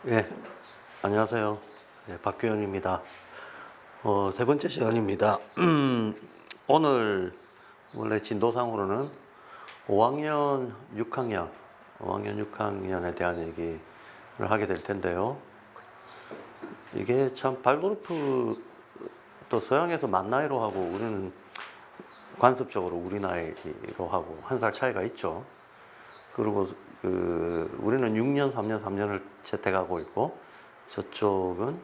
예, 안녕하세요. 예, 박규현입니다. 세 번째 시간입니다. 오늘 원래 진도상으로는 5학년 6학년, 5학년 6학년에 대한 얘기를 하게 될 텐데요. 이게 참 발도르프 또 서양에서 만 나이로 하고 우리는 관습적으로 우리 나이로 하고 한 살 차이가 있죠. 그리고 우리는 6년, 3년, 3년을 채택하고 있고 저쪽은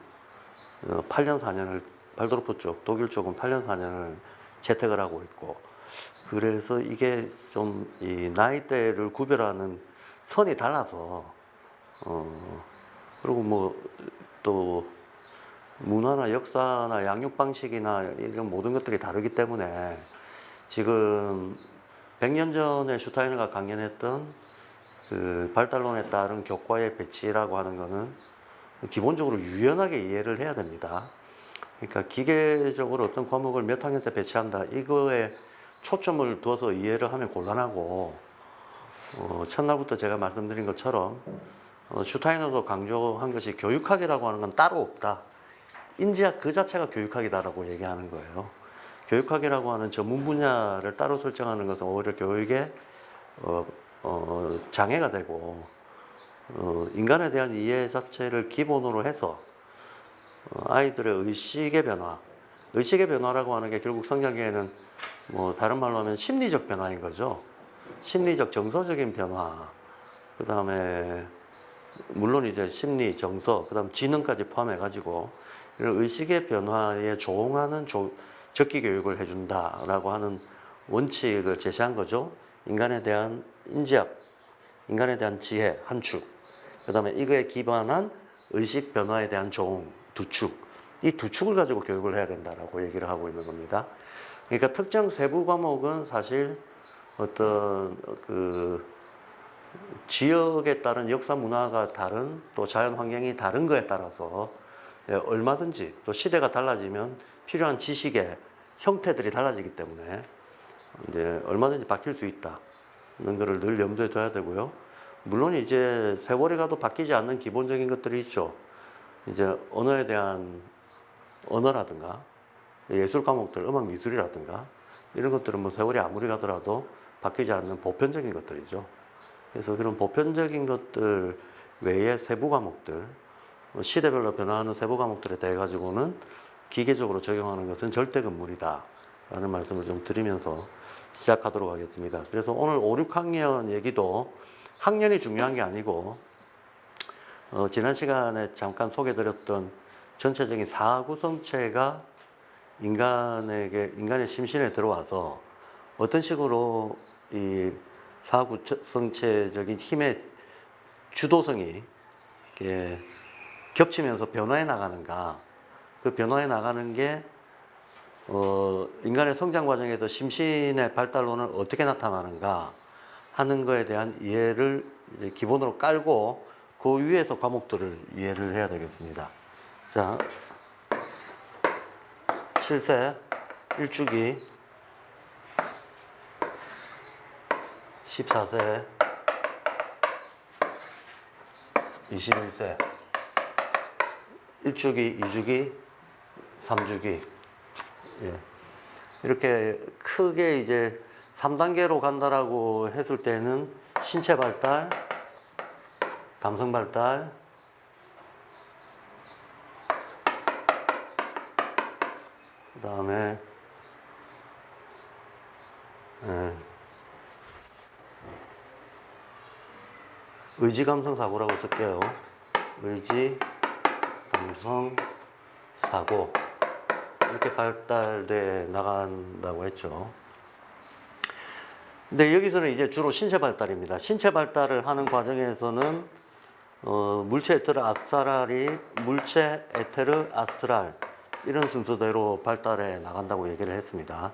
8년, 4년을 발도르프 쪽, 독일 쪽은 8년, 4년을 채택을 하고 있고 그래서 이게 좀 이 나이대를 구별하는 선이 달라서 그리고 뭐 또 문화나 역사나 양육 방식이나 이런 모든 것들이 다르기 때문에 지금 100년 전에 슈타이너가 강연했던 그 발달론에 따른 교과의 배치라고 하는 거는 기본적으로 유연하게 이해를 해야 됩니다. 그러니까 기계적으로 어떤 과목을 몇 학년 때 배치한다 이거에 초점을 두어서 이해를 하면 곤란하고 첫날부터 제가 말씀드린 것처럼 슈타이너도 강조한 것이 교육학이라고 하는 건 따로 없다. 인지학 그 자체가 교육학이다라고 얘기하는 거예요. 교육학이라고 하는 전문 분야를 따로 설정하는 것은 오히려 교육에 장애가 되고 인간에 대한 이해 자체를 기본으로 해서 아이들의 의식의 변화라고 하는 게 결국 성장기에는 뭐 다른 말로 하면 심리적 변화인 거죠. 심리적 정서적인 변화, 그 다음에 물론 이제 심리, 정서, 그 다음 지능까지 포함해가지고 이런 의식의 변화에 조응하는 적기 교육을 해준다라고 하는 원칙을 제시한 거죠. 인간에 대한 인지학, 인간에 대한 지혜 한 축, 그 다음에 이거에 기반한 의식 변화에 대한 조응 두 축, 이 두 축을 가지고 교육을 해야 된다라고 얘기를 하고 있는 겁니다. 그러니까 특정 세부 과목은 사실 어떤 그 지역에 따른 역사 문화가 다른 또 자연 환경이 다른 거에 따라서 얼마든지 또 시대가 달라지면 필요한 지식의 형태들이 달라지기 때문에 이제 얼마든지 바뀔 수 있다는 것을 늘 염두에 둬야 되고요. 물론 이제 세월이 가도 바뀌지 않는 기본적인 것들이 있죠. 이제 언어에 대한 언어라든가 예술 과목들, 음악 미술이라든가 이런 것들은 뭐 세월이 아무리 가더라도 바뀌지 않는 보편적인 것들이죠. 그래서 그런 보편적인 것들 외에 세부 과목들, 시대별로 변화하는 세부 과목들에 대해 가지고는 기계적으로 적용하는 것은 절대 금물이다 라는 말씀을 좀 드리면서 시작하도록 하겠습니다. 그래서 오늘 5, 6학년 얘기도 학년이 중요한 게 아니고 지난 시간에 잠깐 소개드렸던 전체적인 사구성체가 인간의 심신에 들어와서 어떤 식으로 이 사구성체적인 힘의 주도성이 이렇게 겹치면서 변화해 나가는가, 그 변화해 나가는 게 인간의 성장 과정에서 심신의 발달로는 어떻게 나타나는가 하는 거에 대한 이해를 이제 기본으로 깔고 그 위에서 과목들을 이해를 해야 되겠습니다. 자, 7세 1주기, 14세 21세 1주기, 2주기, 3주기. 예. 이렇게 크게 이제 3단계로 간다라고 했을 때는 신체 발달, 감성 발달, 그 다음에 의지, 감성, 사고라고 쓸게요. 의지, 감성, 사고. 이렇게 발달돼 나간다고 했죠. 근데 여기서는 이제 주로 신체 발달입니다. 신체 발달을 하는 과정에서는 물체, 에테르, 아스트랄이 물체, 에테르, 아스트랄 이런 순서대로 발달해 나간다고 얘기를 했습니다.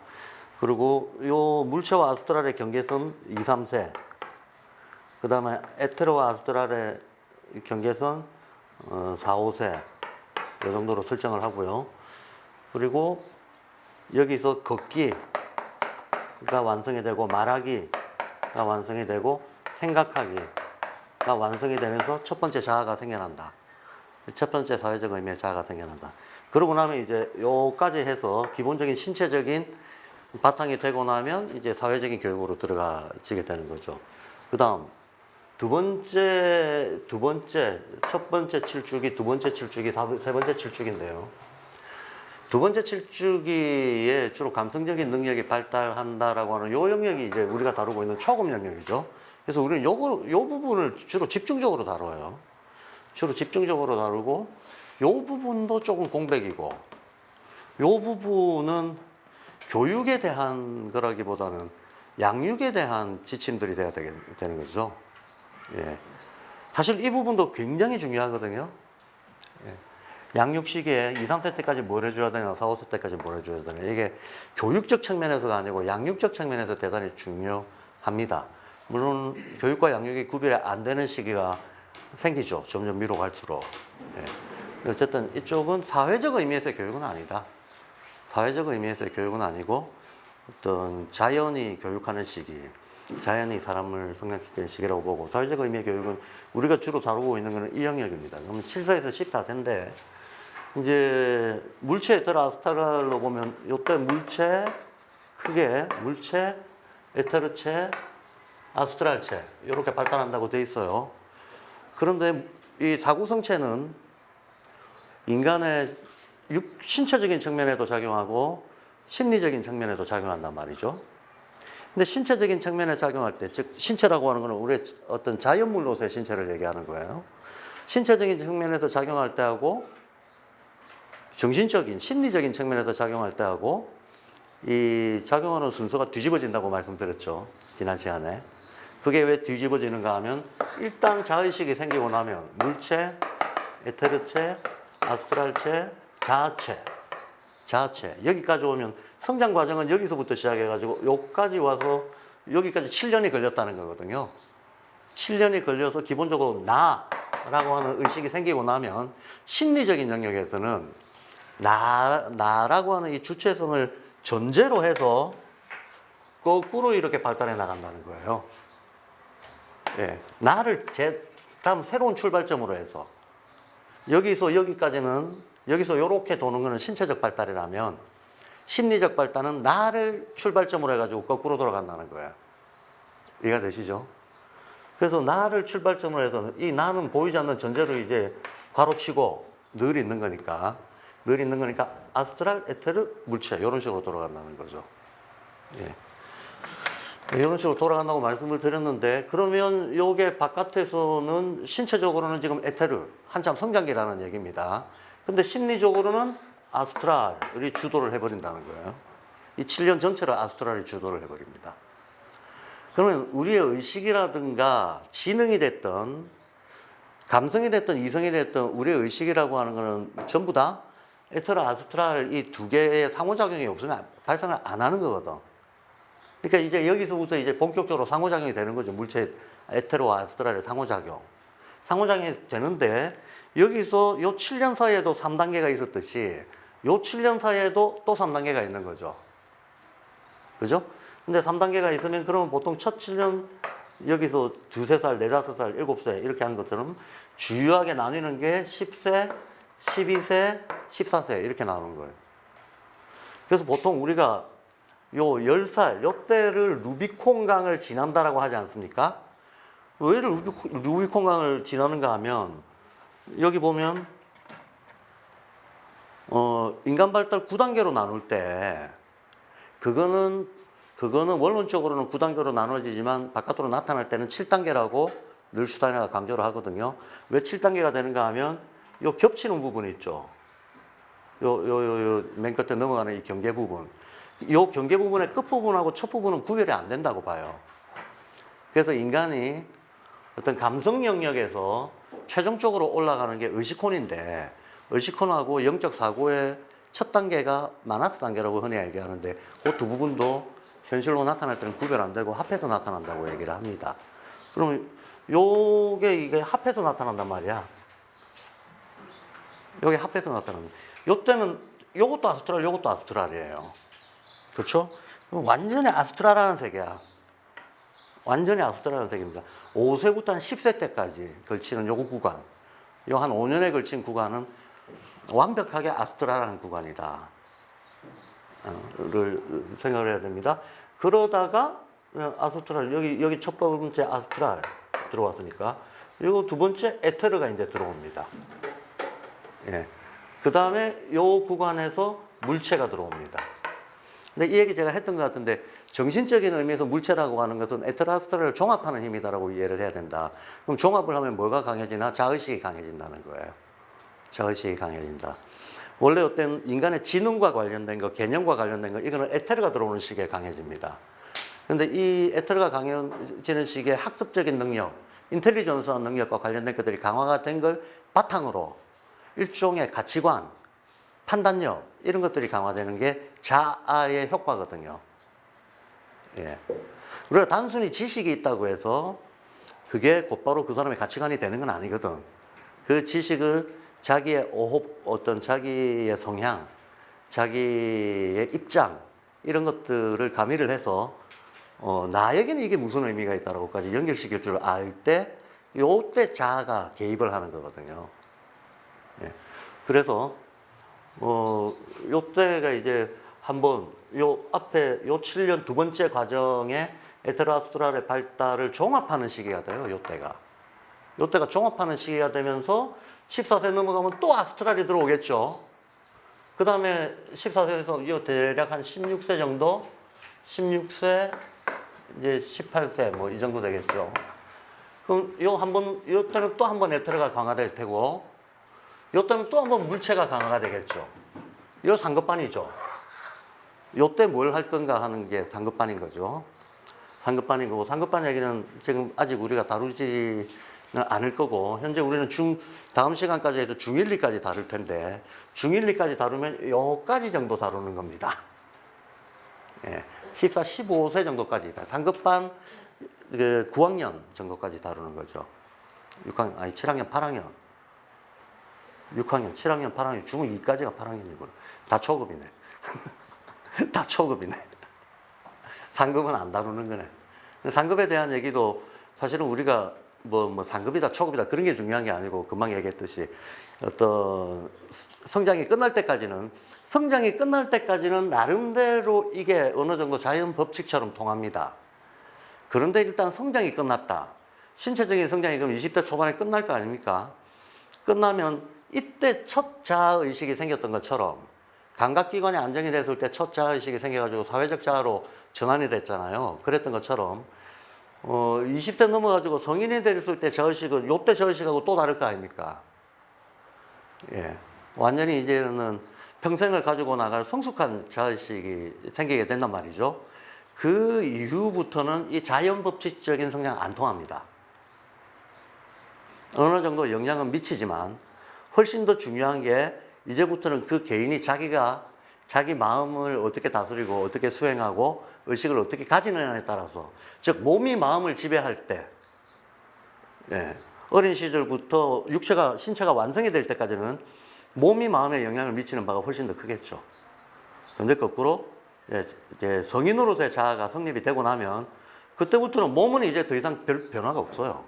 그리고 요 물체와 아스트랄의 경계선 2, 3세, 그 다음에 에테르와 아스트랄의 경계선 4, 5세 이 정도로 설정을 하고요. 그리고 여기서 걷기가 완성이 되고 말하기가 완성이 되고 생각하기가 완성이 되면서 첫 번째 자아가 생겨난다. 첫 번째 사회적 의미의 자아가 생겨난다. 그러고 나면 이제 요까지 해서 기본적인 신체적인 바탕이 되고 나면 이제 사회적인 교육으로 들어가지게 되는 거죠. 그 다음, 첫 번째 칠주기, 두 번째 칠주기, 세 번째 칠주기인데요. 두 번째 칠주기에 주로 감성적인 능력이 발달한다라고 하는 요 영역이 이제 우리가 다루고 있는 초급 영역이죠. 그래서 우리는 요 부분을 주로 집중적으로 다뤄요. 주로 집중적으로 다루고, 요 부분도 조금 공백이고, 요 부분은 교육에 대한 거라기보다는 양육에 대한 지침들이 돼야 되는 거죠. 예. 사실 이 부분도 굉장히 중요하거든요. 예. 양육 시기에 2, 3세 때까지 뭘 해줘야 되나, 4, 5세 때까지 뭘 해줘야 되나. 이게 교육적 측면에서가 아니고 양육적 측면에서 대단히 중요합니다. 물론 교육과 양육이 구별이 안 되는 시기가 생기죠. 점점 미로 갈수록. 예. 어쨌든 이쪽은 사회적 의미에서의 교육은 아니다. 사회적 의미에서의 교육은 아니고 어떤 자연이 교육하는 시기, 자연이 사람을 성장시키는 시기라고 보고, 사회적 의미의 교육은 우리가 주로 다루고 있는 것은 이 영역입니다. 그러면 7세에서 14세인데 이제 물체 에테르아스트랄로 보면 이때 물체, 크게 물체, 에테르체, 아스트랄체 이렇게 발달한다고 돼 있어요. 그런데 이 사구성체는 인간의 신체적인 측면에도 작용하고 심리적인 측면에도 작용한단 말이죠. 근데 신체적인 측면에 작용할 때, 즉 신체라고 하는 것은 우리의 어떤 자연물로서의 신체를 얘기하는 거예요. 신체적인 측면에서 작용할 때하고 정신적인, 심리적인 측면에서 작용할 때하고 이 작용하는 순서가 뒤집어진다고 말씀드렸죠. 지난 시간에. 그게 왜 뒤집어지는가 하면 일단 자의식이 생기고 나면 물체, 에테르체, 아스트랄체, 자아체 여기까지 오면 성장 과정은 여기서부터 시작해가지고 여기까지 와서 여기까지 7년이 걸렸다는 거거든요. 7년이 걸려서 기본적으로 나라고 하는 의식이 생기고 나면 심리적인 영역에서는 나라고 하는 이 주체성을 전제로 해서 거꾸로 이렇게 발달해 나간다는 거예요. 예, 나를 다음 새로운 출발점으로 해서 여기서 여기까지는 여기서 이렇게 도는 것은 신체적 발달이라면 심리적 발달은 나를 출발점으로 해가지고 거꾸로 돌아간다는 거예요. 이해가 되시죠? 그래서 나를 출발점으로 해서 이 나는 보이지 않는 전제로 이제 바로치고 늘 있는 거니까 아스트랄, 에테르, 물체 이런 식으로 돌아간다는 거죠. 예. 이런 식으로 돌아간다고 말씀을 드렸는데, 그러면 요게 바깥에서는 신체적으로는 지금 에테르 한참 성장기라는 얘기입니다. 근데 심리적으로는 아스트랄이 주도를 해버린다는 거예요. 이 7년 전체를 아스트랄이 주도를 해버립니다. 그러면 우리의 의식이라든가 지능이 됐든 감성이 됐든 이성이 됐든 우리의 의식이라고 하는 거는 전부 다 에테르, 아스트랄 이 두 개의 상호작용이 없으면 발생을 안 하는 거거든. 그러니까 이제 여기서부터 이제 본격적으로 상호작용이 되는 거죠. 물체 에테르와 아스트랄의 상호작용. 상호작용이 되는데 여기서 요 7년 사이에도 3단계가 있었듯이 요 7년 사이에도 또 3단계가 있는 거죠. 그죠? 근데 3단계가 있으면 그러면 보통 첫 7년 여기서 2, 3살, 4, 5살, 7세 이렇게 하는 것처럼 주요하게 나뉘는 게 10세, 12세, 14세 이렇게 나누는 거예요. 그래서 보통 우리가 요 10살, 요때를 루비콘강을 지난다라고 하지 않습니까? 왜 루비콘강을 지나는가 하면 여기 보면 인간 발달 9단계로 나눌 때 그거는 원론적으로는 9단계로 나눠지지만 바깥으로 나타날 때는 7단계라고 늘 슈타이너가 강조를 하거든요. 왜 7단계가 되는가 하면 요 겹치는 부분이 있죠. 맨 끝에 넘어가는 이 경계 부분. 요 경계 부분의 끝부분하고 첫 부분은 구별이 안 된다고 봐요. 그래서 인간이 어떤 감성 영역에서 최종적으로 올라가는 게 의식혼인데, 의식혼하고 영적 사고의 첫 단계가 마나스 단계라고 흔히 얘기하는데, 그 두 부분도 현실로 나타날 때는 구별 안 되고 합해서 나타난다고 얘기를 합니다. 그럼 이게 합해서 나타난단 말이야. 요게 합해서 나타납니다. 요때는 요것도 아스트랄, 요것도 아스트랄이에요. 그렇죠? 완전히 아스트랄하는 세계야. 완전히 아스트랄하는 세계입니다. 5세부터 한 10세 때까지 걸치는 요구 구간. 요 한 5년에 걸친 구간은 완벽하게 아스트랄하는 구간이다. 를 생각을 해야 됩니다. 그러다가 아스트랄, 여기 첫 번째 아스트랄 들어왔으니까, 그리고 두 번째 에테르가 이제 들어옵니다. 예. 그 다음에 요 구간에서 물체가 들어옵니다. 근데 이 얘기 제가 했던 것 같은데, 정신적인 의미에서 물체라고 하는 것은 에테르 아스트랄을 종합하는 힘이다라고 이해를 해야 된다. 그럼 종합을 하면 뭐가 강해지나? 자의식이 강해진다는 거예요. 자의식이 강해진다. 원래 어떤 인간의 지능과 관련된 거, 개념과 관련된 거, 이거는 에테르가 들어오는 시기에 강해집니다. 근데 이 에테르가 강해지는 시기에 학습적인 능력, 인텔리전스한 능력과 관련된 것들이 강화가 된 걸 바탕으로 일종의 가치관, 판단력, 이런 것들이 강화되는 게 자아의 효과거든요. 예. 우리가 단순히 지식이 있다고 해서 그게 곧바로 그 사람의 가치관이 되는 건 아니거든. 그 지식을 자기의 어홉, 어떤 자기의 성향, 자기의 입장, 이런 것들을 가미를 해서, 나에게는 이게 무슨 의미가 있다라고까지 연결시킬 줄 알 때, 요때 자아가 개입을 하는 거거든요. 예. 그래서, 요때가 이제 한번, 요 앞에, 요 7년 두 번째 과정에 에테르 아스트랄의 발달을 종합하는 시기가 돼요, 요때가. 요때가 종합하는 시기가 되면서 14세 넘어가면 또 아스트랄이 들어오겠죠. 그 다음에 14세에서 대략 한 16세 정도, 16세, 이제 18세 뭐 이 정도 되겠죠. 그럼 요 때는 또 한 번 에테르가 강화될 테고, 요 때는 또 한 번 물체가 강화가 되겠죠. 요 상급반이죠. 요 때 뭘 할 건가 하는 게 상급반인 거죠. 상급반인 거고, 상급반 얘기는 지금 아직 우리가 다루지는 않을 거고, 현재 우리는 다음 시간까지 해서 중1, 2까지 다룰 텐데, 중1, 2까지 다루면 요까지 정도 다루는 겁니다. 예, 14, 15세 정도까지, 상급반 9학년 정도까지 다루는 거죠. 6학년, 아니 7학년, 8학년. 6학년, 7학년, 8학년, 중2까지가 8학년이구나. 다 초급이네. 다 초급이네. 상급은 안 다루는 거네. 상급에 대한 얘기도 사실은 우리가 뭐 상급이다, 초급이다 그런 게 중요한 게 아니고, 금방 얘기했듯이 어떤 성장이 끝날 때까지는 나름대로 이게 어느 정도 자연 법칙처럼 통합니다. 그런데 일단 성장이 끝났다. 신체적인 성장이 그럼 20대 초반에 끝날 거 아닙니까? 끝나면 이때 첫 자아의식이 생겼던 것처럼, 감각기관이 안정이 됐을 때 첫 자아의식이 생겨가지고 사회적 자아로 전환이 됐잖아요. 그랬던 것처럼 20세 넘어가지고 성인이 됐을 때 자의식은 요때 자의식하고 또 다를 거 아닙니까? 예. 완전히 이제는 평생을 가지고 나갈 성숙한 자의식이 생기게 된단 말이죠. 그 이후부터는 이 자연법칙적인 성장 안 통합니다. 어느 정도 영향은 미치지만, 훨씬 더 중요한 게 이제부터는 그 개인이 자기 마음을 어떻게 다스리고 어떻게 수행하고 의식을 어떻게 가지느냐에 따라서, 즉 몸이 마음을 지배할 때, 예, 어린 시절부터 신체가 완성이 될 때까지는 몸이 마음에 영향을 미치는 바가 훨씬 더 크겠죠. 그런데 거꾸로 이제 성인으로서의 자아가 성립이 되고 나면, 그때부터는 몸은 이제 더 이상 별 변화가 없어요.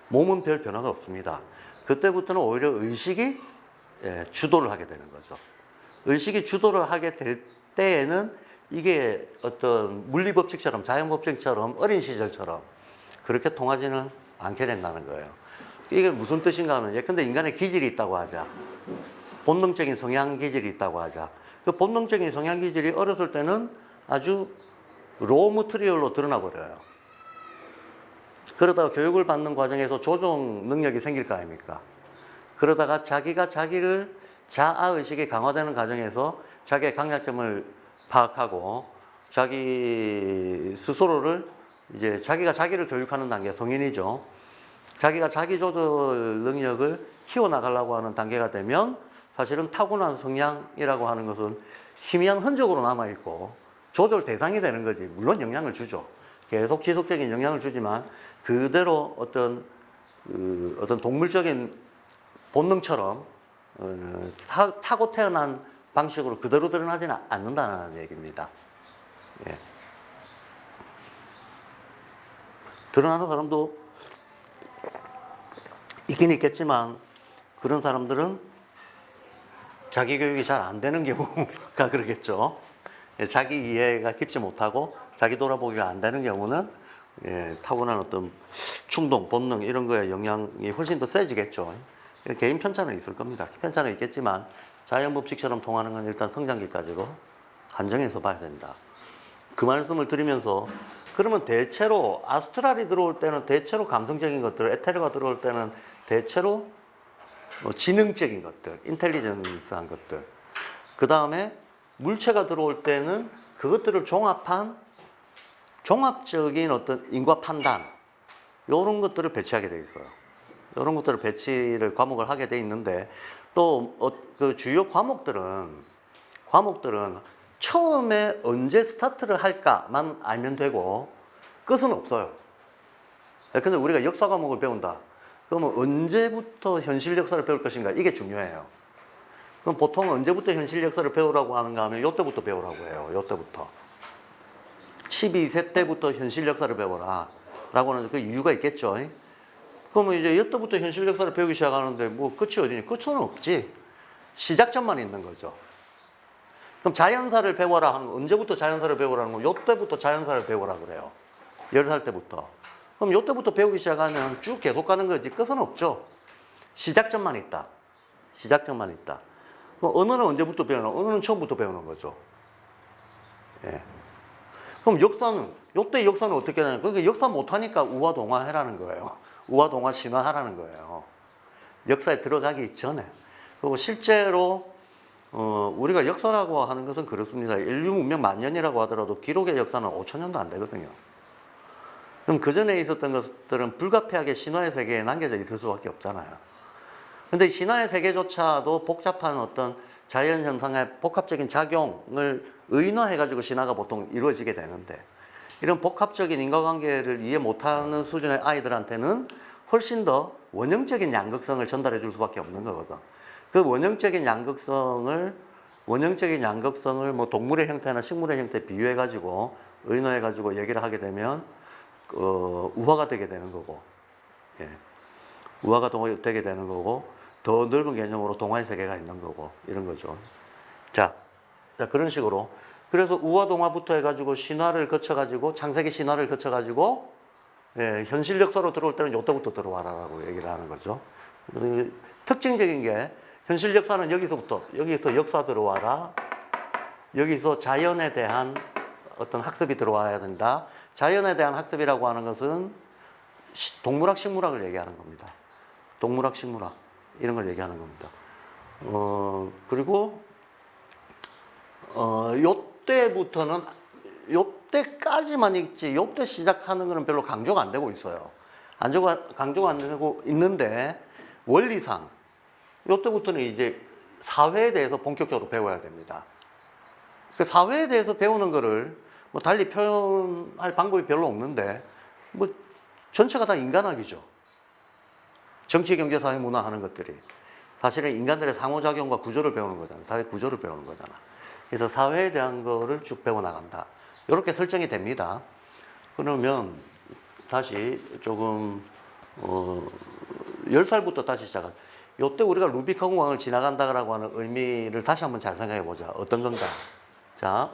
몸은 별 변화가 없습니다. 그때부터는 오히려 의식이 주도를 하게 되는 거죠. 의식이 주도를 하게 될 때에는 이게 어떤 물리법칙처럼, 자연법칙처럼, 어린 시절처럼 그렇게 통하지는 않게 된다는 거예요. 이게 무슨 뜻인가 하면, 예컨대 인간의 기질이 있다고 하자. 본능적인 성향 기질이 있다고 하자. 그 본능적인 성향 기질이 어렸을 때는 아주 로우 머티리얼로 드러나 버려요. 그러다가 교육을 받는 과정에서 조정 능력이 생길 거 아닙니까? 그러다가 자기가 자기를 자아의식이 강화되는 과정에서 자기의 강약점을 파악하고 자기 스스로를 이제 자기가 자기를 교육하는 단계, 성인이죠. 자기가 자기 조절 능력을 키워나가려고 하는 단계가 되면 사실은 타고난 성향이라고 하는 것은 희미한 흔적으로 남아있고 조절 대상이 되는 거지. 물론 영향을 주죠. 계속 지속적인 영향을 주지만 그대로 어떤 동물적인 본능처럼 타고 태어난 방식으로 그대로 드러나지는 않는다는 얘기입니다. 예. 드러나는 사람도 있긴 있겠지만 그런 사람들은 자기 교육이 잘 안 되는 경우가 그러겠죠. 예, 자기 이해가 깊지 못하고 자기 돌아보기가 안 되는 경우는 예, 타고난 어떤 충동, 본능 이런 거에 영향이 훨씬 더 세지겠죠. 개인 편차는 있을 겁니다. 편차는 있겠지만 자연 법칙처럼 통하는 건 일단 성장기까지로 한정해서 봐야 된다. 그 말씀을 드리면서 그러면 대체로 아스트랄이 들어올 때는 대체로 감성적인 것들, 에테르가 들어올 때는 대체로 지능적인 것들, 인텔리전스한 것들. 그 다음에 물체가 들어올 때는 그것들을 종합한 종합적인 어떤 인과 판단, 이런 것들을 배치하게 돼 있어요. 이런 것들을 배치를 과목을 하게 돼 있는데 또 그 주요 과목들은 처음에 언제 스타트를 할까만 알면 되고 끝은 없어요. 근데 우리가 역사 과목을 배운다. 그러면 언제부터 현실 역사를 배울 것인가? 이게 중요해요. 그럼 보통 언제부터 현실 역사를 배우라고 하는가 하면 요때부터 배우라고 해요. 요때부터. 12세 때부터 현실 역사를 배워라. 라고 하는 그 이유가 있겠죠. 그러면 이제 요때부터 현실 역사를 배우기 시작하는데 뭐 끝이 어디니? 끝은 없지. 시작점만 있는 거죠. 그럼 자연사를 배워라 하면 언제부터 자연사를 배우라는 거? 요때부터 자연사를 배우라 그래요. 10살 때부터. 그럼 요때부터 배우기 시작하면 쭉 계속 가는 거지. 끝은 없죠. 시작점만 있다. 시작점만 있다. 그럼 언어는 언제부터 배우나? 언어는 처음부터 배우는 거죠. 예. 그럼 역사는, 요때 역사는 어떻게 하냐? 그러니까 역사 못하니까 우화동화 해라는 거예요. 우화동화 신화하라는 거예요. 역사에 들어가기 전에. 그리고 실제로 우리가 역사라고 하는 것은 그렇습니다. 인류 문명 만년이라고 하더라도 기록의 역사는 5천년도 안 되거든요. 그럼 그 전에 있었던 것들은 불가피하게 신화의 세계에 남겨져 있을 수밖에 없잖아요. 근데 신화의 세계조차도 복잡한 어떤 자연 현상의 복합적인 작용을 의인화해가지고 신화가 보통 이루어지게 되는데 이런 복합적인 인과관계를 이해 못하는 수준의 아이들한테는 훨씬 더 원형적인 양극성을 전달해 줄 수밖에 없는 거거든. 그 원형적인 양극성을 뭐 동물의 형태나 식물의 형태에 비유해가지고 의인화해가지고 얘기를 하게 되면 우화가 되게 되는 거고, 예. 우화가 되게 되는 거고, 더 넓은 개념으로 동화의 세계가 있는 거고, 이런 거죠. 자, 그런 식으로. 그래서 우화 동화부터 해가지고 신화를 거쳐가지고, 창세기 신화를 거쳐가지고, 예, 현실 역사로 들어올 때는 요때부터 들어와라라고 얘기를 하는 거죠. 특징적인 게, 현실 역사는 여기서 역사 들어와라. 여기서 자연에 대한 어떤 학습이 들어와야 된다. 자연에 대한 학습이라고 하는 것은 동물학, 식물학을 얘기하는 겁니다. 동물학, 식물학 이런 걸 얘기하는 겁니다. 그리고 요때부터는 요때까지만 있지 요때 시작하는 거는 별로 강조가 안 되고 있어요. 강조가 안 되고 있는데 원리상 요때부터는 이제 사회에 대해서 본격적으로 배워야 됩니다. 그 사회에 대해서 배우는 거를 뭐 달리 표현할 방법이 별로 없는데 뭐 전체가 다 인간학이죠. 정치, 경제, 사회, 문화 하는 것들이 사실은 인간들의 상호작용과 구조를 배우는 거잖아. 사회 구조를 배우는 거잖아. 그래서 사회에 대한 거를 쭉 배워나간다. 이렇게 설정이 됩니다. 그러면 다시 조금 10살부터 다시 시작한 요때 우리가 루비콘 강을 지나간다라고 하는 의미를 다시 한번 잘 생각해 보자. 어떤 건가? 자,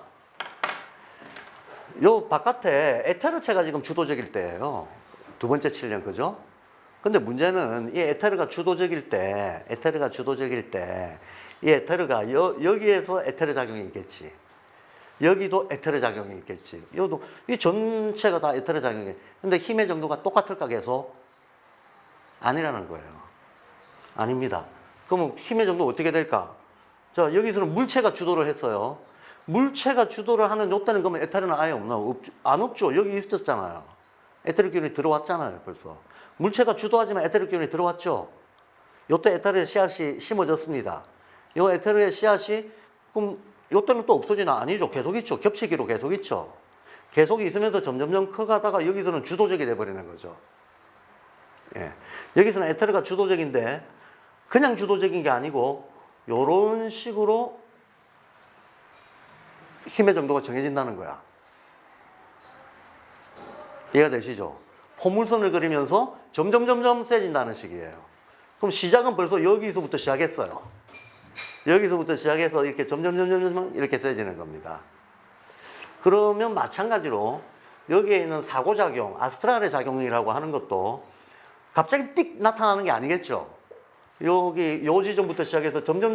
요 바깥에 에테르체가 지금 주도적일 때예요. 두 번째 7년, 그죠? 근데 문제는 이 에테르가 주도적일 때, 이 에테르가 여기에서 에테르 작용이 있겠지. 여기도 에테르 작용이 있겠지. 여기도, 이 전체가 다 에테르 작용이. 근데 힘의 정도가 똑같을까 계속? 아니라는 거예요. 아닙니다. 그러면 힘의 정도 어떻게 될까? 자, 여기서는 물체가 주도를 했어요. 물체가 주도를 하는 요때는 그러면 에테르는 아예 없나? 안 없죠. 여기 있었잖아요. 에테르 기운이 들어왔잖아요, 벌써. 물체가 주도하지만 에테르 기운이 들어왔죠. 요때 에테르의 씨앗이 심어졌습니다. 요 에테르의 씨앗이 그럼 요때는 또 없어지나? 아니죠. 계속 있죠. 겹치기로 계속 있죠. 계속 있으면서 점점점 커가다가 여기서는 주도적이 돼버리는 거죠. 예. 여기서는 에테르가 주도적인데 그냥 주도적인 게 아니고 요런 식으로 힘의 정도가 정해진다는 거야. 이해가 되시죠? 포물선을 그리면서 점점 세진다는 식이에요. 그럼 시작은 벌써 여기서부터 시작했어요. 여기서부터 시작해서 이렇게 점점 이렇게 세지는 겁니다. 그러면 마찬가지로 여기에 있는 사고작용, 아스트랄의 작용이라고 하는 것도 갑자기 띡 나타나는 게 아니겠죠. 여기 요 지점부터 시작해서 점점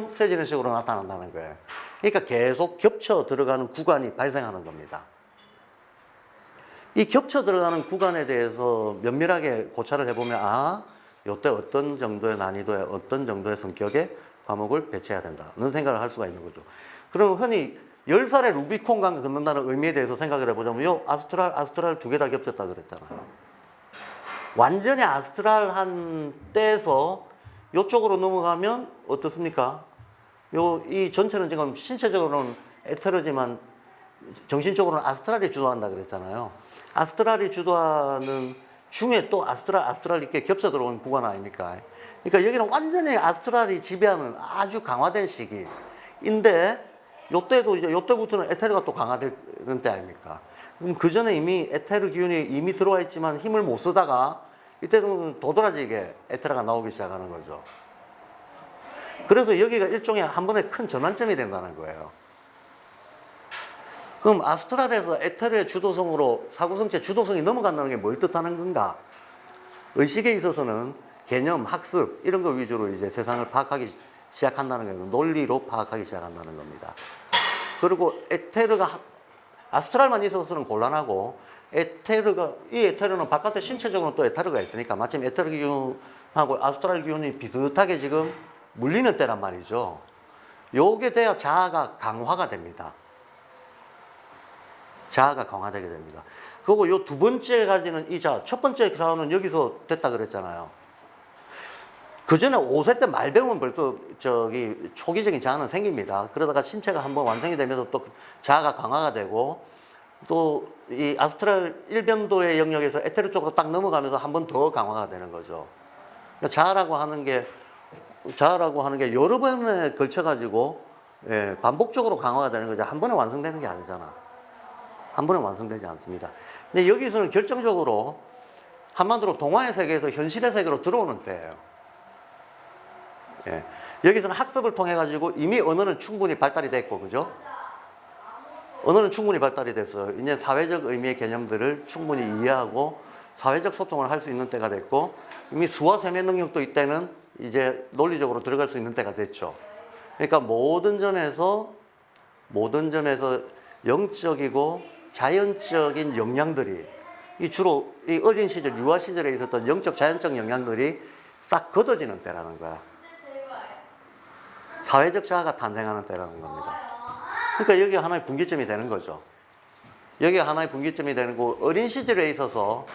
세지는 식으로 나타난다는 거예요. 그러니까 계속 겹쳐 들어가는 구간이 발생하는 겁니다. 이 겹쳐 들어가는 구간에 대해서 면밀하게 고찰을 해보면 이때 어떤 정도의 난이도에 어떤 정도의 성격의 과목을 배치해야 된다는 생각을 할 수가 있는 거죠. 그럼 흔히 10살의 루비콘강을 걷는다는 의미에 대해서 생각을 해보자면 요 아스트랄 두 개 다 겹쳤다 그랬잖아요. 완전히 아스트랄한 때에서 이쪽으로 넘어가면 어떻습니까? 이 전체는 지금 신체적으로는 에테르지만 정신적으로는 아스트랄이 주도한다 그랬잖아요. 아스트랄이 주도하는 중에 또 아스트랄 이렇게 겹쳐 들어오는 구간 아닙니까? 그러니까 여기는 완전히 아스트랄이 지배하는 아주 강화된 시기인데 요때부터는 에테르가 또 강화되는 때 아닙니까? 그럼 그 전에 이미 에테르 기운이 이미 들어와 있지만 힘을 못 쓰다가 이때는 도드라지게 에테르가 나오기 시작하는 거죠. 그래서 여기가 일종의 한 번에 큰 전환점이 된다는 거예요. 그럼 아스트랄에서 에테르의 주도성으로 사고성체 주도성이 넘어간다는 게 뭘 뜻하는 건가? 의식에 있어서는 개념, 학습 이런 거 위주로 이제 세상을 파악하기 시작한다는 거예요. 논리로 파악하기 시작한다는 겁니다. 그리고 에테르가 아스트랄만 있어서는 곤란하고 이 에테르는 바깥에 신체적으로 또 에테르가 있으니까 마침 에테르 기운하고 아스트랄 기운이 비슷하게 지금 물리는 때란 말이죠. 요게 돼야 자아가 강화가 됩니다. 자아가 강화되게 됩니다. 그리고 요 두 번째 가지는 이 자아, 첫 번째 자아는 여기서 됐다 그랬잖아요. 그 전에 5세 때 말 배우면 벌써 초기적인 자아는 생깁니다. 그러다가 신체가 한번 완성이 되면서 또 자아가 강화가 되고 또 이 아스트랄 일변도의 영역에서 에테르 쪽으로 딱 넘어가면서 한 번 더 강화가 되는 거죠. 그러니까 자아라고 하는 게 여러 번에 걸쳐가지고 반복적으로 강화가 되는 거죠. 한 번에 완성되는 게 아니잖아. 한 번에 완성되지 않습니다. 근데 여기서는 결정적으로 한마디로 동화의 세계에서 현실의 세계로 들어오는 때예요. 여기서는 학습을 통해 가지고 이미 언어는 충분히 발달이 됐고, 그죠? 언어는 충분히 발달이 됐어요. 이제 사회적 의미의 개념들을 충분히 이해하고 사회적 소통을 할 수 있는 때가 됐고, 이미 수화 세면 능력도 이때는 이제 논리적으로 들어갈 수 있는 때가 됐죠. 그러니까 모든 점에서 영적이고 자연적인 역량들이 주로 이 어린 시절, 유아 시절에 있었던 영적 자연적 역량들이 싹 걷어지는 때라는 거야. 사회적 자아가 탄생하는 때라는 겁니다. 그러니까 여기가 하나의 분기점이 되는 거죠. 여기가 하나의 분기점이 되는 거. 어린 시절에 있어서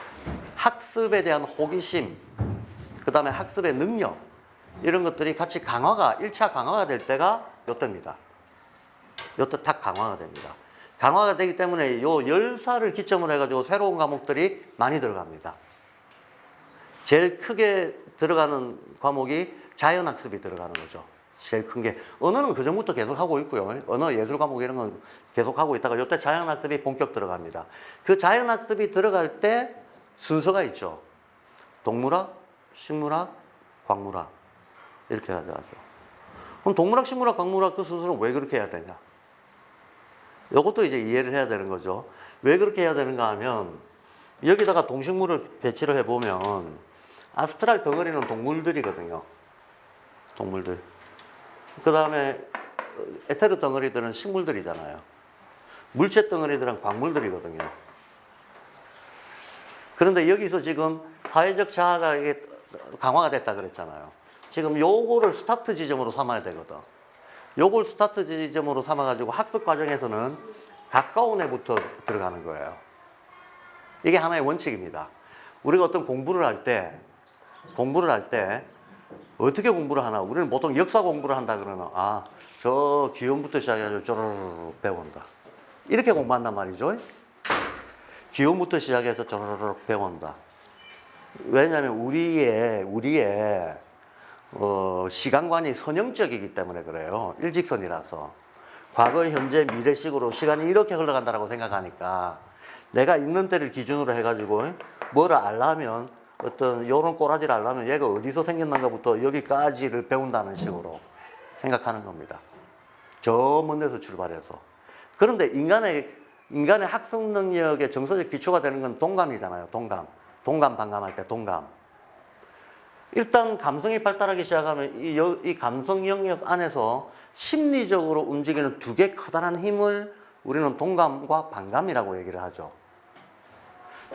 학습에 대한 호기심, 그 다음에 학습의 능력 이런 것들이 같이 1차 강화가 될 때가 요때입니다. 요때 딱 강화가 됩니다. 강화가 되기 때문에 요 10살을 기점으로 해가지고 새로운 과목들이 많이 들어갑니다. 제일 크게 들어가는 과목이 자연학습이 들어가는 거죠. 제일 큰 게. 언어는 그 전부터 계속 하고 있고요. 언어 예술 과목 이런 건 계속 하고 있다가 요때 자연학습이 본격 들어갑니다. 그 자연학습이 들어갈 때 순서가 있죠. 동물학, 식물학, 광물학 이렇게 가져가죠. 그럼 동물학, 식물학, 광물학 그 순서는 왜 그렇게 해야 되냐? 이것도 이제 이해를 해야 되는 거죠. 왜 그렇게 해야 되는가 하면 여기다가 동식물을 배치를 해보면 아스트랄 덩어리는 동물들이거든요. 동물들. 그 다음에 에테르 덩어리들은 식물들이잖아요. 물체 덩어리들은 광물들이거든요. 그런데 여기서 지금 사회적 자아가 강화가 됐다 그랬잖아요. 지금 요거를 스타트 지점으로 삼아야 되거든. 요걸 스타트 지점으로 삼아가지고 학습 과정에서는 가까운 애부터 들어가는 거예요. 이게 하나의 원칙입니다. 우리가 어떤 공부를 할 때 어떻게 공부를 하나? 우리는 보통 역사 공부를 한다 그러면 저 기원부터 시작해가지고 쪼르륵 배운다. 이렇게 공부한단 말이죠. 기원부터 시작해서 쪼르륵 배운다. 왜냐하면 우리의 시간관이 선형적이기 때문에 그래요. 일직선이라서. 과거, 현재, 미래식으로 시간이 이렇게 흘러간다고 생각하니까 내가 있는 때를 기준으로 해가지고 뭐를 알려면 어떤 요런 꼬라지를 알려면 얘가 어디서 생겼는가부터 여기까지를 배운다는 식으로 생각하는 겁니다. 저 먼 데서 출발해서. 그런데 인간의 학습 능력의 정서적 기초가 되는 건 동감이잖아요. 동감, 반감할 때 동감. 일단 감성이 발달하기 시작하면 이 감성 영역 안에서 심리적으로 움직이는 두 개 커다란 힘을 우리는 동감과 반감이라고 얘기를 하죠.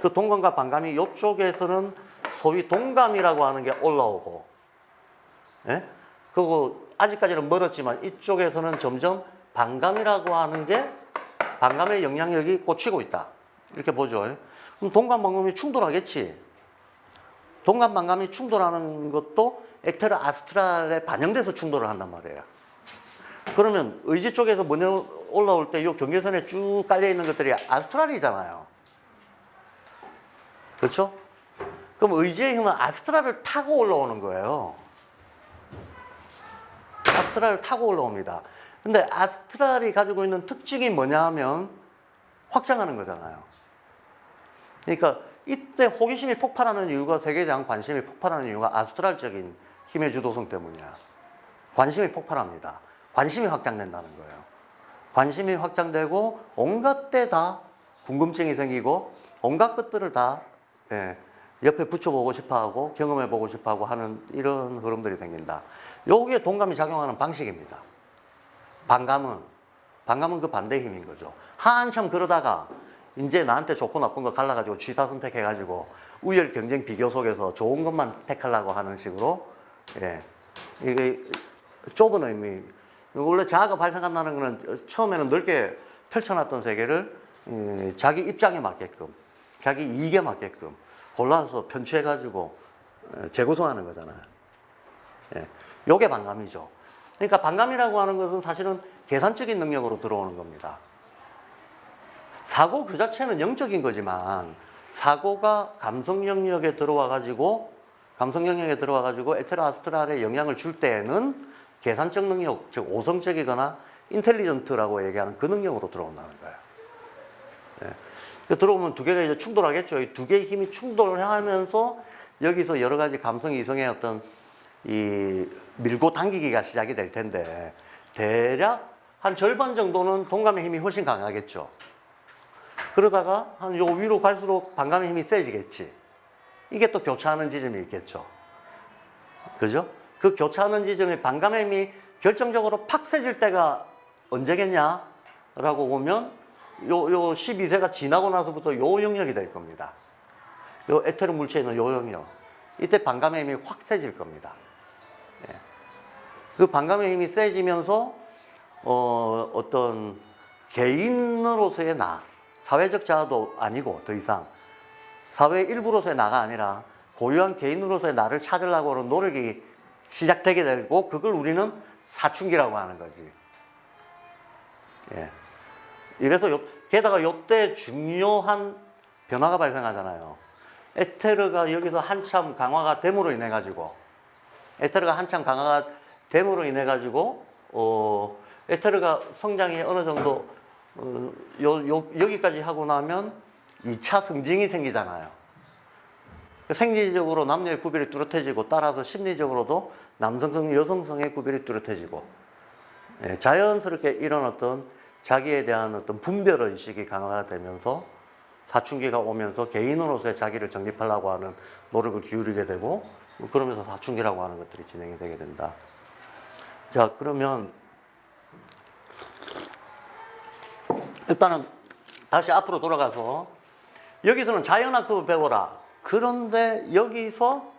그 동감과 반감이 이쪽에서는 소위 동감이라고 하는 게 올라오고, 예? 그리고 아직까지는 멀었지만 이쪽에서는 점점 반감이라고 하는 게 반감의 영향력이 꽂히고 있다. 이렇게 보죠. 그럼 동감, 반감이 충돌하겠지. 동감, 반감이 충돌하는 것도 액테르 아스트랄에 반영돼서 충돌을 한단 말이에요. 그러면 의지 쪽에서 먼저 올라올 때 이 경계선에 쭉 깔려있는 것들이 아스트랄이잖아요. 그렇죠? 그럼 의지의 힘은 아스트랄을 타고 올라오는 거예요. 아스트랄을 타고 올라옵니다. 근데 아스트랄이 가지고 있는 특징이 뭐냐 하면 확장하는 거잖아요. 그러니까 이때 호기심이 폭발하는 이유가 세계에 대한 관심이 폭발하는 이유가 아스트랄적인 힘의 주도성 때문이야. 관심이 폭발합니다. 관심이 확장된다는 거예요. 관심이 확장되고 온갖 때 다 궁금증이 생기고 온갖 것들을 다 옆에 붙여보고 싶어하고 경험해보고 싶어하고 하는 이런 흐름들이 생긴다. 여기에 동감이 작용하는 방식입니다. 반감은 그 반대 힘인 거죠. 한참 그러다가 이제 나한테 좋고 나쁜 거 갈라가지고 취사 선택해가지고 우열 경쟁 비교 속에서 좋은 것만 택하려고 하는 식으로, 이게 좁은 의미. 원래 자아가 발생한다는 거는 처음에는 넓게 펼쳐놨던 세계를 자기 입장에 맞게끔, 자기 이익에 맞게끔 골라서 편취해가지고 재구성하는 거잖아요. 요게 반감이죠. 그러니까 반감이라고 하는 것은 사실은 계산적인 능력으로 들어오는 겁니다. 사고 그 자체는 영적인 거지만 사고가 감성 영역에 들어와 가지고 에테르 아스트랄에 영향을 줄 때에는 계산적 능력, 즉 오성적이거나 인텔리전트라고 얘기하는 그 능력으로 들어온다는 거예요. 들어오면 두 개가 이제 충돌하겠죠. 이 두 개의 힘이 충돌을 하면서 여기서 여러 가지 감성 이성의 어떤 이 밀고 당기기가 시작이 될 텐데 대략 한 절반 정도는 동감의 힘이 훨씬 강하겠죠. 그러다가 한 요 위로 갈수록 반감의 힘이 세지겠지. 이게 또 교차하는 지점이 있겠죠. 그죠? 그 교차하는 지점에 반감의 힘이 결정적으로 팍 세질 때가 언제겠냐? 라고 보면 요 12세가 지나고 나서부터 요 영역이 될 겁니다. 요 에테르 물체에 있는 요 영역. 이때 반감의 힘이 확 세질 겁니다. 그 반감의 힘이 세지면서 어떤 개인으로서의 나, 사회적 자아도 아니고 더 이상 사회의 일부로서의 나가 아니라 고유한 개인으로서의 나를 찾으려고 하는 노력이 시작되게 되고 그걸 우리는 사춘기라고 하는 거지. 이래서 게다가 이때 중요한 변화가 발생하잖아요. 에테르가 여기서 한참 강화가 됨으로 인해 가지고 에테르가 성장이 어느 정도 여기까지 하고 나면 2차 성징이 생기잖아요. 생리적으로 남녀의 구별이 뚜렷해지고 따라서 심리적으로도 남성성, 여성성의 구별이 뚜렷해지고 자연스럽게 이런 어떤 자기에 대한 어떤 분별의식이 강화가 되면서 사춘기가 오면서 개인으로서의 자기를 정립하려고 하는 노력을 기울이게 되고 그러면서 사춘기라고 하는 것들이 진행이 되게 된다. 자, 그러면 일단은 다시 앞으로 돌아가서 여기서는 자연학습을 배워라. 그런데 여기서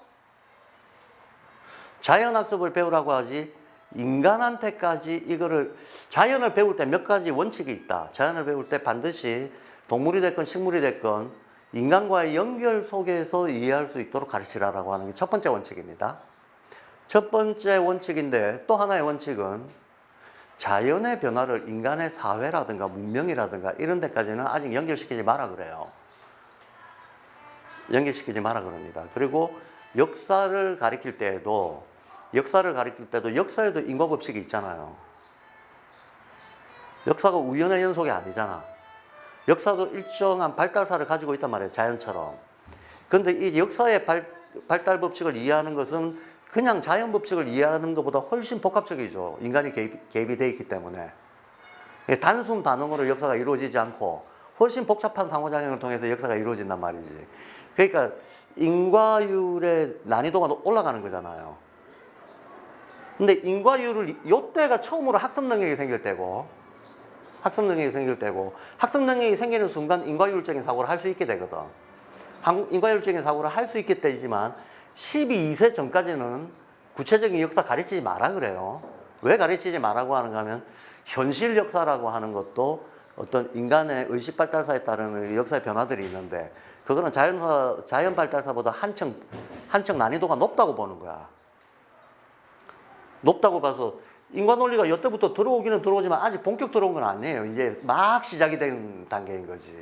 자연학습을 배우라고 하지 인간한테까지 이거를 자연을 배울 때 몇 가지 원칙이 있다. 자연을 배울 때 반드시 동물이 됐건 식물이 됐건 인간과의 연결 속에서 이해할 수 있도록 가르치라라고 하는 게 첫 번째 원칙입니다. 첫 번째 원칙인데 또 하나의 원칙은 자연의 변화를 인간의 사회라든가 문명이라든가 이런 데까지는 아직 연결시키지 마라 그래요. 연결시키지 마라 그럽니다. 그리고 역사를 가리킬 때에도 역사에도 인과법칙이 있잖아요. 역사가 우연의 연속이 아니잖아. 역사도 일정한 발달사를 가지고 있단 말이에요. 자연처럼. 그런데 이 역사의 발달 법칙을 이해하는 것은 그냥 자연 법칙을 이해하는 것보다 훨씬 복합적이죠. 인간이 개입이 되어 있기 때문에. 단순 반응으로 역사가 이루어지지 않고 훨씬 복잡한 상호작용을 통해서 역사가 이루어진단 말이지. 그러니까 인과율의 난이도가 올라가는 거잖아요. 근데 인과율을, 요때가 처음으로 학습 능력이 생길 때고, 학습 능력이 생기는 순간 인과율적인 사고를 할 수 있게 되거든. 인과율적인 사고를 할 수 있게 되지만 12세 전까지는 구체적인 역사 가르치지 마라 그래요. 왜 가르치지 말라고 하는가 하면 현실 역사라고 하는 것도 어떤 인간의 의식 발달사에 따른 역사의 변화들이 있는데 그거는 자연 발달사보다 한층 난이도가 높다고 보는 거야. 높다고 봐서 인간 논리가 여태부터 들어오기는 들어오지만 아직 본격 들어온 건 아니에요. 이제 막 시작이 된 단계인 거지.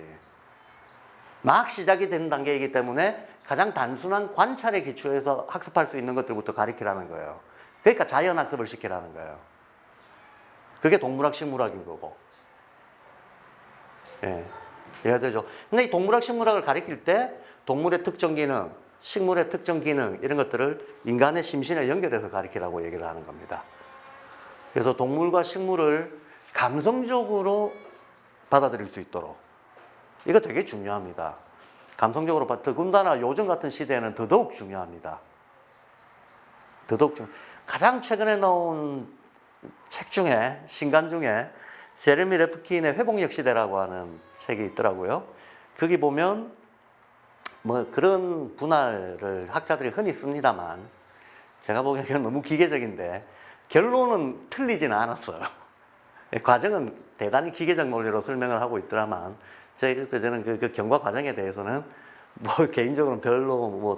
막 시작이 된 단계이기 때문에 가장 단순한 관찰에 기초해서 학습할 수 있는 것들부터 가르치라는 거예요. 그러니까 자연학습을 시키라는 거예요. 그게 동물학, 식물학인 거고. 예. 이해가 되죠? 근데 이 동물학, 식물학을 가르칠 때 동물의 특정 기능, 식물의 특정 기능 이런 것들을 인간의 심신에 연결해서 가르치라고 얘기를 하는 겁니다. 그래서 동물과 식물을 감성적으로 받아들일 수 있도록 이거 되게 중요합니다. 감성적으로 더군다나 요즘 같은 시대에는 더더욱 중요합니다. 가장 최근에 나온 책 중에 신간 중에 제레미 레프킨의 회복력 시대라고 하는 책이 있더라고요. 거기 보면 뭐 그런 분할을 학자들이 흔히 씁니다만 제가 보기에는 너무 기계적인데 결론은 틀리지는 않았어요. 과정은 대단히 기계적 논리로 설명을 하고 있더라만 저는 그 경과 과정에 대해서는 뭐 개인적으로는 별로 뭐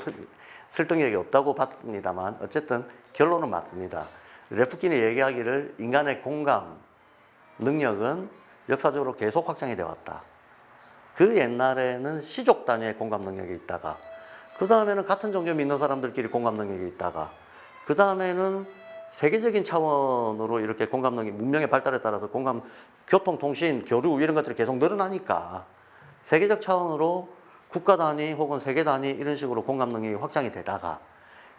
설득력이 없다고 봤습니다만 어쨌든 결론은 맞습니다. 레프킨이 얘기하기를 인간의 공감 능력은 역사적으로 계속 확장이 되어 왔다. 그 옛날에는 시족 단위의 공감 능력이 있다가 그 다음에는 같은 종교 믿는 사람들끼리 공감 능력이 있다가 그 다음에는 세계적인 차원으로 이렇게 공감 능력, 문명의 발달에 따라서 공감, 교통, 통신, 교류 이런 것들이 계속 늘어나니까 세계적 차원으로 국가 단위 혹은 세계 단위 이런 식으로 공감 능력이 확장이 되다가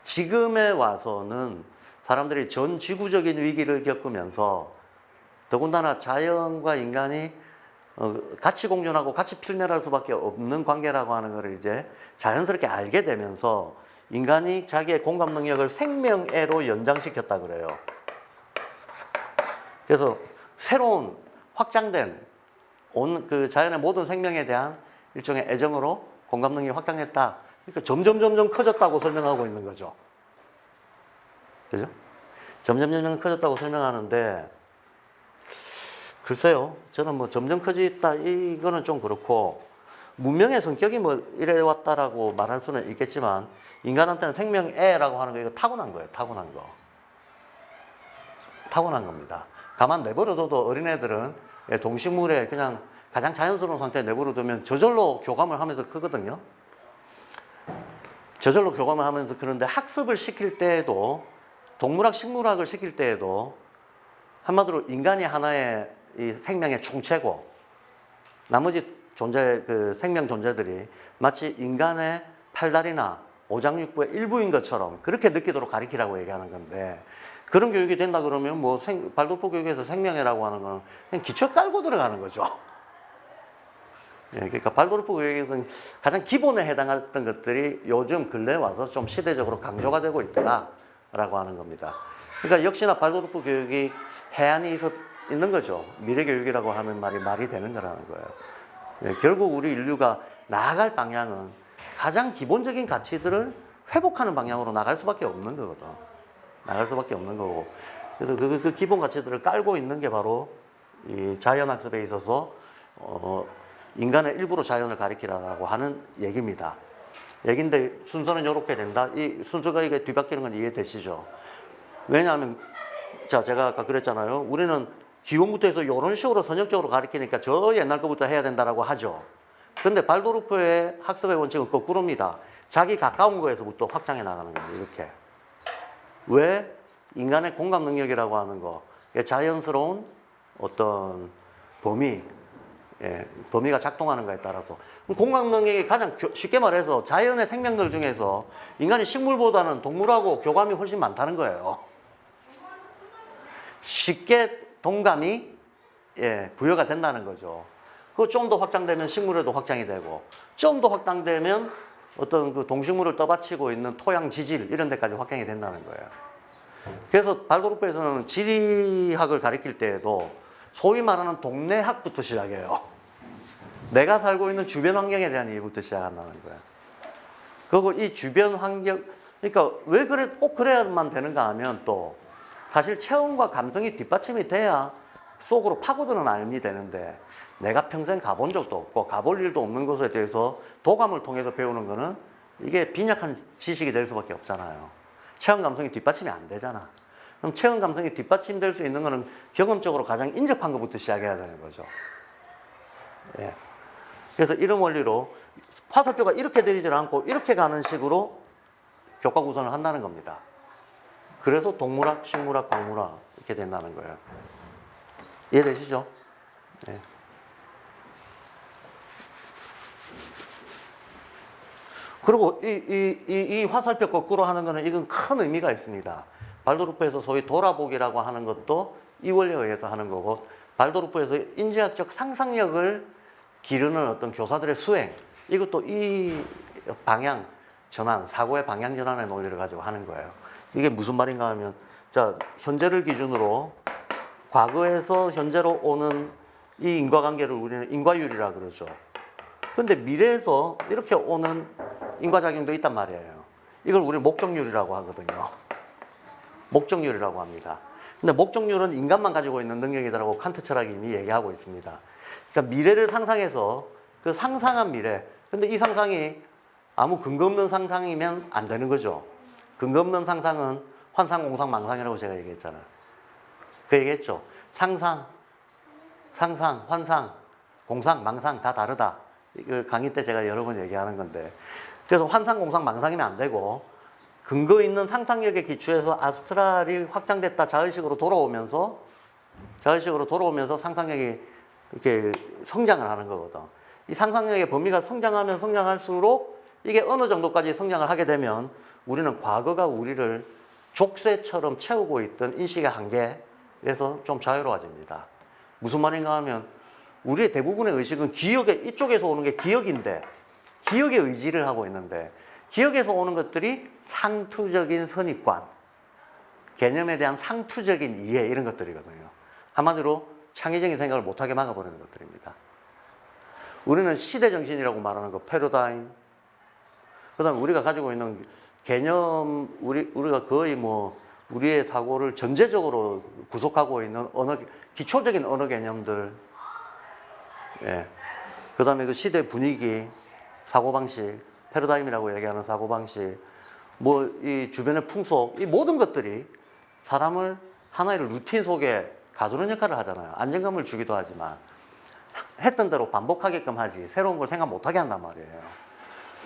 지금에 와서는 사람들이 전 지구적인 위기를 겪으면서 더군다나 자연과 인간이 같이 공존하고 같이 필멸할 수밖에 없는 관계라고 하는 것을 이제 자연스럽게 알게 되면서 인간이 자기의 공감 능력을 생명애로 연장시켰다 그래요. 그래서 새로운 확장된 그 자연의 모든 생명에 대한 일종의 애정으로 공감 능력이 확장했다. 그러니까 점점 커졌다고 설명하고 있는 거죠. 그죠? 점점 커졌다고 설명하는데 글쎄요. 저는 뭐 점점 커졌다 이거는 좀 그렇고 문명의 성격이 뭐 이래 왔다라고 말할 수는 있겠지만 인간한테는 생명애라고 하는 거 이거 타고난 거예요. 타고난 겁니다. 가만 내버려둬도 어린애들은 동식물에 그냥 가장 자연스러운 상태에 내버려두면 저절로 교감을 하면서 크거든요. 저절로 교감을 하면서 그런데 학습을 시킬 때에도 동물학, 식물학을 시킬 때에도 한마디로 인간이 하나의 이 생명의 총체고 나머지 그 생명 존재들이 마치 인간의 팔다리나 오장육부의 일부인 것처럼 그렇게 느끼도록 가르치라고 얘기하는 건데 그런 교육이 된다 그러면 뭐 발도프 교육에서 생명애라고 하는 거는 그냥 기초 깔고 들어가는 거죠. 예, 그러니까 발도르프 교육에서는 가장 기본에 해당했던 것들이 요즘 근래에 와서 좀 시대적으로 강조가 되고 있더라라고 하는 겁니다. 그러니까 역시나 발도르프 교육이 해안이 있는 거죠. 미래교육이라고 하는 말이 되는 거라는 거예요. 예, 결국 우리 인류가 나아갈 방향은 가장 기본적인 가치들을 회복하는 방향으로 나갈 수밖에 없는 거거든. 나갈 수밖에 없는 거고. 그래서 그 기본 가치들을 깔고 있는 게 바로 이 자연학습에 있어서 인간의 일부로 자연을 가리키라고 하는 얘기입니다. 얘기인데 순서는 이렇게 된다. 이 순서가 이게 뒤바뀌는 건 이해되시죠? 왜냐하면 자 제가 아까 그랬잖아요. 우리는 기원부터 해서 이런 식으로 선역적으로 가리키니까 저 옛날 거부터 해야 된다라고 하죠. 근데 발도르프의 학습의 원칙은 거꾸로입니다. 자기 가까운 거에서부터 확장해 나가는 겁니다. 이렇게. 왜? 인간의 공감 능력이라고 하는 거. 자연스러운 어떤 범위, 예, 범위가 작동하는가에 따라서. 공감 능력이 가장 쉽게 말해서 자연의 생명들 중에서 인간이 식물보다는 동물하고 교감이 훨씬 많다는 거예요. 쉽게 동감이 부여가 된다는 거죠. 그거 좀 더 확장되면 식물에도 확장이 되고, 좀 더 확장되면 어떤 그 동식물을 떠받치고 있는 토양 지질 이런 데까지 확장이 된다는 거예요. 그래서 발도르프에서는 지리학을 가르칠 때에도 소위 말하는 동네학부터 시작해요. 내가 살고 있는 주변 환경에 대한 얘기부터 시작한다는 거예요. 그리고 이 주변 환경, 그러니까 왜 그래, 꼭 그래야만 되는가 하면 또 사실 체험과 감성이 뒷받침이 돼야 속으로 파고드는 알미 되는데 내가 평생 가본 적도 없고 가볼 일도 없는 것에 대해서 도감을 통해서 배우는 거는 이게 빈약한 지식이 될 수밖에 없잖아요. 체험 감성이 뒷받침이 안 되잖아. 그럼 체험 감성이 뒷받침될 수 있는 거는 경험적으로 가장 인접한 것부터 시작해야 되는 거죠. 예. 그래서 이런 원리로 화살표가 이렇게 들이질 않고 이렇게 가는 식으로 교과 구성을 한다는 겁니다. 그래서 동물학, 식물학, 광물학 이렇게 된다는 거예요. 이해되시죠? 네. 그리고 이 화살표 거꾸로 하는 거는 이건 큰 의미가 있습니다. 발도르프에서 소위 돌아보기라고 하는 것도 이 원리에 의해서 하는 거고, 발도르프에서 인지학적 상상력을 기르는 어떤 교사들의 수행, 이것도 이 방향 전환, 사고의 방향 전환의 논리를 가지고 하는 거예요. 이게 무슨 말인가 하면, 자, 현재를 기준으로 과거에서 현재로 오는 이 인과관계를 우리는 인과율이라 그러죠. 근데 미래에서 이렇게 오는 인과작용도 있단 말이에요. 이걸 우리 목적률이라고 하거든요. 목적률이라고 합니다. 근데 목적률은 인간만 가지고 있는 능력이라고 칸트 철학이 이미 얘기하고 있습니다. 그러니까 미래를 상상해서 그 상상한 미래, 근데 이 상상이 아무 근거 없는 상상이면 안 되는 거죠. 근거 없는 상상은 환상, 공상, 망상이라고 제가 얘기했잖아요. 그 얘기했죠. 상상, 환상, 공상, 망상 다 다르다. 그 강의 때 제가 여러 번 얘기하는 건데, 그래서 환상, 공상, 망상이면 안 되고 근거 있는 상상력에 기초해서 아스트랄이 확장됐다 자의식으로 돌아오면서 상상력이 이렇게 성장을 하는 거거든. 이 상상력의 범위가 성장하면 성장할수록 이게 어느 정도까지 성장을 하게 되면 우리는 과거가 우리를 족쇄처럼 채우고 있던 인식의 한계에서 좀 자유로워집니다. 무슨 말인가 하면 우리의 대부분의 의식은 기억의 이쪽에서 오는 게 기억인데 기억의 의지를 하고 있는데 기억에서 오는 것들이 상투적인 선입관, 개념에 대한 상투적인 이해 이런 것들이거든요. 한마디로 창의적인 생각을 못하게 막아버리는 것들입니다. 우리는 시대정신이라고 말하는 거, 패러다임, 그 다음에 우리가 가지고 있는 개념, 우리가 거의 우리의 사고를 전제적으로 구속하고 있는 기초적인 언어 개념들, 예. 그 다음에 그 시대 분위기, 사고방식, 패러다임이라고 얘기하는 사고방식, 이 주변의 풍속, 이 모든 것들이 사람을 하나의 루틴 속에 가두는 역할을 하잖아요. 안정감을 주기도 하지만 했던 대로 반복하게끔 하지 새로운 걸 생각 못하게 한단 말이에요.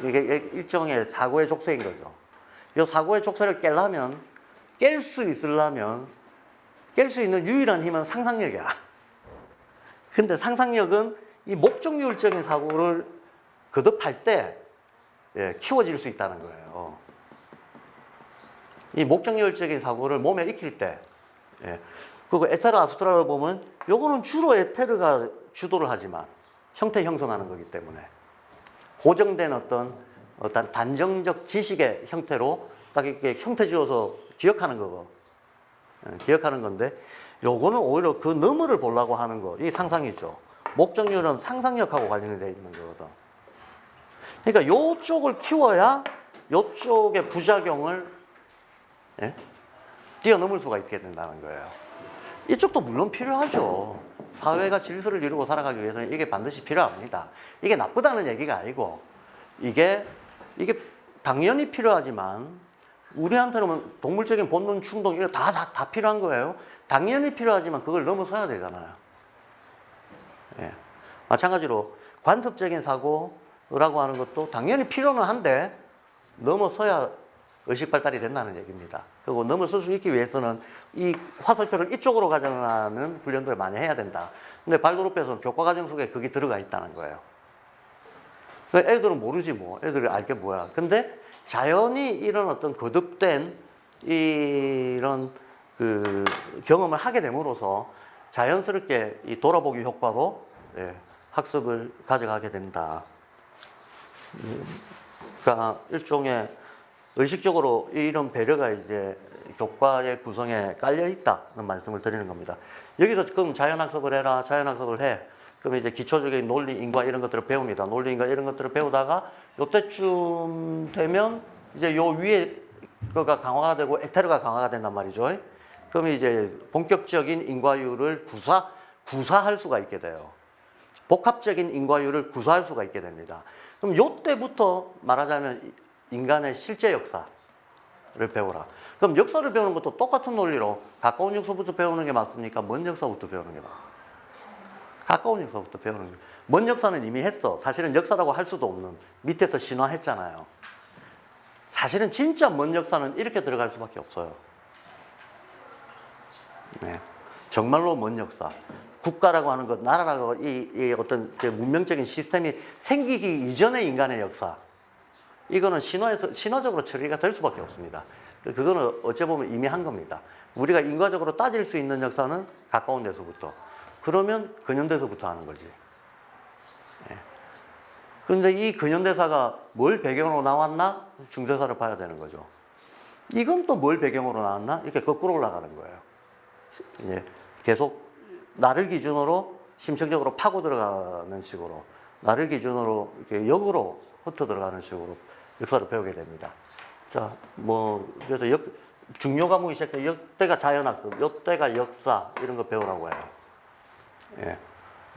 이게 일종의 사고의 족쇄인 거죠. 이 사고의 족쇄를 깰 수 있는 유일한 힘은 상상력이야. 근데 상상력은 이 목적률적인 사고를 거듭할 때 키워질 수 있다는 거예요. 이 목적률적인 사고를 몸에 익힐 때, 그리고 에테르 아스트라를 보면 요거는 주로 에테르가 주도를 하지만 형태 형성하는 거기 때문에 고정된 어떤 단정적 지식의 형태로 딱 이렇게 형태 지어서 기억하는 거고, 기억하는 건데 요거는 오히려 그 너머를 보려고 하는 거, 이 상상이죠. 목적률은 상상력하고 관련이 되어 있는 거거든. 그러니까 요쪽을 키워야 요쪽의 부작용을 뛰어넘을 수가 있게 된다는 거예요. 이쪽도 물론 필요하죠. 사회가 질서를 이루고 살아가기 위해서는 이게 반드시 필요합니다. 이게 나쁘다는 얘기가 아니고 이게 당연히 필요하지만 우리한테는 동물적인 본능, 충동 이거 다 필요한 거예요. 당연히 필요하지만 그걸 넘어서야 되잖아요. 마찬가지로 관습적인 사고라고 하는 것도 당연히 필요는 한데 넘어서야 의식 발달이 된다는 얘기입니다. 그리고 넘어설 수 있기 위해서는 이 화살표를 이쪽으로 가져가는 훈련들을 많이 해야 된다. 근데 발도르프에서는 교과 과정 속에 그게 들어가 있다는 거예요. 애들은 모르지 뭐. 애들이 알게 뭐야. 근데 자연히 이런 어떤 거듭된 이런 그 경험을 하게 됨으로써 자연스럽게 이 돌아보기 효과로 학습을 가져가게 된다. 그러니까 일종의 의식적으로 이런 배려가 이제 교과의 구성에 깔려 있다는 말씀을 드리는 겁니다. 여기서 그럼 자연학습을 해라, 자연학습을 해. 그럼 이제 기초적인 논리, 인과 이런 것들을 배웁니다. 논리, 인과 이런 것들을 배우다가 요때쯤 되면 이제 요 위에 거가 강화가 되고 에테르가 강화가 된단 말이죠. 그럼 이제 본격적인 인과율을 구사할 수가 있게 돼요. 복합적인 인과율을 구사할 수가 있게 됩니다. 그럼 요때부터 말하자면 인간의 실제 역사를 배워라. 그럼 역사를 배우는 것도 똑같은 논리로 가까운 역사부터 배우는 게 맞습니까? 먼 역사부터 배우는 게 맞습니까? 가까운 역사부터 배우는 게. 먼 역사는 이미 했어. 사실은 역사라고 할 수도 없는 밑에서 신화했잖아요. 사실은 진짜 먼 역사는 이렇게 들어갈 수밖에 없어요. 네. 정말로 먼 역사. 국가라고 하는 것, 나라라고 이 어떤 문명적인 시스템이 생기기 이전의 인간의 역사. 이거는 신화적으로 처리가 될 수밖에 없습니다. 그거는 어찌 보면 이미 한 겁니다. 우리가 인과적으로 따질 수 있는 역사는 가까운 데서부터. 그러면 근현대서부터 하는 거지. 그런데 이 근현대사가 뭘 배경으로 나왔나? 중세사를 봐야 되는 거죠. 이건 또 뭘 배경으로 나왔나? 이렇게 거꾸로 올라가는 거예요. 이제 계속 나를 기준으로 심층적으로 파고 들어가는 식으로, 나를 기준으로 이렇게 역으로 흩어 들어가는 식으로 역사를 배우게 됩니다. 자, 그래서 중요 과목이 시작돼, 이때가 자연학습, 이때가 역사, 이런 거 배우라고 해요. 예.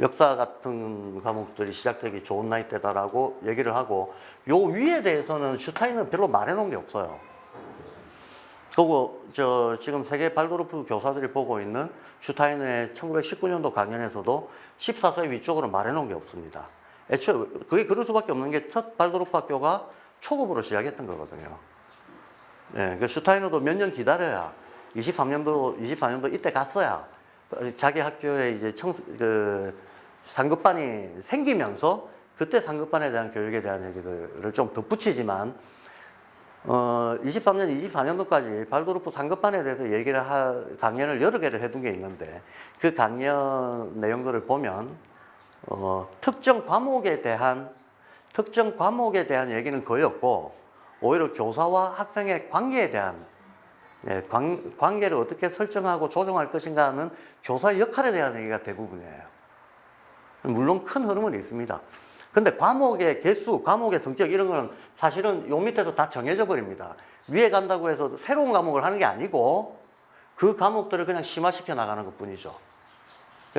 역사 같은 과목들이 시작되기 좋은 나이대다라고 얘기를 하고, 요 위에 대해서는 슈타인은 별로 말해놓은 게 없어요. 그리고 지금 세계 발도르프 교사들이 보고 있는 슈타인의 1919년도 강연에서도 14세 위쪽으로 말해놓은 게 없습니다. 애초에 그게 그럴 수밖에 없는 게 첫 발도르프 학교가 초급으로 시작했던 거거든요. 예, 슈타이너도 몇 년 기다려야 24년도 이때 갔어야 자기 학교에 이제 상급반이 생기면서 그때 상급반에 대한 교육에 대한 얘기들을 좀 덧붙이지만 23년, 24년도까지 발도르프 상급반에 대해서 강연을 여러 개를 해둔 게 있는데 그 강연 내용들을 보면 특정 과목에 대한 얘기는 거의 없고 오히려 교사와 학생의 관계에 대한 관계를 어떻게 설정하고 조정할 것인가 하는 교사의 역할에 대한 얘기가 대부분이에요. 물론 큰 흐름은 있습니다. 근데 과목의 개수, 과목의 성격 이런 거는 사실은 요 밑에서 다 정해져 버립니다. 위에 간다고 해서 새로운 과목을 하는 게 아니고 그 과목들을 그냥 심화시켜 나가는 것 뿐이죠.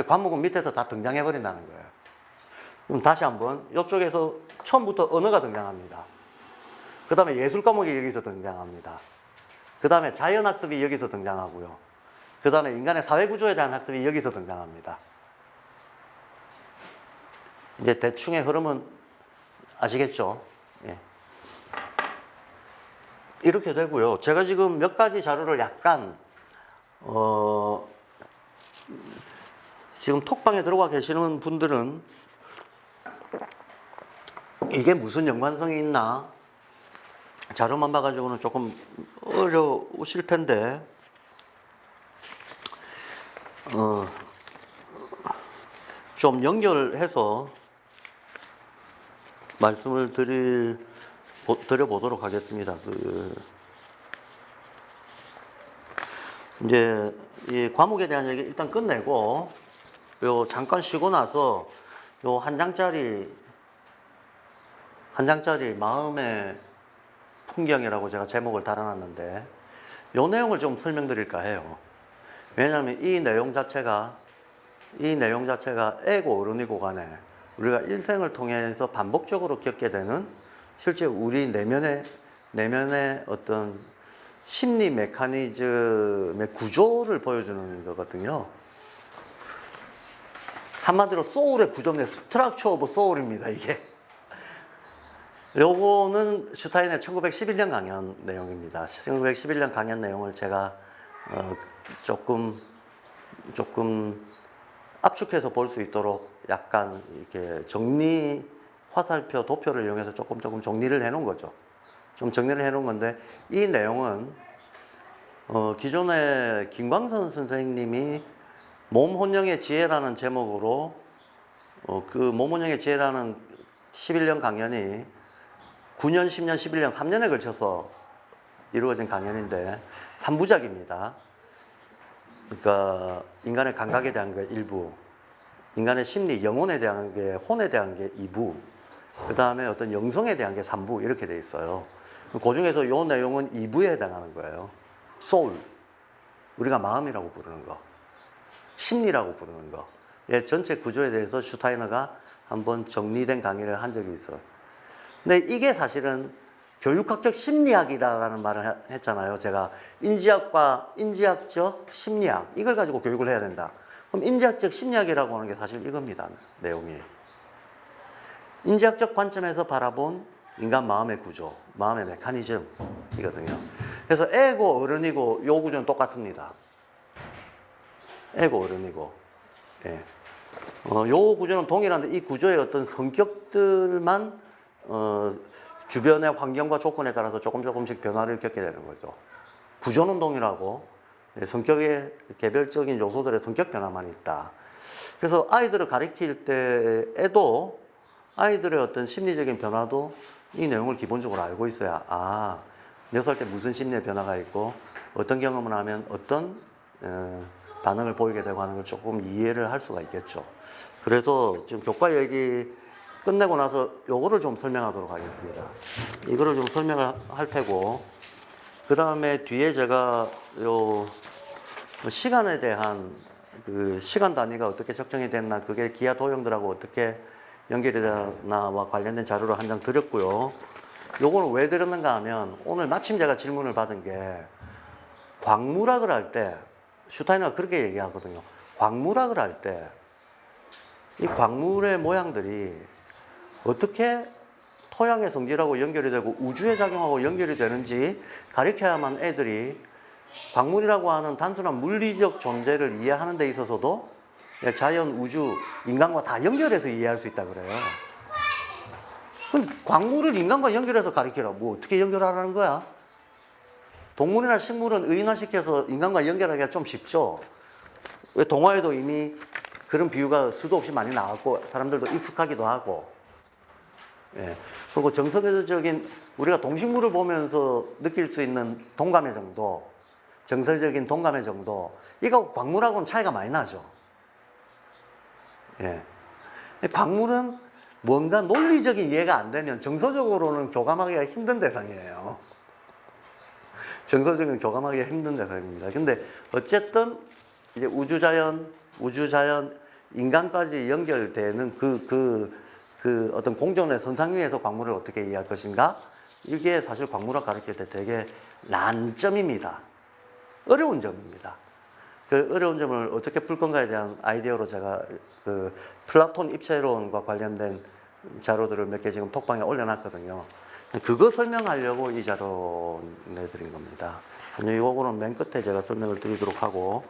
과목은 밑에서 다 등장해 버린다는 거예요. 그럼 다시 한번 이쪽에서 처음부터 언어가 등장합니다. 그 다음에 예술 과목이 여기서 등장합니다. 그 다음에 자연학습이 여기서 등장하고요. 그 다음에 인간의 사회구조에 대한 학습이 여기서 등장합니다. 이제 대충의 흐름은 아시겠죠? 예. 이렇게 되고요. 제가 지금 몇 가지 자료를 약간 지금 톡방에 들어가 계시는 분들은 이게 무슨 연관성이 있나? 자료만 봐가지고는 조금 어려우실 텐데 좀 연결해서 말씀을 드려보도록 하겠습니다. 이제 이 과목에 대한 얘기 일단 끝내고 요 잠깐 쉬고 나서 요 한 장짜리 마음의 풍경이라고 제가 제목을 달아놨는데 요 내용을 좀 설명드릴까 해요. 왜냐하면 이 내용 자체가 애고 어른이고 간에 우리가 일생을 통해서 반복적으로 겪게 되는 실제 우리 내면의 어떤 심리 메커니즘의 구조를 보여주는 거거든요. 한마디로 소울의 구조인데 스트럭처 오브 소울입니다, 이게. 요거는 슈타인의 1911년 강연 내용입니다. 1911년 강연 내용을 제가 조금 압축해서 볼 수 있도록 약간 이렇게 정리 화살표, 도표를 이용해서 조금 정리를 해 놓은 거죠. 좀 정리를 해 놓은 건데, 이 내용은 기존에 김광선 선생님이 몸혼영의 지혜라는 제목으로 그 몸혼영의 지혜라는 11년 강연이 9년, 10년, 11년 3년에 걸쳐서 이루어진 강연인데 3부작입니다. 그러니까 인간의 감각에 대한 게 1부, 인간의 심리, 영혼에 대한 게, 혼에 대한 게 2부, 그 다음에 어떤 영성에 대한 게 3부 이렇게 돼 있어요. 그 중에서 이 내용은 2부에 해당하는 거예요. 소울, 우리가 마음이라고 부르는 거, 심리라고 부르는 거. 예, 전체 구조에 대해서 슈타이너가 한번 정리된 강의를 한 적이 있어요. 근데 이게 사실은 교육학적 심리학이라는 말을 했잖아요. 제가 인지학과 인지학적 심리학, 이걸 가지고 교육을 해야 된다. 그럼 인지학적 심리학이라고 하는 게 사실 이겁니다. 내용이. 인지학적 관점에서 바라본 인간 마음의 구조, 마음의 메커니즘이거든요. 그래서 애고 어른이고 요 구조는 똑같습니다. 애고 어른이고. 예. 요 구조는 동일한데 이 구조의 어떤 성격들만 주변의 환경과 조건에 따라서 조금씩 변화를 겪게 되는 거죠. 구조는 동일하고 성격의 개별적인 요소들의 성격 변화만 있다. 그래서 아이들을 가르칠 때에도 아이들의 어떤 심리적인 변화도 이 내용을 기본적으로 알고 있어야 몇 살 때 무슨 심리의 변화가 있고 어떤 경험을 하면 어떤 반응을 보이게 되고 하는 걸 조금 이해를 할 수가 있겠죠. 그래서 지금 교과 얘기 끝내고 나서 요거를 좀 설명하도록 하겠습니다. 이거를 좀 설명을 할 테고, 그 다음에 뒤에 제가 요 시간에 대한 그 시간 단위가 어떻게 적정이 됐나, 그게 기하 도형들하고 어떻게 연결이 되나와 관련된 자료를 한 장 드렸고요. 요거는 왜 드렸는가 하면 오늘 마침 제가 질문을 받은 게 광물학을 할 때 슈타이너가 그렇게 얘기하거든요. 광물학을 할 때 이 광물의 모양들이 어떻게 토양의 성질하고 연결이 되고 우주의 작용하고 연결이 되는지 가르쳐야만 애들이 광물이라고 하는 단순한 물리적 존재를 이해하는 데 있어서도 자연, 우주, 인간과 다 연결해서 이해할 수 있다 그래요. 근데 광물을 인간과 연결해서 가르치라. 뭐 어떻게 연결하라는 거야? 동물이나 식물은 의인화시켜서 인간과 연결하기가 좀 쉽죠. 왜 동화에도 이미 그런 비유가 수도 없이 많이 나왔고 사람들도 익숙하기도 하고. 예. 그리고 정서적인 우리가 동식물을 보면서 느낄 수 있는 동감의 정도, 정서적인 동감의 정도, 이거 광물하고는 차이가 많이 나죠. 예. 광물은 뭔가 논리적인 이해가 안 되면 정서적으로는 교감하기가 힘든 대상이에요. 정서적인 교감하기가 힘든 대상입니다. 근데 어쨌든 이제 우주자연, 인간까지 연결되는 그 어떤 공존의 선상 위에서 광물을 어떻게 이해할 것인가? 이게 사실 광물학 가르칠 때 되게 난점입니다. 어려운 점입니다. 그 어려운 점을 어떻게 풀 건가에 대한 아이디어로 제가 그 플라톤 입체론과 관련된 자료들을 몇 개 지금 톡방에 올려놨거든요. 그거 설명하려고 이 자료 내드린 겁니다. 이거는 맨 끝에 제가 설명을 드리도록 하고,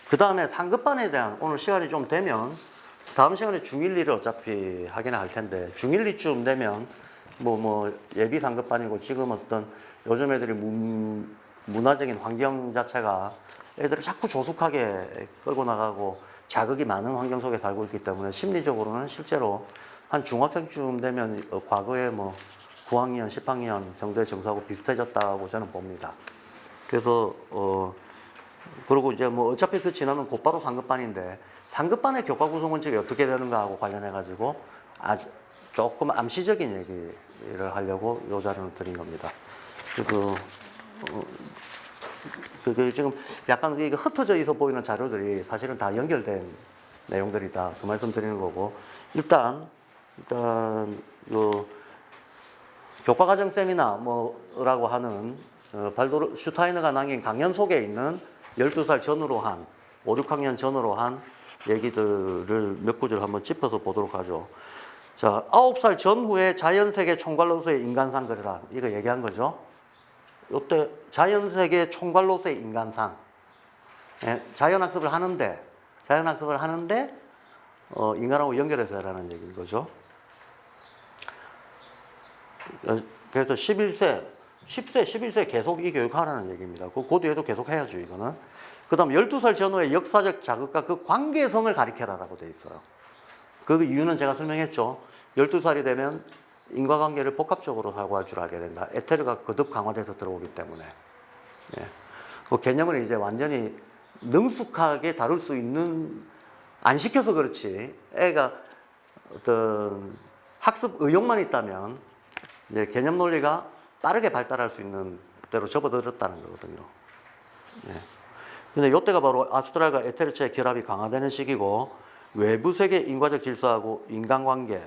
그 다음에 상급반에 대한, 오늘 시간이 좀 되면 다음 시간에 중1, 2를 어차피 하긴 할 텐데, 중1, 2쯤 되면 뭐 예비 상급반이고, 지금 어떤 요즘 애들이 문화적인 환경 자체가 애들을 자꾸 조숙하게 끌고 나가고 자극이 많은 환경 속에 살고 있기 때문에 심리적으로는 실제로 한 중학생쯤 되면 과거에 뭐 9학년, 10학년 정도의 정서하고 비슷해졌다고 저는 봅니다. 그래서 그리고 이제 뭐 어차피 그 지나면 곧바로 상급반인데, 상급반의 교과 구성 원칙이 어떻게 되는가 하고 관련해 가지고 조금 암시적인 얘기를 하려고 요 자료를 드린 겁니다. 그래서 그게 지금 약간 이게 흩어져 있어 보이는 자료들이 사실은 다 연결된 내용들이다, 그 말씀 드리는 거고, 일단 요 교과과정 세미나 뭐라고 하는 발도르 슈타이너가 남긴 강연 속에 있는 12살 전후로 한 5, 6학년 전후로 한 얘기들을 몇 구절 한번 짚어서 보도록 하죠. 자, 9살 전후에 자연세계 총괄로서의 인간상 그려라. 이거 얘기한 거죠. 요때 자연세계 총괄로서의 인간상. 예, 자연학습을 하는데 인간하고 연결해서 하라는 얘기인 거죠. 그래서 10세, 11세 계속 이 교육하라는 얘기입니다. 그 뒤에도 계속 해야죠, 이거는. 그 다음 12살 전후의 역사적 자극과 그 관계성을 가리켜라라고 돼 있어요. 그 이유는 제가 설명했죠. 12살이 되면 인과관계를 복합적으로 사고할 줄 알게 된다. 에테르가 거듭 강화돼서 들어오기 때문에. 예. 그 개념을 이제 완전히 능숙하게 다룰 수 있는, 안 시켜서 그렇지. 애가 어떤 학습 의욕만 있다면 이제 개념 논리가 빠르게 발달할 수 있는 대로 접어들었다는 거거든요. 예. 근데 이때가 바로 아스트랄과 에테르체의 결합이 강화되는 시기고, 외부 세계 인과적 질서하고 인간관계,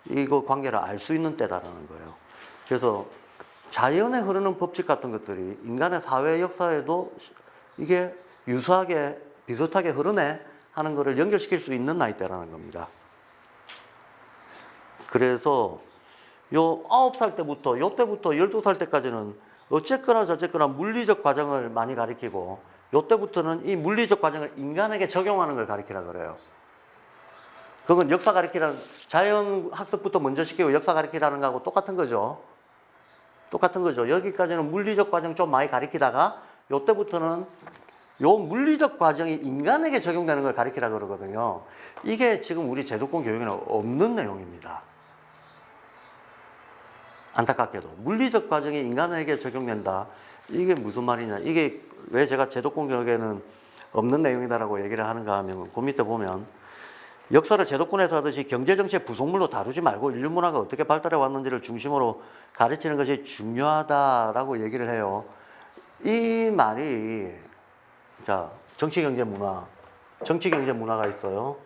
이거 관계를 알 수 있는 때다라는 거예요. 그래서 자연에 흐르는 법칙 같은 것들이 인간의 사회 역사에도 이게 유사하게 비슷하게 흐르네 하는 것을 연결시킬 수 있는 나이대라는 겁니다. 그래서 요 9살 때부터, 요때부터 12살 때까지는 어쨌거나 저쨌거나 물리적 과정을 많이 가리키고, 요때부터는 이 물리적 과정을 인간에게 적용하는 걸 가리키라 그래요. 그건 역사 가리키라는, 자연 학습부터 먼저 시키고 역사 가리키라는 거하고 똑같은 거죠. 똑같은 거죠. 여기까지는 물리적 과정 좀 많이 가리키다가 요때부터는 요 물리적 과정이 인간에게 적용되는 걸 가리키라 그러거든요. 이게 지금 우리 제도권 교육에는 없는 내용입니다. 안타깝게도. 물리적 과정이 인간에게 적용된다. 이게 무슨 말이냐. 이게 왜 제가 제도권 교육에는 없는 내용이다라고 얘기를 하는가 하면, 그 밑에 보면 역사를 제도권에서 하듯이 경제정치의 부속물로 다루지 말고 인류문화가 어떻게 발달해 왔는지를 중심으로 가르치는 것이 중요하다라고 얘기를 해요. 이 말이, 자, 정치경제문화가 있어요.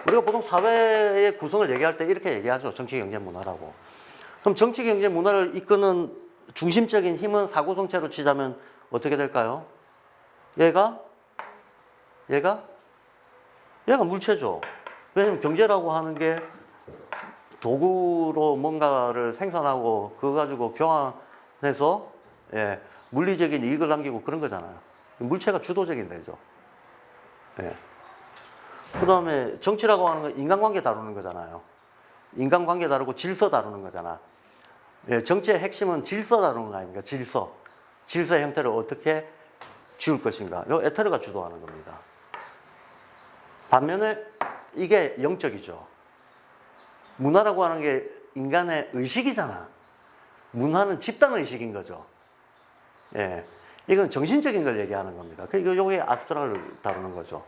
우리가 보통 사회의 구성을 얘기할 때 이렇게 얘기하죠. 정치경제문화라고. 그럼 정치경제문화를 이끄는 중심적인 힘은 사고성체로 치자면 어떻게 될까요? 얘가 물체죠. 왜냐면 경제라고 하는 게 도구로 뭔가를 생산하고 그거 가지고 교환해서, 예, 물리적인 이익을 남기고 그런 거잖아요. 물체가 주도적인 데죠. 예. 그 다음에 정치라고 하는 건 인간관계 다루는 거잖아요. 인간관계 다루고 질서 다루는 거잖아. 예, 정치의 핵심은 질서 다루는 거 아닙니까? 질서의 형태를 어떻게 지울 것인가. 요 에테르가 주도하는 겁니다. 반면에 이게 영적이죠. 문화라고 하는 게 인간의 의식이잖아. 문화는 집단의식인 거죠. 예. 이건 정신적인 걸 얘기하는 겁니다. 그러니까 요게 아스트랄을 다루는 거죠.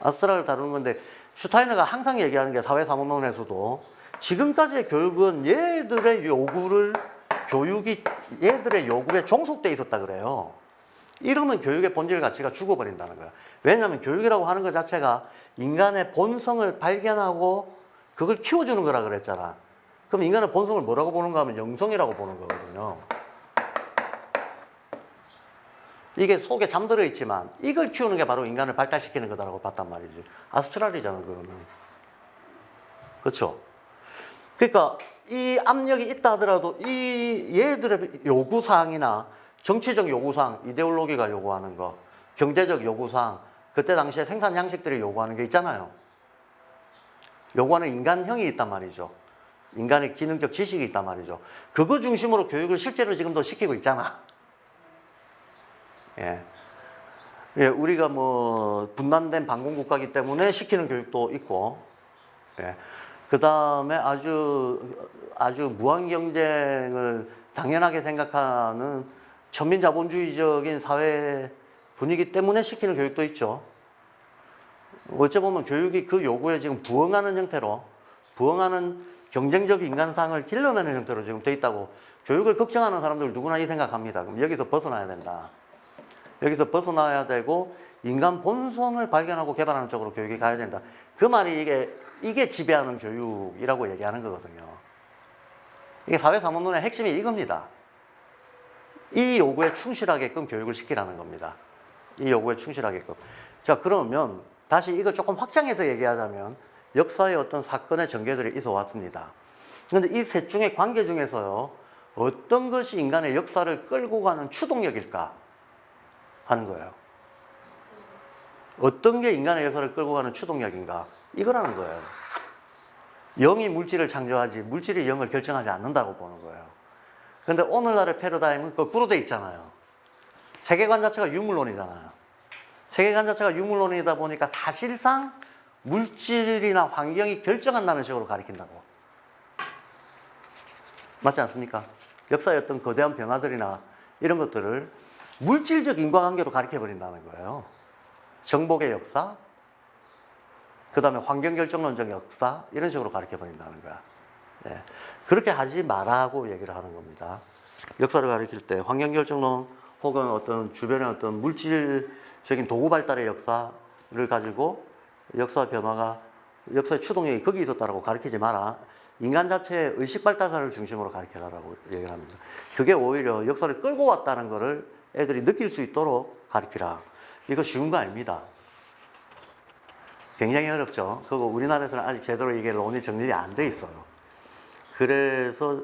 아스트랄을 다루는 건데, 슈타이너가 항상 얘기하는 게 사회사문론에서도 지금까지의 교육은 얘들의 요구에 종속돼 있었다 그래요. 이러면 교육의 본질 가치가 죽어버린다는 거야. 왜냐하면 교육이라고 하는 것 자체가 인간의 본성을 발견하고 그걸 키워주는 거라 그랬잖아. 그럼 인간의 본성을 뭐라고 보는가 하면 영성이라고 보는 거거든요. 이게 속에 잠들어 있지만 이걸 키우는 게 바로 인간을 발달시키는 거다라고 봤단 말이지. 아스트랄이잖아, 그거는. 그렇죠? 그러니까 이 압력이 있다 하더라도 이 얘들의 요구사항이나 정치적 요구사항, 이데올로기가 요구하는 거, 경제적 요구사항, 그때 당시에 생산 양식들이 요구하는 게 있잖아요. 요구하는 인간형이 있단 말이죠. 인간의 기능적 지식이 있단 말이죠. 그거 중심으로 교육을 실제로 지금도 시키고 있잖아. 예. 예, 우리가 뭐 분단된 반공국가이기 때문에 시키는 교육도 있고, 예. 그 다음에 아주 무한 경쟁을 당연하게 생각하는 천민자본주의적인 사회 분위기 때문에 시키는 교육도 있죠. 어째 보면 교육이 그 요구에 지금 부응하는 형태로, 부응하는 경쟁적 인간상을 길러내는 형태로 지금 돼 있다고 교육을 걱정하는 사람들 누구나 이 생각합니다. 그럼 여기서 벗어나야 된다. 여기서 벗어나야 되고 인간 본성을 발견하고 개발하는 쪽으로 교육이 가야 된다. 그 말이 이게 지배하는 교육이라고 얘기하는 거거든요. 이게 사회사문론의 핵심이 이겁니다. 이 요구에 충실하게끔 교육을 시키라는 겁니다. 이 요구에 충실하게끔. 자, 그러면 다시 이거 조금 확장해서 얘기하자면 역사의 어떤 사건의 전개들이 있어 왔습니다. 그런데 이 셋 중의 관계 중에서요, 어떤 것이 인간의 역사를 끌고 가는 추동력일까 하는 거예요. 어떤 게 인간의 역사를 끌고 가는 추동력인가? 이거라는 거예요. 영이 물질을 창조하지 물질이 영을 결정하지 않는다고 보는 거예요. 그런데 오늘날의 패러다임은 거꾸로 돼 있잖아요. 세계관 자체가 유물론이잖아요. 세계관 자체가 유물론이다 보니까 사실상 물질이나 환경이 결정한다는 식으로 가리킨다고. 맞지 않습니까? 역사의 어떤 거대한 변화들이나 이런 것들을 물질적 인과관계로 가리켜버린다는 거예요. 정복의 역사, 그 다음에 환경결정론적 역사, 이런 식으로 가르쳐버린다는 거야. 예. 그렇게 하지 말라고 얘기를 하는 겁니다. 역사를 가르칠 때 환경결정론 혹은 어떤 주변의 어떤 물질적인 도구 발달의 역사를 가지고 역사 변화가, 역사의 추동력이 거기 있었다라고 가르치지 마라. 인간 자체의 의식 발달사를 중심으로 가르쳐라라고 얘기를 합니다. 그게 오히려 역사를 끌고 왔다는 거를 애들이 느낄 수 있도록 가르치라. 이거 쉬운 거 아닙니다. 굉장히 어렵죠. 그리고 우리나라에서는 아직 제대로 이게 론이 정립이 안 돼 있어요. 그래서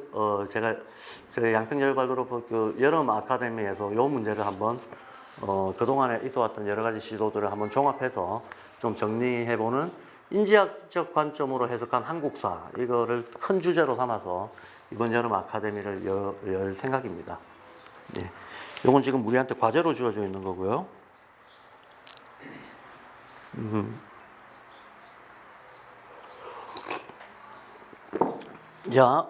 제가 양평여의발도로 그 여름 아카데미에서 이 문제를 한번 그동안에 있어왔던 여러 가지 시도들을 한번 종합해서 좀 정리해보는 인지학적 관점으로 해석한 한국사, 이거를 큰 주제로 삼아서 이번 여름 아카데미를 열 생각입니다. 예. 이건 지금 우리한테 과제로 주어져 있는 거고요. 자,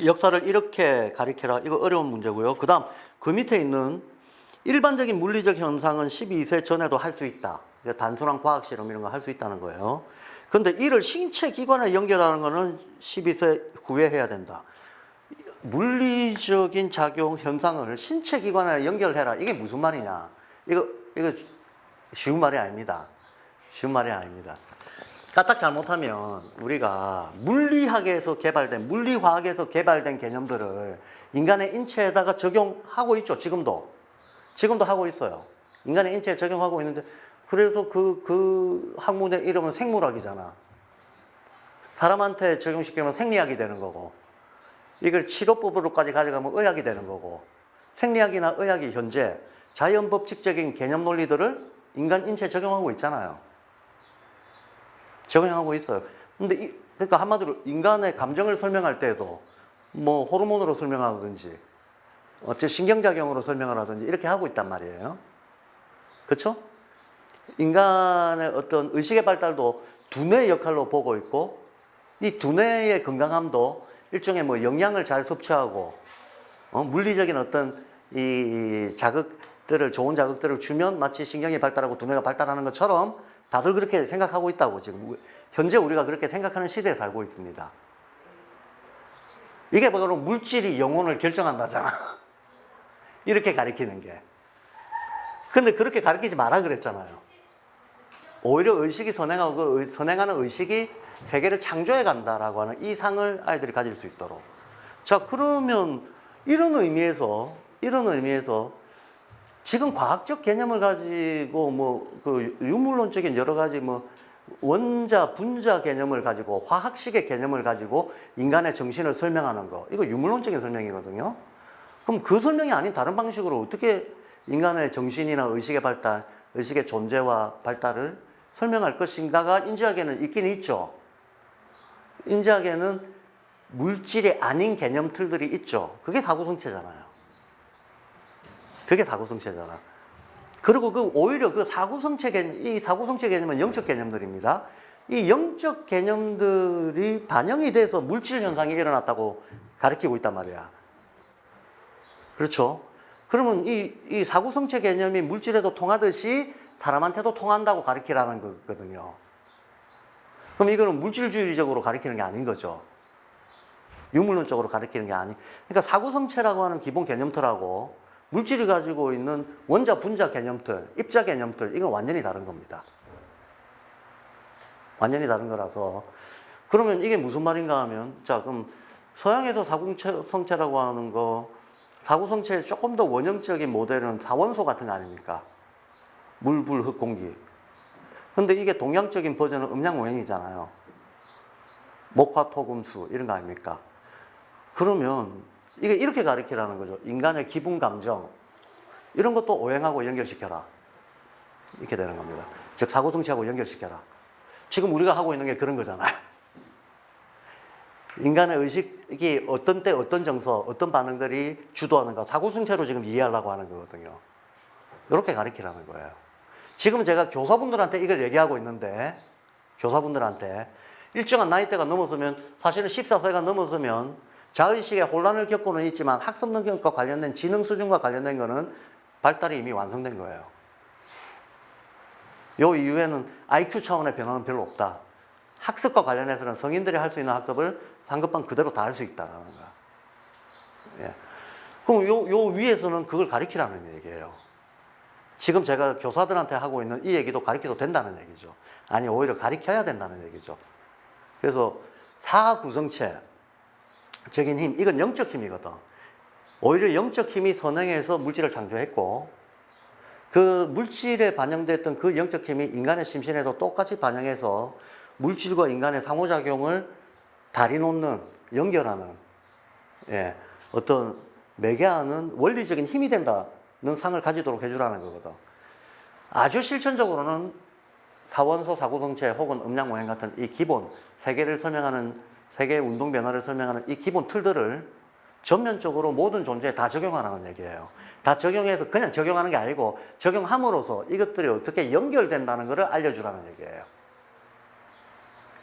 역사를 이렇게 가리켜라. 이거 어려운 문제고요. 그 다음, 그 밑에 있는 일반적인 물리적 현상은 12세 전에도 할 수 있다. 단순한 과학 실험 이런 거 할 수 있다는 거예요. 근데 이를 신체 기관에 연결하는 거는 12세 후에 해야 된다. 물리적인 작용 현상을 신체 기관에 연결해라. 이게 무슨 말이냐? 이거 쉬운 말이 아닙니다. 쉬운 말이 아닙니다. 까딱 잘못하면 우리가 물리학에서 개발된, 물리화학에서 개발된 개념들을 인간의 인체에다가 적용하고 있죠. 지금도 하고 있어요. 인간의 인체에 적용하고 있는데, 그래서 그 학문의 이름은 생물학이잖아. 사람한테 적용시키면 생리학이 되는 거고, 이걸 치료법으로까지 가져가면 의학이 되는 거고, 생리학이나 의학이 현재 자연 법칙적인 개념 논리들을 인간 인체에 적용하고 있잖아요. 적용하고 있어요. 근데 그러니까 한마디로 인간의 감정을 설명할 때도 뭐 호르몬으로 설명하든지 신경작용으로 설명을 하든지 이렇게 하고 있단 말이에요. 그렇죠? 인간의 어떤 의식의 발달도 두뇌의 역할로 보고 있고, 이 두뇌의 건강함도 일종의 뭐 영양을 잘 섭취하고 물리적인 어떤 이 자극들을, 좋은 자극들을 주면 마치 신경이 발달하고 두뇌가 발달하는 것처럼 다들 그렇게 생각하고 있다고. 지금 현재 우리가 그렇게 생각하는 시대에 살고 있습니다. 이게 바로 물질이 영혼을 결정한다잖아. 이렇게 가리키는 게. 근데 그렇게 가리키지 마라 그랬잖아요. 오히려 의식이 선행하는 의식이 세계를 창조해 간다라고 하는 이 상을 아이들이 가질 수 있도록. 자, 그러면 이런 의미에서 지금 과학적 개념을 가지고 뭐 그 유물론적인 여러 가지 뭐 원자, 분자 개념을 가지고 화학식의 개념을 가지고 인간의 정신을 설명하는 거, 이거 유물론적인 설명이거든요. 그럼 그 설명이 아닌 다른 방식으로 어떻게 인간의 정신이나 의식의 발달, 의식의 존재와 발달을 설명할 것인가가 인지학에는 있긴 있죠. 인지학에는 물질이 아닌 개념 틀들이 있죠. 그게 사구성체잖아요. 그게 사구성체잖아. 그리고 오히려 그 사구성체 개념, 이 사구성체 개념은 영적 개념들입니다. 이 영적 개념들이 반영이 돼서 물질 현상이 일어났다고 가르치고 있단 말이야. 그렇죠? 그러면 이 사구성체 개념이 물질에도 통하듯이 사람한테도 통한다고 가르치라는 거거든요. 그럼 이거는 물질주의적으로 가르치는 게 아닌 거죠. 유물론적으로 가르치는 게 그러니까 사구성체라고 하는 기본 개념틀하고 물질이 가지고 있는 원자, 분자 개념틀, 입자 개념틀, 이건 완전히 다른 겁니다. 완전히 다른 거라서. 그러면 이게 무슨 말인가 하면, 자, 그럼 서양에서 사구성체라고 하는 거, 사구성체의 조금 더 원형적인 모델은 사원소 같은 거 아닙니까? 물, 불, 흙, 공기. 근데 이게 동양적인 버전은 음양오행이잖아요. 목화토금수 이런 거 아닙니까? 그러면 이게 이렇게 가르치라는 거죠. 인간의 기분, 감정 이런 것도 오행하고 연결시켜라. 이렇게 되는 겁니다. 즉 사고성취하고 연결시켜라. 지금 우리가 하고 있는 게 그런 거잖아요. 인간의 의식이 어떤 때 어떤 정서, 어떤 반응들이 주도하는가 사고성취로 지금 이해하려고 하는 거거든요. 이렇게 가르치라는 거예요. 지금 제가 교사분들한테 이걸 얘기하고 있는데 교사분들한테 일정한 나이대가 넘어서면 사실은 14세가 넘어서면 자의식의 혼란을 겪고는 있지만 학습 능력과 관련된 지능 수준과 관련된 거는 발달이 이미 완성된 거예요. 요 이후에는 IQ 차원의 변화는 별로 없다. 학습과 관련해서는 성인들이 할 수 있는 학습을 상급반 그대로 다 할 수 있다는 거야. 예. 그럼 요 위에서는 그걸 가르치라는 얘기예요. 지금 제가 교사들한테 하고 있는 이 얘기도 가르쳐도 된다는 얘기죠. 아니, 오히려 가르쳐야 된다는 얘기죠. 그래서 사구성체적인 힘, 이건 영적 힘이거든. 오히려 영적 힘이 선행해서 물질을 창조했고, 그 물질에 반영됐던 그 영적 힘이 인간의 심신에도 똑같이 반영해서 물질과 인간의 상호작용을 다리놓는, 연결하는, 예, 어떤 매개하는 원리적인 힘이 된다는 상을 가지도록 해주라는 거거든. 아주 실천적으로는 사원소, 사구성체 혹은 음양오행 같은 이 기본, 세계를 설명하는, 세계의 운동 변화를 설명하는 이 기본 틀들을 전면적으로 모든 존재에 다 적용하라는 얘기예요. 다 적용해서 그냥 적용하는 게 아니고 적용함으로써 이것들이 어떻게 연결된다는 것을 알려주라는 얘기예요.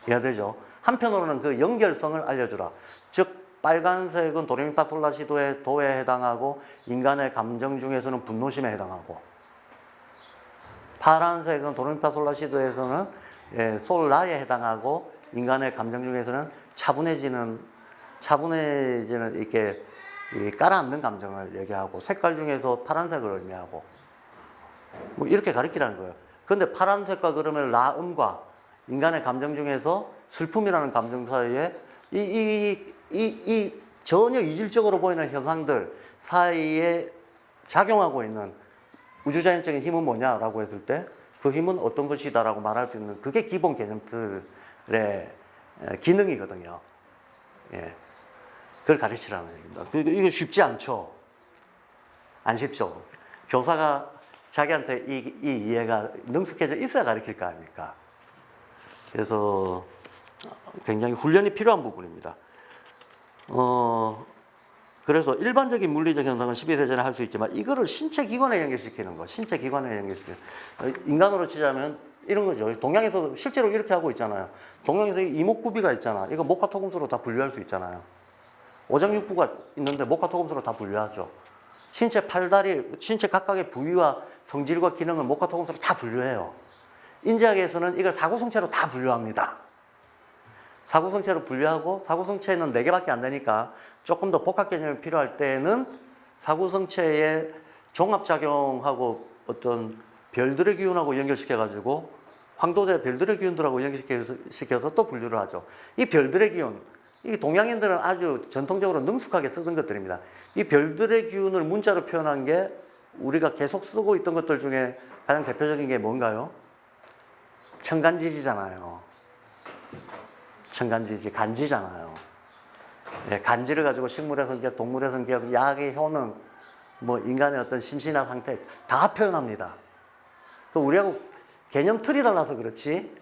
이해되죠? 한편으로는 그 연결성을 알려주라. 즉 빨간색은 도레미파솔라시도의 도에 해당하고 인간의 감정 중에서는 분노심에 해당하고, 파란색은 도레미파솔라시도에서는 솔라에 해당하고 인간의 감정 중에서는 차분해지는 이렇게 깔아앉는 감정을 얘기하고, 색깔 중에서 파란색을 의미하고, 뭐 이렇게 가르치라는 거예요. 그런데 파란색과 그러면 라음과 인간의 감정 중에서 슬픔이라는 감정 사이에 이 전혀 이질적으로 보이는 현상들 사이에 작용하고 있는 우주자연적인 힘은 뭐냐라고 했을 때 그 힘은 어떤 것이다라고 말할 수 있는 그게 기본 개념들의 기능이거든요. 예. 그걸 가르치라는 얘기입니다. 이거 쉽지 않죠? 안 쉽죠? 교사가 자기한테 이 이해가 능숙해져 있어야 가르칠 거 아닙니까? 그래서 굉장히 훈련이 필요한 부분입니다. 그래서 일반적인 물리적 현상은 12세 전에 할 수 있지만 이거를 신체 기관에 연결시키는 거, 신체 기관에 연결시키는 거. 인간으로 치자면 이런 거죠. 동양에서 실제로 이렇게 하고 있잖아요. 동양에서 이목구비가 있잖아. 이거 목화토금수로 다 분류할 수 있잖아요. 오장육부가 있는데 목화토금수로 다 분류하죠. 신체 팔다리, 신체 각각의 부위와 성질과 기능을 목화토금수로 다 분류해요. 인지학에서는 이걸 사구성체로 다 분류합니다. 사구성체로 분류하고, 사구성체는 4개밖에 안 되니까 조금 더 복합 개념이 필요할 때는 사구성체의 종합작용하고 어떤 별들의 기운하고 연결시켜가지고 황도대 별들의 기운들하고 연결시켜서 또 분류를 하죠. 이 별들의 기운, 이 동양인들은 아주 전통적으로 능숙하게 쓰던 것들입니다. 이 별들의 기운을 문자로 표현한 게 우리가 계속 쓰고 있던 것들 중에 가장 대표적인 게 뭔가요? 천간지지잖아요. 천간지지, 간지잖아요. 네, 간지를 가지고 식물의 성격, 동물의 성격, 약의 효능, 뭐 인간의 어떤 심신화 상태 다 표현합니다. 우리하고 개념 틀이 달라서 그렇지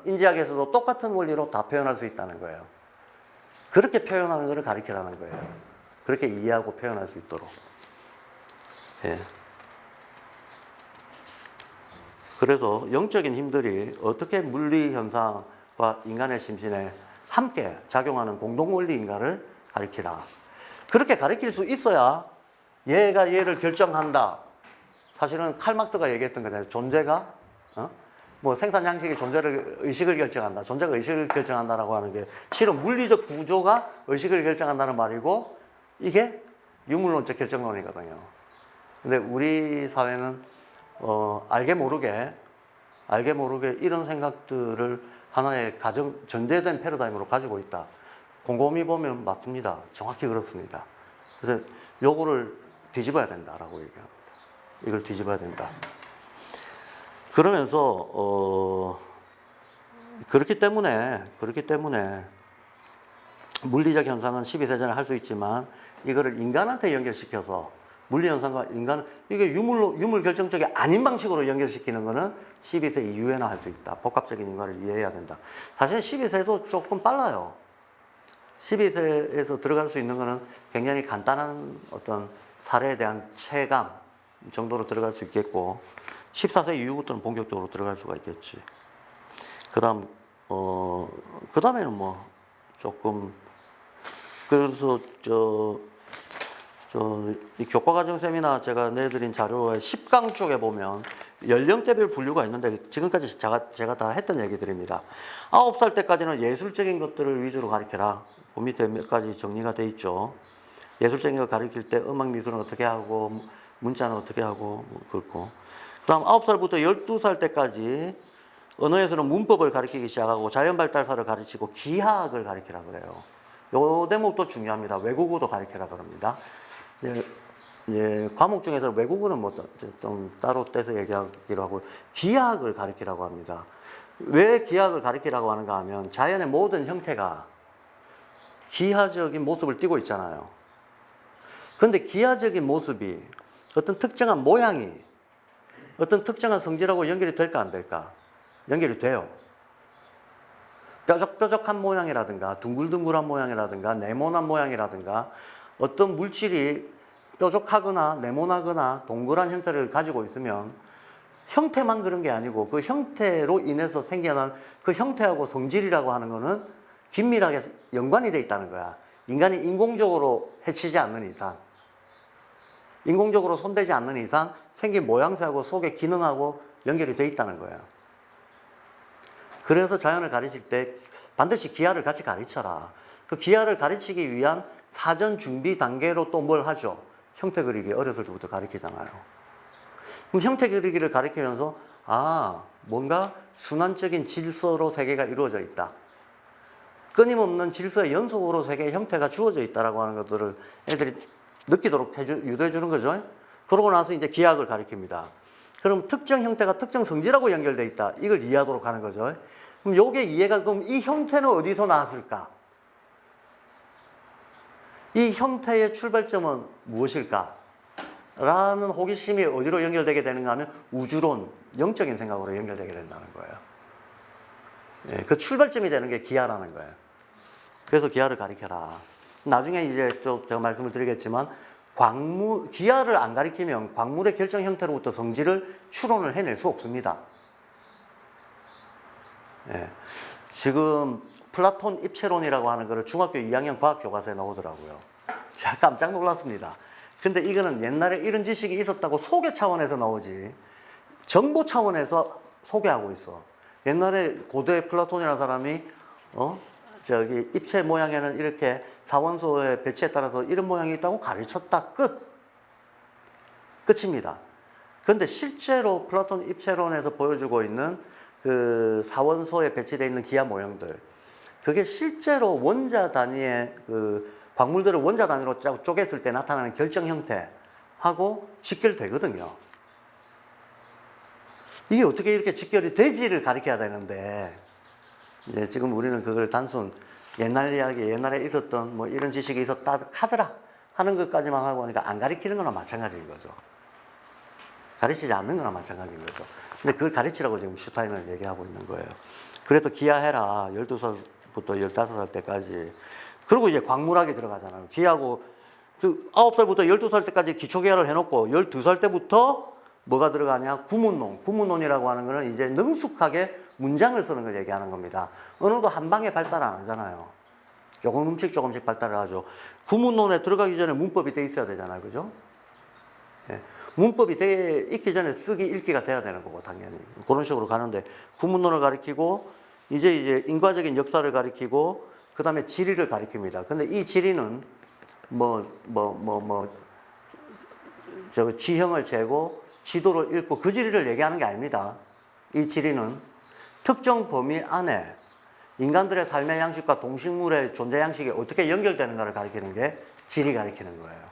인지학에서도 똑같은 원리로 다 표현할 수 있다는 거예요. 그렇게 표현하는 것을 가르치라는 거예요. 그렇게 이해하고 표현할 수 있도록. 예. 그래서 영적인 힘들이 어떻게 물리 현상과 인간의 심신에 함께 작용하는 공동 원리인가를 가르치라. 그렇게 가르칠 수 있어야 얘가 얘를 결정한다. 사실은 칼막스가 얘기했던 거잖아요. 존재가 뭐 생산 양식이 존재를 의식을 결정한다. 존재가 의식을 결정한다라고 하는 게 실은 물리적 구조가 의식을 결정한다는 말이고 이게 유물론적 결정론이거든요. 근데 우리 사회는 알게 모르게 이런 생각들을 하나의 전제된 패러다임으로 가지고 있다. 곰곰이 보면 맞습니다. 정확히 그렇습니다. 그래서 요거를 뒤집어야 된다라고 얘기합니다. 이걸 뒤집어야 된다. 그러면서 그렇기 때문에 물리적 현상은 12세전에 할 수 있지만 이거를 인간한테 연결시켜서 물리 현상과 인간 이게 유물 결정적이 아닌 방식으로 연결시키는 거는 12세 이후에나 할 수 있다. 복합적인 인과를 이해해야 된다. 사실 12세도 조금 빨라요. 12세에서 들어갈 수 있는 거는 굉장히 간단한 어떤 사례에 대한 체감 정도로 들어갈 수 있겠고 14세 이후부터는 본격적으로 들어갈 수가 있겠지. 그 다음에는 뭐 조금 그래서 이 교과과정 세미나 제가 내드린 자료의 10강 쪽에 보면 연령대별 분류가 있는데 지금까지 제가 다 했던 얘기들입니다. 9살 때까지는 예술적인 것들을 위주로 가르쳐라. 그 밑에 몇 가지 정리가 돼 있죠. 예술적인 거 가르칠 때 음악 미술은 어떻게 하고 문자는 어떻게 하고 그렇고 그 다음 9살부터 12살 때까지 언어에서는 문법을 가르치기 시작하고 자연발달사를 가르치고 기하학을 가르치라 그래요. 요 대목도 중요합니다. 외국어도 가르치라 그럽니다. 과목 중에서 외국어는 뭐 좀 따로 떼서 얘기하기로 하고 기하학을 가르치라고 합니다. 왜 기하학을 가르치라고 하는가 하면 자연의 모든 형태가 기하적인 모습을 띠고 있잖아요. 그런데 기하적인 모습이 어떤 특정한 모양이 어떤 특정한 성질하고 연결이 될까 안 될까? 연결이 돼요. 뾰족뾰족한 모양이라든가 둥글둥글한 모양이라든가 네모난 모양이라든가 어떤 물질이 뾰족하거나 네모나거나 동그란 형태를 가지고 있으면 형태만 그런 게 아니고 그 형태로 인해서 생겨난 그 형태하고 성질이라고 하는 거는 긴밀하게 연관이 돼 있다는 거야. 인간이 인공적으로 해치지 않는 이상, 인공적으로 손대지 않는 이상 생긴 모양새하고 속의 기능하고 연결이 돼 있다는 거야. 그래서 자연을 가르칠 때 반드시 기하를 같이 가르쳐라. 그 기하를 가르치기 위한 사전 준비 단계로 또 뭘 하죠? 형태 그리기 어렸을 때부터 가르치잖아요. 그럼 형태 그리기를 가르치면서 뭔가 순환적인 질서로 세계가 이루어져 있다. 끊임없는 질서의 연속으로 세계의 형태가 주어져 있다라고 하는 것들을 애들이 느끼도록 유도해 주는 거죠. 그러고 나서 이제 기하학을 가르칩니다. 그럼 특정 형태가 특정 성질하고 연결돼 있다. 이걸 이해하도록 하는 거죠. 그럼 요게 이해가 그럼 이 형태는 어디서 나왔을까? 이 형태의 출발점은 무엇일까? 라는 호기심이 어디로 연결되게 되는가 하면 우주론, 영적인 생각으로 연결되게 된다는 거예요. 그 출발점이 되는 게 기하라는 거예요. 그래서 기하를 가르쳐라. 나중에 이제 좀 제가 말씀을 드리겠지만 기하를 안 가르치면 광물의 결정 형태로부터 성질을 추론을 해낼 수 없습니다. 지금 플라톤 입체론이라고 하는 거를 중학교 2학년 과학 교과서에 나오더라고요. 제가 깜짝 놀랐습니다. 근데 이거는 옛날에 이런 지식이 있었다고 소개 차원에서 나오지 정보 차원에서 소개하고 있어. 옛날에 고대 플라톤이라는 사람이 입체 모양에는 이렇게 사원소의 배치에 따라서 이런 모양이 있다고 가르쳤다. 끝입니다. 그런데 실제로 플라톤 입체론에서 보여주고 있는 그 사원소에 배치되어 있는 기하 모형들, 그게 실제로 원자 단위의 그 광물들을 원자 단위로 쪼갰을 때 나타나는 결정 형태하고 직결되거든요. 이게 어떻게 이렇게 직결이 되지를 가르쳐야 되는데, 지금 우리는 그걸 단순 옛날 이야기, 옛날에 있었던 뭐 이런 지식이 있었다 하더라 하는 것까지만 하고 하니까 안 가르치는 거나 마찬가지인 거죠. 가르치지 않는 거나 마찬가지인 거죠. 근데 그걸 가르치라고 지금 슈타인은 얘기하고 있는 거예요. 그래서 기하해라. 12살부터 15살 때까지. 그리고 이제 광물학이 들어가잖아요. 기하고 9살부터 12살 때까지 기초기하를 해놓고 12살 때부터 뭐가 들어가냐? 구문론. 구문론이라고 하는 거는 이제 능숙하게 문장을 쓰는 걸 얘기하는 겁니다. 언어도 한 방에 발달 안 하잖아요. 조금씩 발달을 하죠. 구문론에 들어가기 전에 문법이 돼 있어야 되잖아요. 그죠? 문법이 돼 있기 전에 쓰기, 읽기가 돼야 되는 거고, 당연히. 그런 식으로 가는데, 구문론을 가리키고, 이제 인과적인 역사를 가리키고, 그 다음에 지리를 가리킵니다. 근데 이 지리는 지형을 재고, 지도를 읽고 그 지리를 얘기하는 게 아닙니다. 이 지리는 특정 범위 안에 인간들의 삶의 양식과 동식물의 존재 양식이 어떻게 연결되는가를 가리키는 게 지리 가리키는 거예요.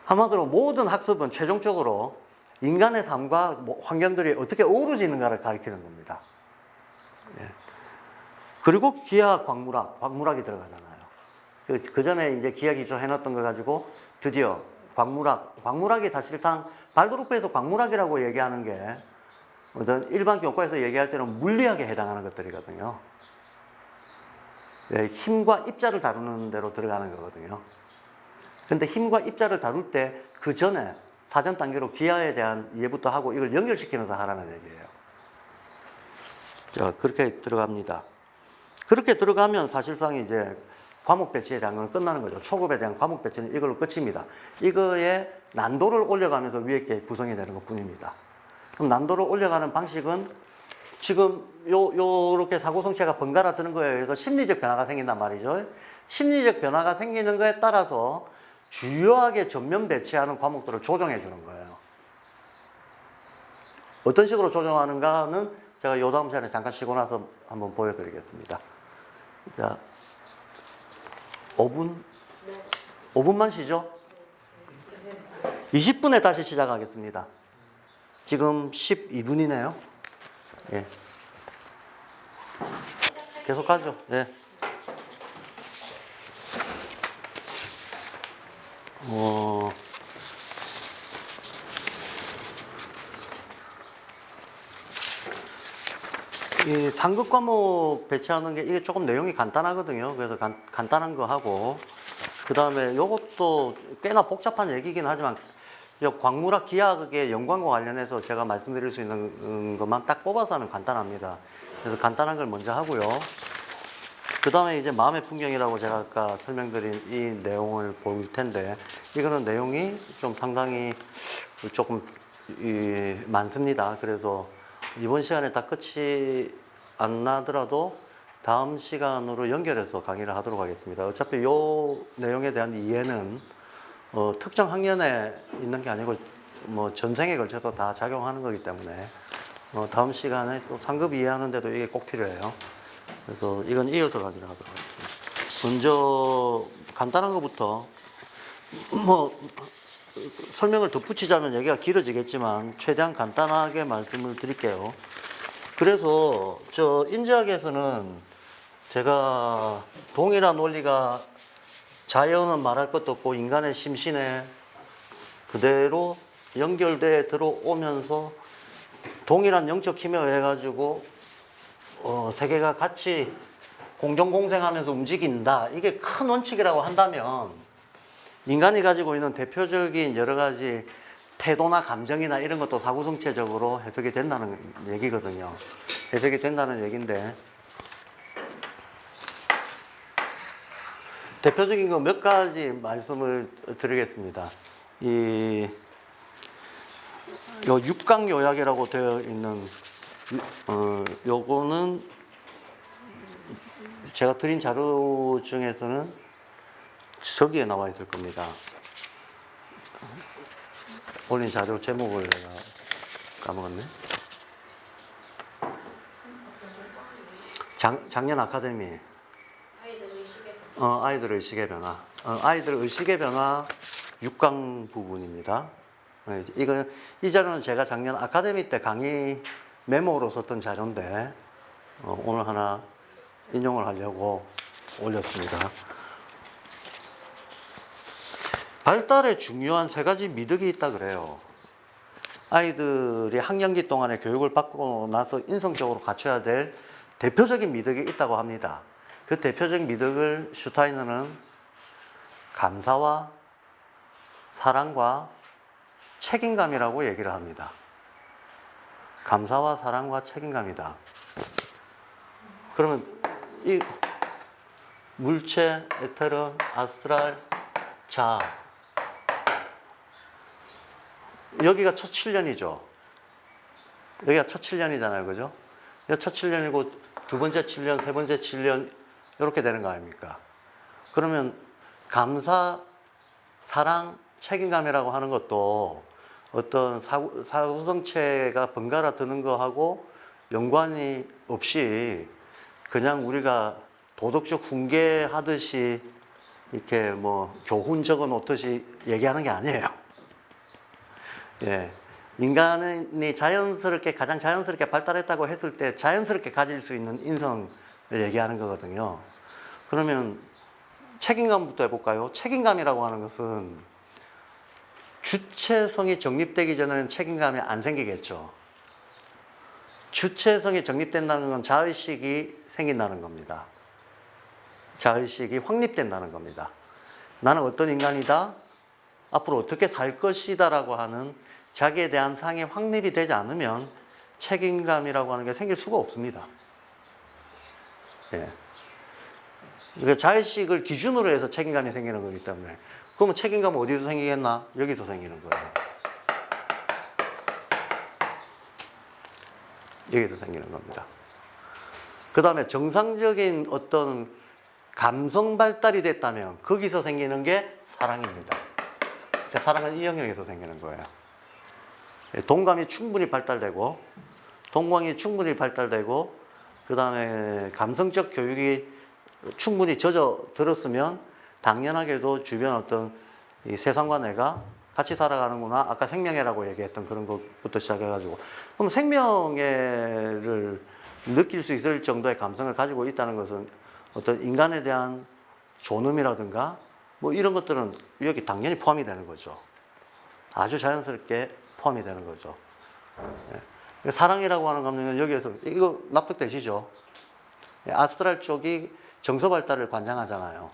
한마디로 모든 학습은 최종적으로 인간의 삶과 환경들이 어떻게 어우러지는가를 가리키는 겁니다. 예. 그리고 기하학 광물학이 들어가잖아요. 그 전에 이제 기하기초 해놨던 거 가지고 드디어 광물학이 사실상 발도르프에서 광물학이라고 얘기하는 게 어떤 일반 교과에서 얘기할 때는 물리학에 해당하는 것들이거든요. 예, 힘과 입자를 다루는 데로 들어가는 거거든요. 근데 힘과 입자를 다룰 때 그 전에 사전 단계로 기하에 대한 이해부터 하고 이걸 연결시키면서 하라는 얘기예요. 자, 그렇게 들어갑니다. 그렇게 들어가면 사실상 이제 과목 배치에 대한 건 끝나는 거죠. 초급에 대한 과목 배치는 이걸로 끝입니다. 이거의 난도를 올려가면서 위에 게 구성이 되는 것 뿐입니다. 그럼 난도를 올려가는 방식은 지금 요렇게 사고성체가 번갈아 드는 거에 의해서 심리적 변화가 생긴단 말이죠. 심리적 변화가 생기는 거에 따라서 주요하게 전면 배치하는 과목들을 조정해 주는 거예요. 어떤 식으로 조정하는가는 제가 요 다음 시간에 잠깐 쉬고 나서 한번 보여드리겠습니다. 자, 5분만 쉬죠? 20분에 다시 시작하겠습니다. 지금 12분이네요. 예. 계속 가죠. 예. 이 상급 과목 배치하는 게 이게 조금 내용이 간단하거든요. 그래서 간단한 거 하고, 그 다음에 요것도 꽤나 복잡한 얘기긴 하지만, 광물학 기하학의 연관과 관련해서 제가 말씀드릴 수 있는 것만 딱 뽑아서 하면 간단합니다. 그래서 간단한 걸 먼저 하고요. 그 다음에 이제 마음의 풍경이라고 제가 아까 설명드린 이 내용을 볼 텐데, 이거는 내용이 좀 상당히 조금 많습니다. 그래서 이번 시간에 다 끝이 안 나더라도 다음 시간으로 연결해서 강의를 하도록 하겠습니다. 어차피 이 내용에 대한 이해는 특정 학년에 있는 게 아니고 뭐 전생에 걸쳐서 다 작용하는 거기 때문에 다음 시간에 또 상급 이해하는데도 이게 꼭 필요해요. 그래서 이건 이어서 강의를 하도록 하겠습니다. 먼저 간단한 것부터 뭐 설명을 덧붙이자면 얘기가 길어지겠지만 최대한 간단하게 말씀을 드릴게요. 그래서 저 인지학에서는 제가 동일한 원리가 자연은 말할 것도 없고 인간의 심신에 그대로 연결돼 들어오면서 동일한 영적 힘에 의해 가지고 세계가 같이 공정공생하면서 움직인다. 이게 큰 원칙이라고 한다면 인간이 가지고 있는 대표적인 여러 가지 태도나 감정이나 이런 것도 사고성체적으로 해석이 된다는 얘기거든요. 해석이 된다는 얘기인데 대표적인 거 몇 가지 말씀을 드리겠습니다. 요 6강 요약이라고 되어 있는 요거는 제가 드린 자료 중에서는 저기에 나와 있을 겁니다. 올린 자료 제목을 내가 까먹었네. 작년 아카데미. 아이들 의식의 변화. 아이들 의식의 변화 6강 부분입니다. 이 자료는 제가 작년 아카데미 때 강의 메모로 썼던 자료인데 오늘 하나 인용을 하려고 올렸습니다. 발달에 중요한 3가지 미덕이 있다 그래요. 아이들이 학령기 동안에 교육을 받고 나서 인성적으로 갖춰야 될 대표적인 미덕이 있다고 합니다. 그 대표적인 미덕을 슈타이너는 감사와 사랑과 책임감이라고 얘기를 합니다. 감사와 사랑과 책임감이다. 그러면 이 물체, 에테르, 아스트랄, 자, 여기가 첫 7년이죠. 여기가 첫 7년이잖아요. 그죠? 여기가 첫 7년이고 두 번째 7년, 세 번째 7년 이렇게 되는 거 아닙니까? 그러면 감사, 사랑, 책임감이라고 하는 것도 어떤 사고성체가 번갈아 드는 거하고 연관이 없이 그냥 우리가 도덕적 훈계하듯이 이렇게 뭐 교훈 적어 놓듯이 얘기하는 게 아니에요. 예. 인간이 자연스럽게, 가장 자연스럽게 발달했다고 했을 때 자연스럽게 가질 수 있는 인성을 얘기하는 거거든요. 그러면 책임감부터 해볼까요? 책임감이라고 하는 것은 주체성이 정립되기 전에는 책임감이 안 생기겠죠. 주체성이 정립된다는 건 자의식이 생긴다는 겁니다. 자의식이 확립된다는 겁니다. 나는 어떤 인간이다? 앞으로 어떻게 살 것이다 라고 하는 자기에 대한 상이 확립이 되지 않으면 책임감이라고 하는 게 생길 수가 없습니다. 예. 그러니까 자의식을 기준으로 해서 책임감이 생기는 거기 때문에, 그러면 책임감은 어디서 생기겠나? 여기서 생기는 거예요. 여기서 생기는 겁니다. 그 다음에 정상적인 어떤 감성 발달이 됐다면 거기서 생기는 게 사랑입니다. 사랑은 이 영역에서 생기는 거예요. 동감이 충분히 발달되고, 동광이 충분히 발달되고, 그 다음에 감성적 교육이 충분히 젖어들었으면 당연하게도 주변 어떤 이 세상과 내가 같이 살아가는구나. 아까 생명애라고 얘기했던 그런 것부터 시작해가지고, 그럼 생명애를 느낄 수 있을 정도의 감성을 가지고 있다는 것은 어떤 인간에 대한 존엄이라든가 뭐 이런 것들은 여기 당연히 포함이 되는 거죠. 아주 자연스럽게 포함이 되는 거죠. 예. 사랑이라고 하는 감정은 여기에서, 이거 납득되시죠? 예. 아스트랄 쪽이 정서 발달을 관장하잖아요.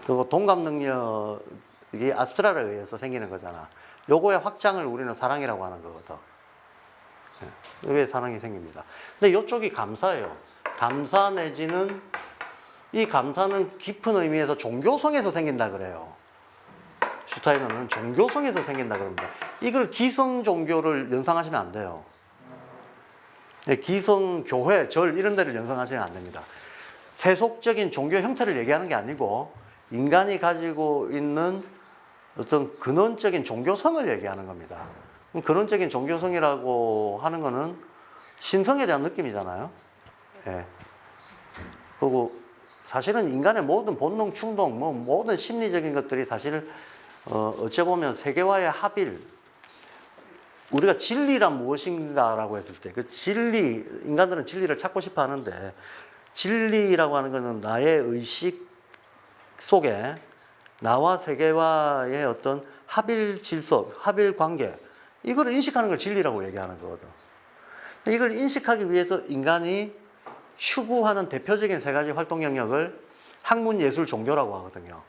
그리고 동감 능력이 아스트랄에 의해서 생기는 거잖아. 요거의 확장을 우리는 사랑이라고 하는 거거든. 예. 왜 사랑이 생깁니다. 근데 이쪽이 감사예요. 감사 내지는, 이 감사는 깊은 의미에서 종교성에서 생긴다 그래요. 슈타이너는 종교성에서 생긴다 그럽니다. 이걸 기성 종교를 연상하시면 안 돼요. 기성 교회, 절 이런 데를 연상하시면 안 됩니다. 세속적인 종교 형태를 얘기하는 게 아니고 인간이 가지고 있는 어떤 근원적인 종교성을 얘기하는 겁니다. 그럼 근원적인 종교성이라고 하는 거는 신성에 대한 느낌이잖아요. 예. 그리고 사실은 인간의 모든 본능, 충동, 뭐 모든 심리적인 것들이 사실 어찌 보면 세계화의 합일, 우리가 진리란 무엇인가라고 했을 때 그 진리, 인간들은 진리를 찾고 싶어 하는데, 진리라고 하는 것은 나의 의식 속에 나와 세계와의 어떤 합일 질서, 합일 관계, 이걸 인식하는 걸 진리라고 얘기하는 거거든. 이걸 인식하기 위해서 인간이 추구하는 대표적인 세 가지 활동 영역을 학문, 예술, 종교라고 하거든요.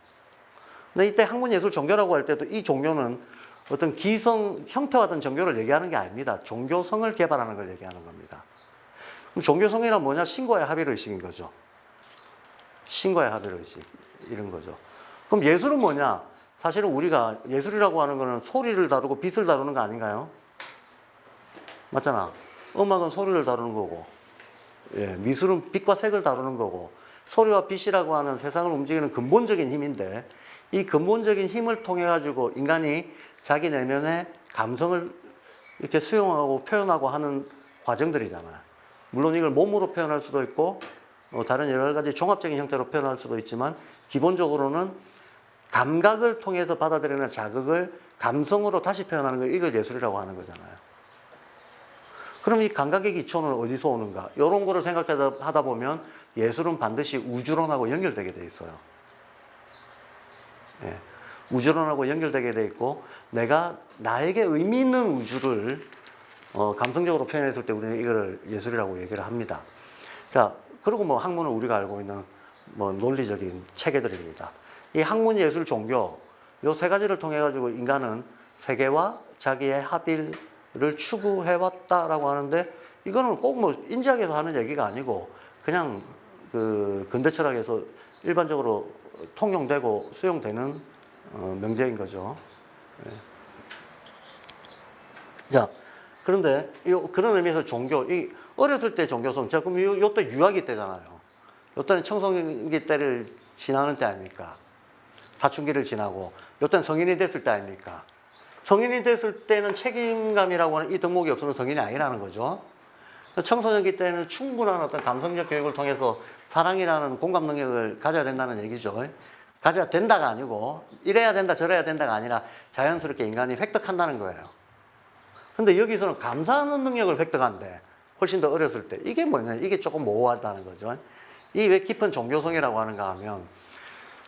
근데 이때 학문, 예술, 종교라고 할 때도 이 종교는 어떤 기성 형태화된 종교를 얘기하는 게 아닙니다. 종교성을 개발하는 걸 얘기하는 겁니다. 그럼 종교성이란 뭐냐? 신과의 합일의식인 거죠. 신과의 합일의식, 이런 거죠. 그럼 예술은 뭐냐? 사실은 우리가 예술이라고 하는 거는 소리를 다루고 빛을 다루는 거 아닌가요? 맞잖아. 음악은 소리를 다루는 거고, 예, 미술은 빛과 색을 다루는 거고, 소리와 빛이라고 하는 세상을 움직이는 근본적인 힘인데, 이 근본적인 힘을 통해 가지고 인간이 자기 내면의 감성을 이렇게 수용하고 표현하고 하는 과정들이잖아요. 물론 이걸 몸으로 표현할 수도 있고 다른 여러 가지 종합적인 형태로 표현할 수도 있지만, 기본적으로는 감각을 통해서 받아들이는 자극을 감성으로 다시 표현하는 거, 이걸 예술이라고 하는 거잖아요. 그럼 이 감각의 기초는 어디서 오는가? 이런 거를 생각하다 보면 예술은 반드시 우주론하고 연결되게 돼 있어요. 예. 우주론하고 연결되게 돼 있고, 내가 나에게 의미 있는 우주를 감성적으로 표현했을 때 우리는 이거를 예술이라고 얘기를 합니다. 자, 그리고 뭐 학문은 우리가 알고 있는 뭐 논리적인 체계들입니다. 이 학문, 예술, 종교, 요 세 가지를 통해 가지고 인간은 세계와 자기의 합일을 추구해왔다라고 하는데, 이거는 꼭 뭐 인지학에서 하는 얘기가 아니고 그냥 그 근대 철학에서 일반적으로 통용되고 수용되는 명제인 거죠. 네. 자, 그런데 그런 의미에서 종교, 이 어렸을 때 종교성, 자, 그럼 요때 유아기 때잖아요. 요때는 청소년기 때를 지나는 때 아닙니까? 사춘기를 지나고, 요때는 성인이 됐을 때 아닙니까? 성인이 됐을 때는 책임감이라고 하는 이 덕목이 없으면 성인이 아니라는 거죠. 청소년기 때는 충분한 어떤 감성적 교육을 통해서 사랑이라는 공감 능력을 가져야 된다는 얘기죠. 가져야 된다가 아니고, 이래야 된다, 저래야 된다가 아니라 자연스럽게 인간이 획득한다는 거예요. 근데 여기서는 감사하는 능력을 획득한대. 훨씬 더 어렸을 때. 이게 뭐냐? 이게 조금 모호하다는 거죠. 이 왜 깊은 종교성이라고 하는가 하면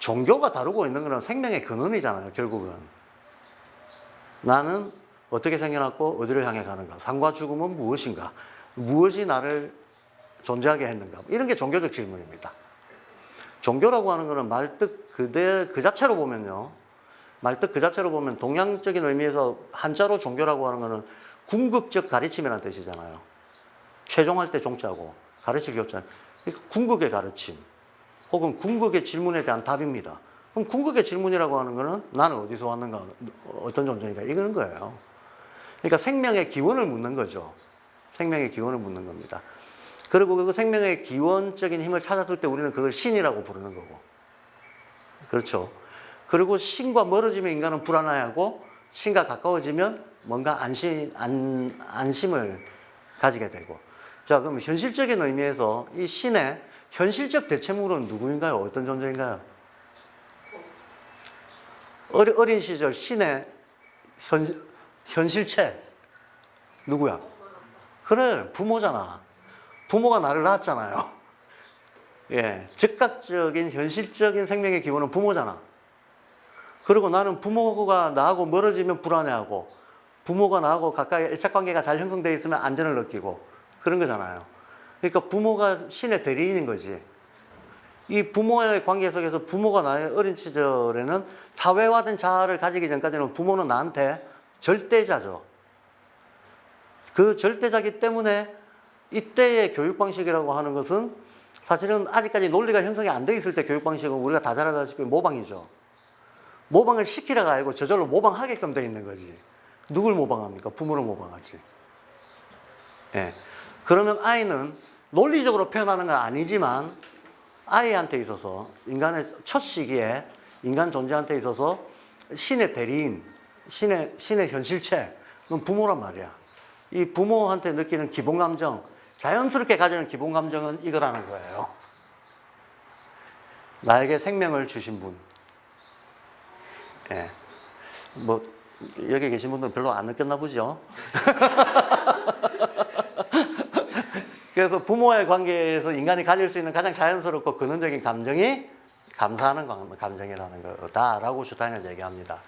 종교가 다루고 있는 거는 생명의 근원이잖아요, 결국은. 나는 어떻게 생겨났고 어디를 향해 가는가? 삶과 죽음은 무엇인가? 무엇이 나를 존재하게 했는가? 이런 게 종교적 질문입니다. 종교라고 하는 거는 말뜻 그 자체로 보면요. 말뜻 그 자체로 보면 동양적인 의미에서 한자로 종교라고 하는 거는 궁극적 가르침이라는 뜻이잖아요. 최종할 때 종자고 가르칠 교자. 궁극의 가르침 혹은 궁극의 질문에 대한 답입니다. 그럼 궁극의 질문이라고 하는 거는 나는 어디서 왔는가, 어떤 존재인가 이거는 거예요. 그러니까 생명의 기원을 묻는 거죠. 생명의 기원을 묻는 겁니다. 그리고 그 생명의 기원적인 힘을 찾았을 때 우리는 그걸 신이라고 부르는 거고. 그렇죠. 그리고 신과 멀어지면 인간은 불안해하고 신과 가까워지면 뭔가 안심을 가지게 되고. 자, 그럼 현실적인 의미에서 이 신의 현실적 대체물은 누구인가요? 어떤 존재인가요? 어린 시절 신의 현실체 누구야? 그래, 부모잖아. 부모가 나를 낳았잖아요. 예, 즉각적인 현실적인 생명의 기본은 부모잖아. 그리고 나는 부모가 나하고 멀어지면 불안해하고 부모가 나하고 가까이 애착관계가 잘 형성되어 있으면 안전을 느끼고 그런 거잖아요. 그러니까 부모가 신의 대리인인 거지. 이 부모의 관계 속에서 부모가 나의 어린 시절에는 사회화된 자아를 가지기 전까지는 부모는 나한테 절대자죠. 그 절대자기 때문에 이때의 교육 방식이라고 하는 것은 사실은 아직까지 논리가 형성이 안 돼 있을 때 교육 방식은 우리가 다 잘 알다시피 모방이죠. 모방을 시키라가 아니고 저절로 모방하게끔 돼 있는 거지. 누굴 모방합니까? 부모를 모방하지. 예. 그러면 아이는 논리적으로 표현하는 건 아니지만 아이한테 있어서 인간의 첫 시기에 인간 존재한테 있어서 신의 대리인, 신의 현실체는 부모란 말이야. 이 부모한테 느끼는 기본 감정, 자연스럽게 가지는 기본 감정은 이거라는 거예요. 나에게 생명을 주신 분. 예. 뭐, 여기 계신 분들은 별로 안 느꼈나 보죠? 그래서 부모의 관계에서 인간이 가질 수 있는 가장 자연스럽고 근원적인 감정이 감사하는 감정이라는 거다라고 슈타인은 얘기합니다.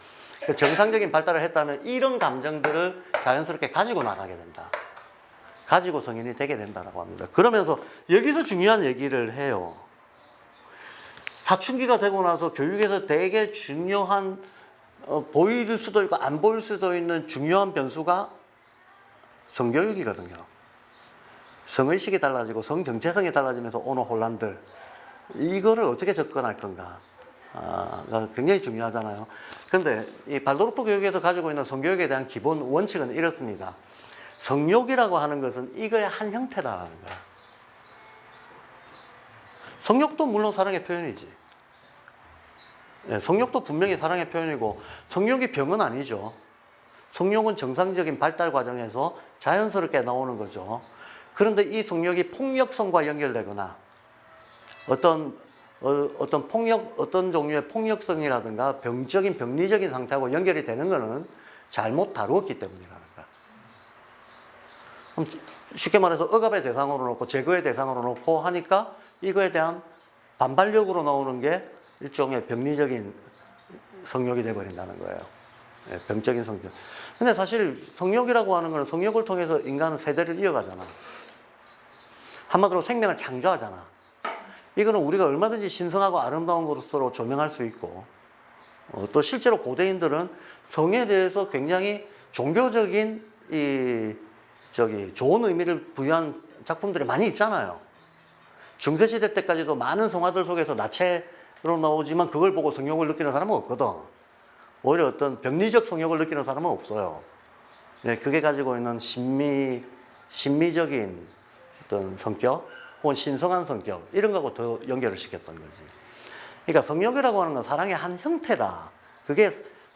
정상적인 발달을 했다면 이런 감정들을 자연스럽게 가지고 나가게 된다. 가지고 성인이 되게 된다라고 합니다. 그러면서 여기서 중요한 얘기를 해요. 사춘기가 되고 나서 교육에서 되게 중요한 보일 수도 있고 안 보일 수도 있는 중요한 변수가 성교육이거든요. 성의식이 달라지고 성정체성이 달라지면서 오는 혼란들, 이거를 어떻게 접근할 건가 굉장히 중요하잖아요. 근데 이 발도르프 교육에서 가지고 있는 성교육에 대한 기본 원칙은 이렇습니다. 성욕이라고 하는 것은 이거의 한 형태다라는 거야. 성욕도 물론 사랑의 표현이지. 네, 성욕도 분명히 사랑의 표현이고 성욕이 병은 아니죠. 성욕은 정상적인 발달 과정에서 자연스럽게 나오는 거죠. 그런데 이 성욕이 폭력성과 연결되거나 어떤 종류의 폭력성이라든가 병리적인 상태하고 연결이 되는 것은 잘못 다루었기 때문이라는 거야. 그럼 쉽게 말해서 억압의 대상으로 놓고 제거의 대상으로 놓고 하니까 이거에 대한 반발력으로 나오는 게 일종의 병리적인 성욕이 되어버린다는 거예요. 네, 병적인 성욕. 근데 사실 성욕이라고 하는 것은 성욕을 통해서 인간은 세대를 이어가잖아. 한마디로 생명을 창조하잖아. 이거는 우리가 얼마든지 신성하고 아름다운 것으로 조명할 수 있고, 또 실제로 고대인들은 성에 대해서 굉장히 종교적인 좋은 의미를 부여한 작품들이 많이 있잖아요. 중세시대 때까지도 많은 성화들 속에서 나체로 나오지만 그걸 보고 성욕을 느끼는 사람은 없거든. 오히려 어떤 병리적 성욕을 느끼는 사람은 없어요. 네, 그게 가지고 있는 신미적인 어떤 성격 혹은 신성한 성격 이런 거하고 더 연결을 시켰던 거지. 그러니까 성욕이라고 하는 건 사랑의 한 형태다.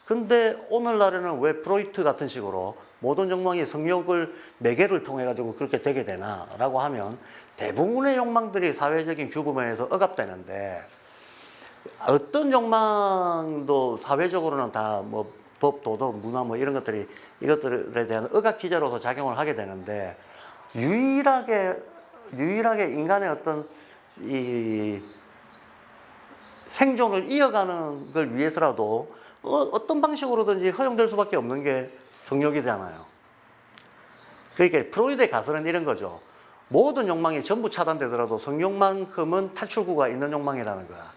근데 오늘날에는 왜 프로이트 같은 식으로 모든 욕망이 성욕을 매개를 통해 가지고 그렇게 되게 되나라고 하면 대부분의 욕망들이 사회적인 규범에 의해서 억압되는데 어떤 욕망도 사회적으로는 다 뭐 법, 도덕, 문화 뭐 이런 것들이 이것들에 대한 의학 기제로서 작용을 하게 되는데 유일하게 인간의 어떤 이 생존을 이어가는 걸 위해서라도 어떤 방식으로든지 허용될 수밖에 없는 게 성욕이잖아요. 그러니까 프로이드의 가설은 이런 거죠. 모든 욕망이 전부 차단되더라도 성욕만큼은 탈출구가 있는 욕망이라는 거야.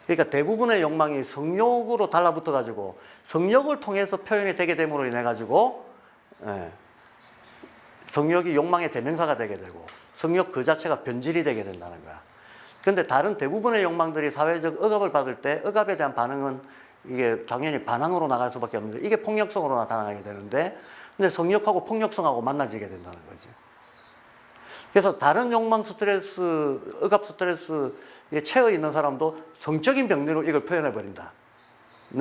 그러니까 대부분의 욕망이 성욕으로 달라붙어 가지고 성욕을 통해서 표현이 되게 됨으로 인해 가지고 성욕이 욕망의 대명사가 되게 되고 성욕 그 자체가 변질이 되게 된다는 거야. 근데 다른 대부분의 욕망들이 사회적 억압을 받을 때 억압에 대한 반응은 이게 당연히 반항으로 나갈 수밖에 없는데 이게 폭력성으로 나타나게 되는데 근데 성욕하고 폭력성하고 만나지게 된다는 거지. 그래서 다른 욕망 스트레스, 억압 스트레스에 채어 있는 사람도 성적인 병리로 이걸 표현해 버린다는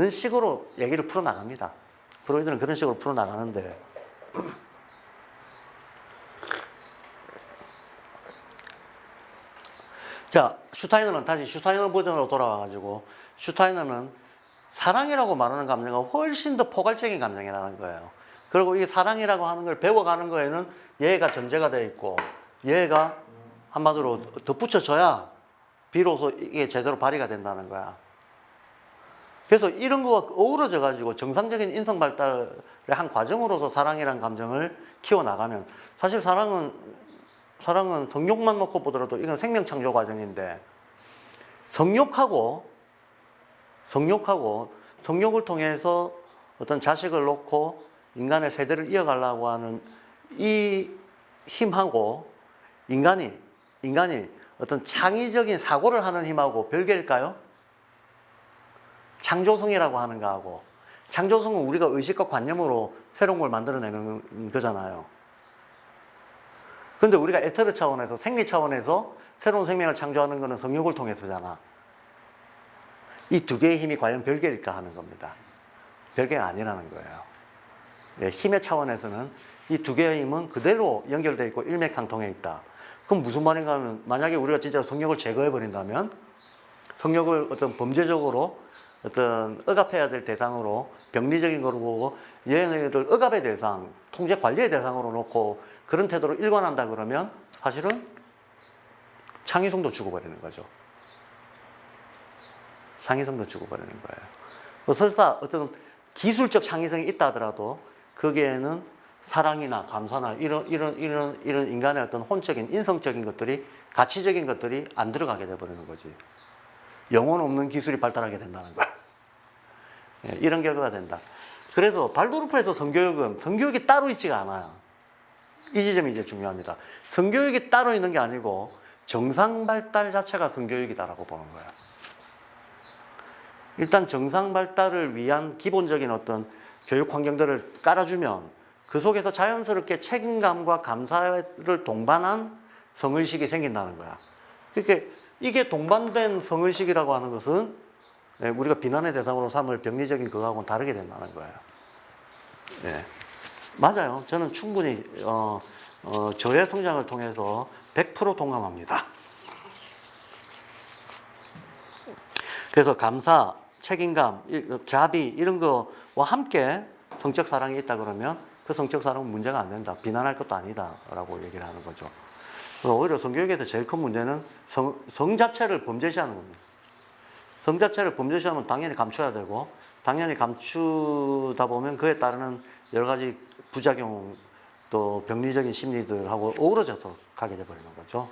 식으로 얘기를 풀어나갑니다. 프로이드는 그런 식으로 풀어나가는데 자, 슈타이너는 다시 슈타이너 버전으로 돌아와가지고 슈타이너는 사랑이라고 말하는 감정은 훨씬 더 포괄적인 감정이라는 거예요. 그리고 이 사랑이라고 하는 걸 배워가는 거에는 예가 전제가 되어 있고 예가 한마디로 덧붙여져야 비로소 이게 제대로 발휘가 된다는 거야. 그래서 이런 거와 어우러져 가지고 정상적인 인성 발달의 한 과정으로서 사랑이라는 감정을 키워나가면 사실 사랑은 성욕만 놓고 보더라도 이건 생명 창조 과정인데 성욕을 통해서 어떤 자식을 놓고 인간의 세대를 이어가려고 하는 이 힘하고 인간이 어떤 창의적인 사고를 하는 힘하고 별개일까요? 창조성이라고 하는 거하고 창조성은 우리가 의식과 관념으로 새로운 걸 만들어내는 거잖아요. 근데 우리가 에테르 차원에서 생리 차원에서 새로운 생명을 창조하는 것은 성욕을 통해서잖아. 이 두 개의 힘이 과연 별개일까 하는 겁니다. 별개가 아니라는 거예요. 예, 힘의 차원에서는 이 두 개의 힘은 그대로 연결되어 있고 일맥상통해 있다. 그럼 무슨 말인가 하면 만약에 우리가 진짜 성욕을 제거해 버린다면 성욕을 어떤 범죄적으로 어떤 억압해야 될 대상으로 병리적인 거로 보고 얘네들 억압의 대상, 통제 관리의 대상으로 놓고 그런 태도로 일관한다 그러면 사실은 창의성도 죽어버리는 거죠. 창의성도 죽어버리는 거예요. 설사 어떤 기술적 창의성이 있다 하더라도 거기에는 사랑이나 감사나 이런 인간의 어떤 혼적인 인성적인 것들이 가치적인 것들이 안 들어가게 돼버리는 거지. 영혼 없는 기술이 발달하게 된다는 거야. 예, 이런 결과가 된다. 그래서 발도르프에서 성교육이 따로 있지가 않아요. 이 지점이 이제 중요합니다. 성교육이 따로 있는 게 아니고 정상 발달 자체가 성교육이다라고 보는 거예요. 일단 정상 발달을 위한 기본적인 어떤 교육 환경들을 깔아주면 그 속에서 자연스럽게 책임감과 감사를 동반한 성의식이 생긴다는 거야. 그러니까 이게 동반된 성의식이라고 하는 것은 우리가 비난의 대상으로 삼을 병리적인 그거하고는 다르게 된다는 거예요. 네. 맞아요. 저는 충분히 저의 성장을 통해서 100% 동감합니다. 그래서 감사, 책임감, 자비 이런 거와 함께 성적 사랑이 있다 그러면 그 성적 사랑은 문제가 안 된다. 비난할 것도 아니다라고 얘기를 하는 거죠. 그래서 오히려 성교육에서 제일 큰 문제는 성 자체를 범죄시하는 겁니다. 성 자체를 범죄시하면 당연히 감춰야 되고 당연히 감추다 보면 그에 따르는 여러 가지 부작용 또 병리적인 심리들하고 어우러져서 가게 돼버리는 거죠.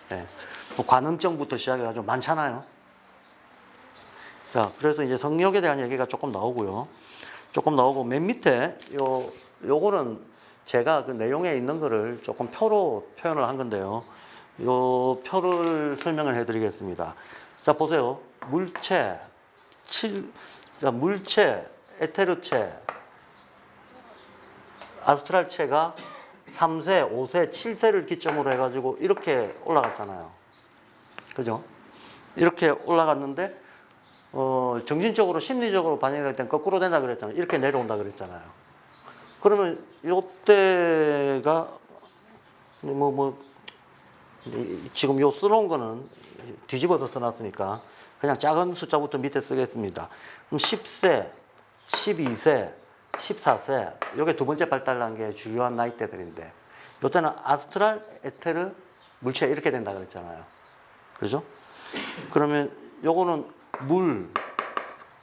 네. 뭐 관음증부터 시작해가지고 많잖아요. 자, 그래서 이제 성욕에 대한 얘기가 조금 나오고요. 조금 나오고 맨 밑에 요거는 제가 그 내용에 있는 거를 조금 표로 표현을 한 건데요. 요 표를 설명을 해드리겠습니다. 자, 보세요. 물체, 에테르체, 아스트랄체가 3세, 5세, 7세를 기점으로 해가지고 이렇게 올라갔잖아요. 그죠? 이렇게 올라갔는데, 정신적으로, 심리적으로 반영될 땐 거꾸로 된다 그랬잖아요. 이렇게 내려온다 그랬잖아요. 그러면 요때가, 지금 요 써놓은 거는 뒤집어서 써놨으니까 그냥 작은 숫자부터 밑에 쓰겠습니다. 그럼 10세, 12세, 14세, 요게 두 번째 발달 단계의 주요한 나이대들인데, 요때는 아스트랄, 에테르, 물체 이렇게 된다 그랬잖아요. 그죠? 그러면 요거는 물,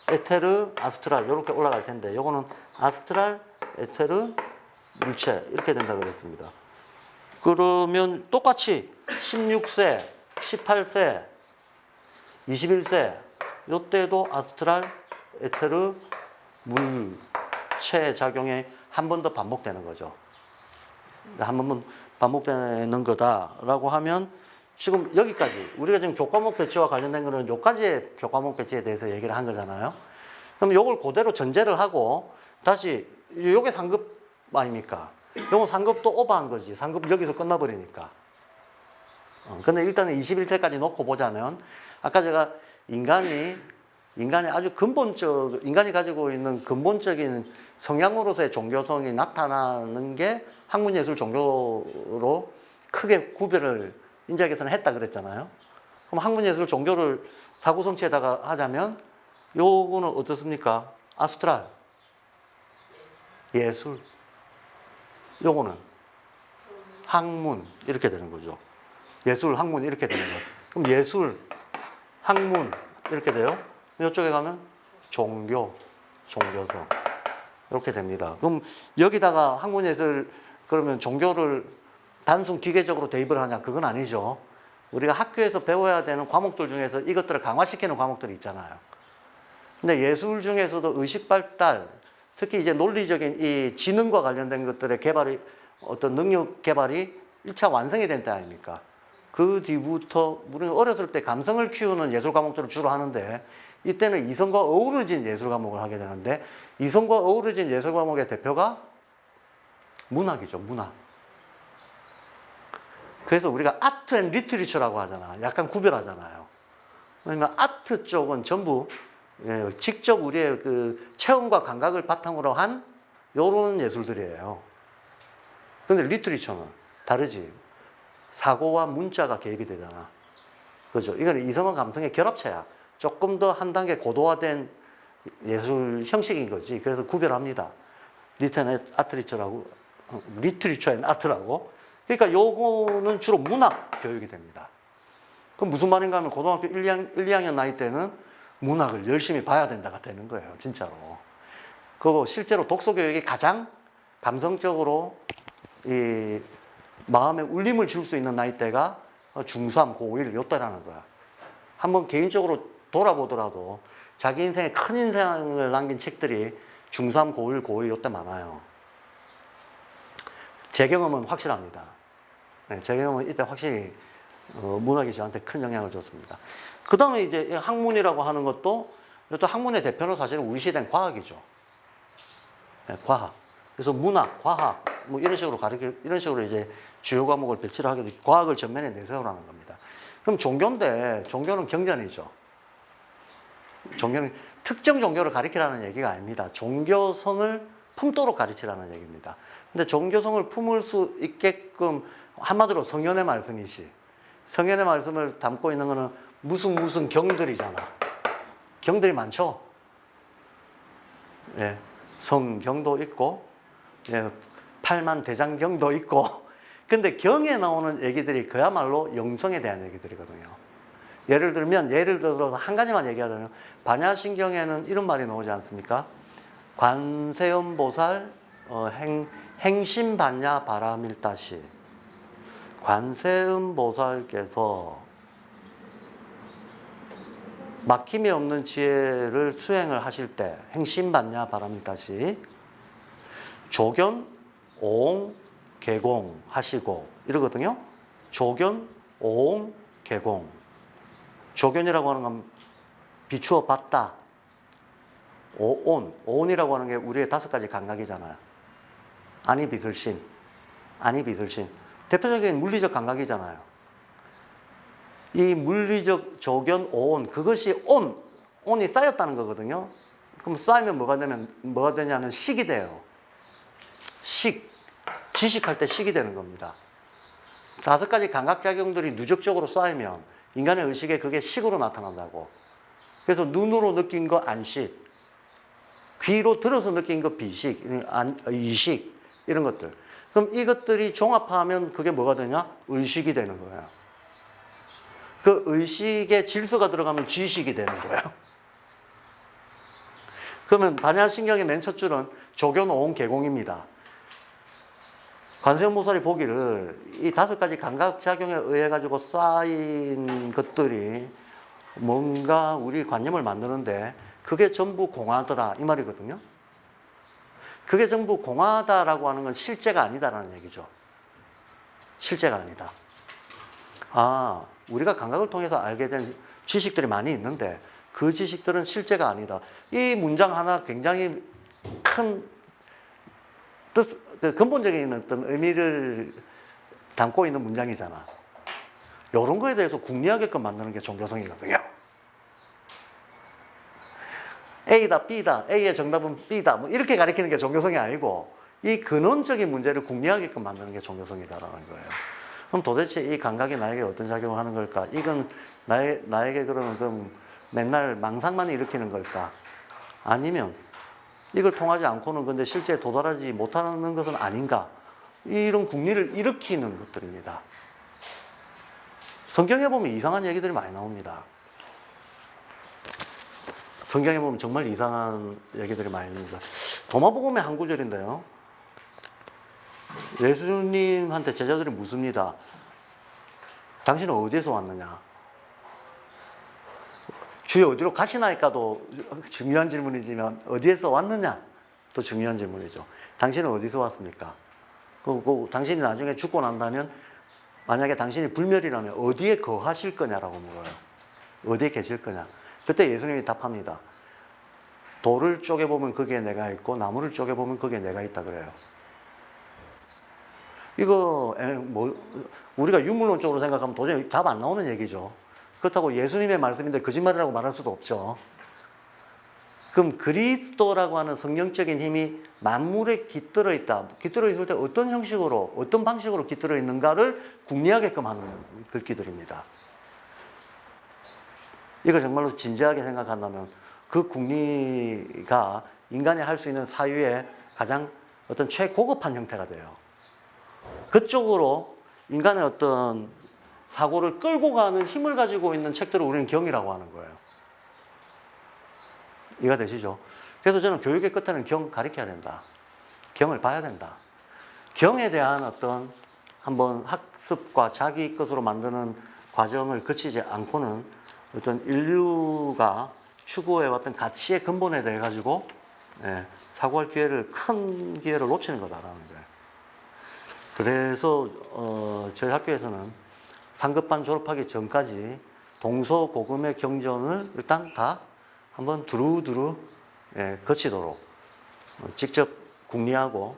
에테르, 아스트랄 이렇게 올라갈 텐데, 요거는 아스트랄, 에테르, 물체 이렇게 된다 그랬습니다. 그러면 똑같이 16세, 18세, 21세 요때도 아스트랄, 에테르, 물체 작용이 한 번 더 반복되는 거죠. 한 번 반복되는 거다라고 하면 지금 여기까지 우리가 지금 교과목 배치와 관련된 거는 요까지의 교과목 배치에 대해서 얘기를 한 거잖아요. 그럼 요걸 그대로 전제를 하고 다시 요게 상급 아닙니까? 요건 상급도 오버한 거지. 상급 여기서 끝나버리니까. 근데 일단은 21세까지 놓고 보자면 아까 제가 인간이 아주 인간이 가지고 있는 근본적인 성향으로서의 종교성이 나타나는 게 학문예술 종교로 크게 구별을 인자학에서는 했다 그랬잖아요. 그럼 학문예술 종교를 사구성체에다가 하자면 요거는 어떻습니까? 아스트랄, 예술. 요거는 학문 이렇게 되는 거죠. 예술, 학문 이렇게 되는 거예요. 그럼 예술, 학문 이렇게 돼요. 이쪽에 가면 종교, 종교성 이렇게 됩니다. 그럼 여기다가 학문예술 그러면 종교를 단순 기계적으로 대입을 하냐? 그건 아니죠. 우리가 학교에서 배워야 되는 과목들 중에서 이것들을 강화시키는 과목들이 있잖아요. 근데 예술 중에서도 의식 발달, 특히 이제 논리적인 이 지능과 관련된 것들의 개발이 어떤 능력 개발이 1차 완성이 된 때 아닙니까? 그 뒤부터 우리가 어렸을 때 감성을 키우는 예술 과목들을 주로 하는데 이때는 이성과 어우러진 예술 과목을 하게 되는데 이성과 어우러진 예술 과목의 대표가 문학이죠, 문학. 그래서 우리가 아트 앤 리트리처라고 하잖아. 약간 구별하잖아요. 왜냐면 아트 쪽은 전부 직접 우리의 그 체험과 감각을 바탕으로 한 요런 예술들이에요. 근데 리트리처는 다르지. 사고와 문자가 개입이 되잖아. 그죠? 이거는 이성과 감성의 결합체야. 조금 더 한 단계 고도화된 예술 형식인 거지. 그래서 구별합니다. 리트리처 앤 아트라고. 그러니까 요거는 주로 문학 교육이 됩니다. 그럼 무슨 말인가 하면 고등학교 1, 2학년 나이 때는 문학을 열심히 봐야 된다가 되는 거예요. 진짜로. 그리고 실제로 독서 교육이 가장 감성적으로 이 마음에 울림을 줄 수 있는 나이대가 중3, 고1 요때라는 거야. 한번 개인적으로 돌아보더라도 자기 인생에 큰 인상을 남긴 책들이 중3, 고1, 고2 요때 많아요. 제 경험은 확실합니다. 제 경험은 이때 확실히 문학이 저한테 큰 영향을 줬습니다. 그 다음에 이제 학문이라고 하는 것도 또 학문의 대표는 사실은 우리 시대는 과학이죠. 과학. 그래서 문학, 과학, 뭐 이런 식으로 이제 주요 과목을 배치를 하게 돼, 과학을 전면에 내세우라는 겁니다. 그럼 종교인데, 종교는 경전이죠. 종교는 특정 종교를 가리키라는 얘기가 아닙니다. 종교성을 품도록 가르치라는 얘기입니다. 근데 종교성을 품을 수 있게끔 한마디로 성현의 말씀이시. 성현의 말씀을 담고 있는 거는 무슨 경들이잖아. 경들이 많죠? 예. 성경도 있고, 예. 팔만대장경도 있고. 근데 경에 나오는 얘기들이 그야말로 영성에 대한 얘기들이거든요. 예를 들어서 한 가지만 얘기하자면, 반야신경에는 이런 말이 나오지 않습니까? 관세음보살, 행심반야 바라밀다시. 관세음보살께서 막힘이 없는 지혜를 수행을 하실 때 행심반야 바라밀다시 조견, 오옹, 개공 하시고 이러거든요. 조견, 오옹, 개공. 조견이라고 하는 건 비추어 봤다. 오온이라고 하는 게 우리의 5가지 감각이잖아요. 아니 비슬신, 아니 비슬신. 대표적인 물리적 감각이잖아요. 이 물리적 조견, 오온, 그것이 온이 쌓였다는 거거든요. 그럼 쌓이면 뭐가 되냐면 식이 돼요. 지식할 때 식이 되는 겁니다. 5가지 감각작용들이 누적적으로 쌓이면 인간의 의식에 그게 식으로 나타난다고. 그래서 눈으로 느낀 거 안식. 귀로 들어서 느낀 그 비식, 이식 이런 것들. 그럼 이것들이 종합하면 그게 뭐가 되냐? 의식이 되는 거예요. 그 의식에 질서가 들어가면 지식이 되는 거예요. 그러면 반야신경의 맨 첫 줄은 조견오온 개공입니다. 관세음보살이 보기를 이 5가지 감각작용에 의해 가지고 쌓인 것들이 뭔가 우리 관념을 만드는데 그게 전부 공하더라 이 말이거든요. 그게 전부 공하다라고 하는 건 실제가 아니다라는 얘기죠. 실제가 아니다. 아, 우리가 감각을 통해서 알게 된 지식들이 많이 있는데 그 지식들은 실제가 아니다. 이 문장 하나 굉장히 큰 뜻, 근본적인 어떤 의미를 담고 있는 문장이잖아. 이런 거에 대해서 궁리하게끔 만드는 게 종교성이거든요. A다, B다, A의 정답은 B다, 뭐 이렇게 가리키는 게 종교성이 아니고 이 근원적인 문제를 궁리하게끔 만드는 게 종교성이다라는 거예요. 그럼 도대체 이 감각이 나에게 어떤 작용을 하는 걸까? 이건 나에게 그러면 그럼 맨날 망상만 일으키는 걸까? 아니면 이걸 통하지 않고는 근데 실제 도달하지 못하는 것은 아닌가? 이런 궁리를 일으키는 것들입니다. 성경에 보면 이상한 얘기들이 많이 나옵니다. 성경에 보면 정말 이상한 얘기들이 많이 나옵니다. 도마복음의 한 구절인데요. 예수님한테 제자들이 묻습니다. 당신은 어디에서 왔느냐? 주여 어디로 가시나이까도 중요한 질문이지만 어디에서 왔느냐? 또 중요한 질문이죠. 당신은 어디서 왔습니까? 그리고 당신이 나중에 죽고 난다면 만약에 당신이 불멸이라면 어디에 거하실 거냐라고 물어요. 어디에 계실 거냐? 그때 예수님이 답합니다. 돌을 쪼개보면 거기에 내가 있고 나무를 쪼개보면 거기에 내가 있다 그래요. 이거 우리가 유물론적으로 생각하면 도저히 답 안 나오는 얘기죠. 그렇다고 예수님의 말씀인데 거짓말이라고 말할 수도 없죠. 그럼 그리스도라고 하는 성령적인 힘이 만물에 깃들어 있다. 깃들어 있을 때 어떤 형식으로, 어떤 방식으로 깃들어 있는가를 궁리하게끔 하는 글귀들입니다. 이거 정말로 진지하게 생각한다면 그 궁리가 인간이 할 수 있는 사유의 가장 어떤 최고급한 형태가 돼요. 그쪽으로 인간의 어떤 사고를 끌고 가는 힘을 가지고 있는 책들을 우리는 경이라고 하는 거예요. 이해가 되시죠? 그래서 저는 교육의 끝에는 경 가르쳐야 된다. 경을 봐야 된다. 경에 대한 어떤 한번 학습과 자기 것으로 만드는 과정을 거치지 않고는 어떤 인류가 추구해왔던 가치의 근본에 대해 가지고 사고할 큰 기회를 놓치는 거다라는 거예요. 그래서 저희 학교에서는 상급반 졸업하기 전까지 동서고금의 경전을 일단 다 한번 두루두루 거치도록 직접 궁리하고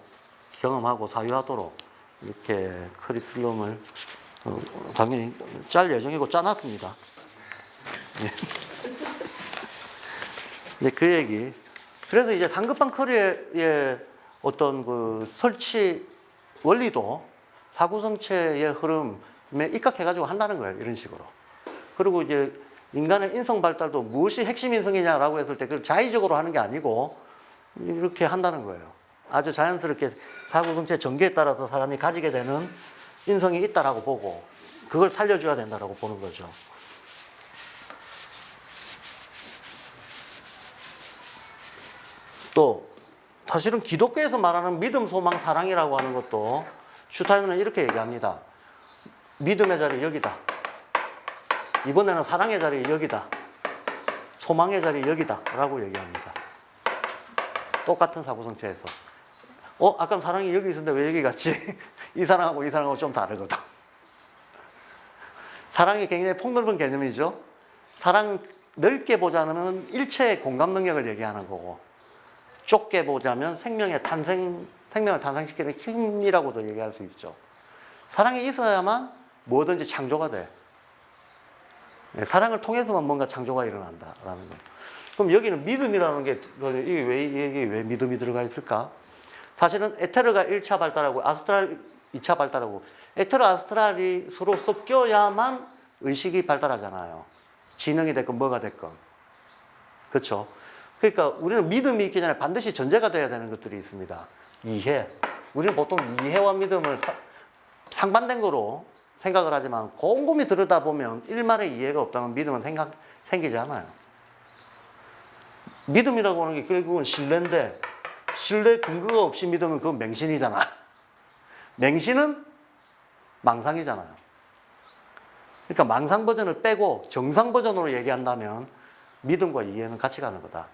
경험하고 사유하도록 이렇게 커리큘럼을 당연히 짤 예정이고 짜놨습니다. 네, 그 얘기. 그래서 이제 상급반 커리의 어떤 그 설치 원리도 사구성체의 흐름에 입각해가지고 한다는 거예요. 이런 식으로. 그리고 이제 인간의 인성 발달도 무엇이 핵심 인성이냐라고 했을 때 그걸 자의적으로 하는 게 아니고 이렇게 한다는 거예요. 아주 자연스럽게 사구성체 전개에 따라서 사람이 가지게 되는 인성이 있다라고 보고 그걸 살려줘야 된다라고 보는 거죠. 또 사실은 기독교에서 말하는 믿음, 소망, 사랑이라고 하는 것도 슈타인은 이렇게 얘기합니다. 믿음의 자리 여기다. 이번에는 사랑의 자리 여기다. 소망의 자리 여기다 라고 얘기합니다. 똑같은 사고성체에서 아까 사랑이 여기 있었는데 왜 여기 갔지? 이 사랑하고 좀 다르거든. 사랑이 굉장히 폭넓은 개념이죠. 사랑 넓게 보자면 일체의 공감 능력을 얘기하는 거고 좁게 보자면 생명을 탄생시키는 힘이라고도 얘기할 수 있죠. 사랑이 있어야만 뭐든지 창조가 돼. 사랑을 통해서만 뭔가 창조가 일어난다라는 거. 그럼 여기는 믿음이라는 게 이게 왜 믿음이 들어가 있을까? 사실은 에테르가 1차 발달하고 아스트랄 2차 발달하고 에테르 아스트랄이 서로 섞여야만 의식이 발달하잖아요. 지능이 됐건 뭐가 됐건. 그렇죠? 그러니까 우리는 믿음이 있기 전에 반드시 전제가 돼야 되는 것들이 있습니다. 이해. 우리는 보통 이해와 믿음을 상반된 거로 생각을 하지만 곰곰이 들여다보면 일말의 이해가 없다면 믿음은 생기지 않아요. 믿음이라고 하는 게 결국은 신뢰인데 신뢰 근거가 없이 믿으면 그건 맹신이잖아. 맹신은 망상이잖아요. 그러니까 망상 버전을 빼고 정상 버전으로 얘기한다면 믿음과 이해는 같이 가는 거다.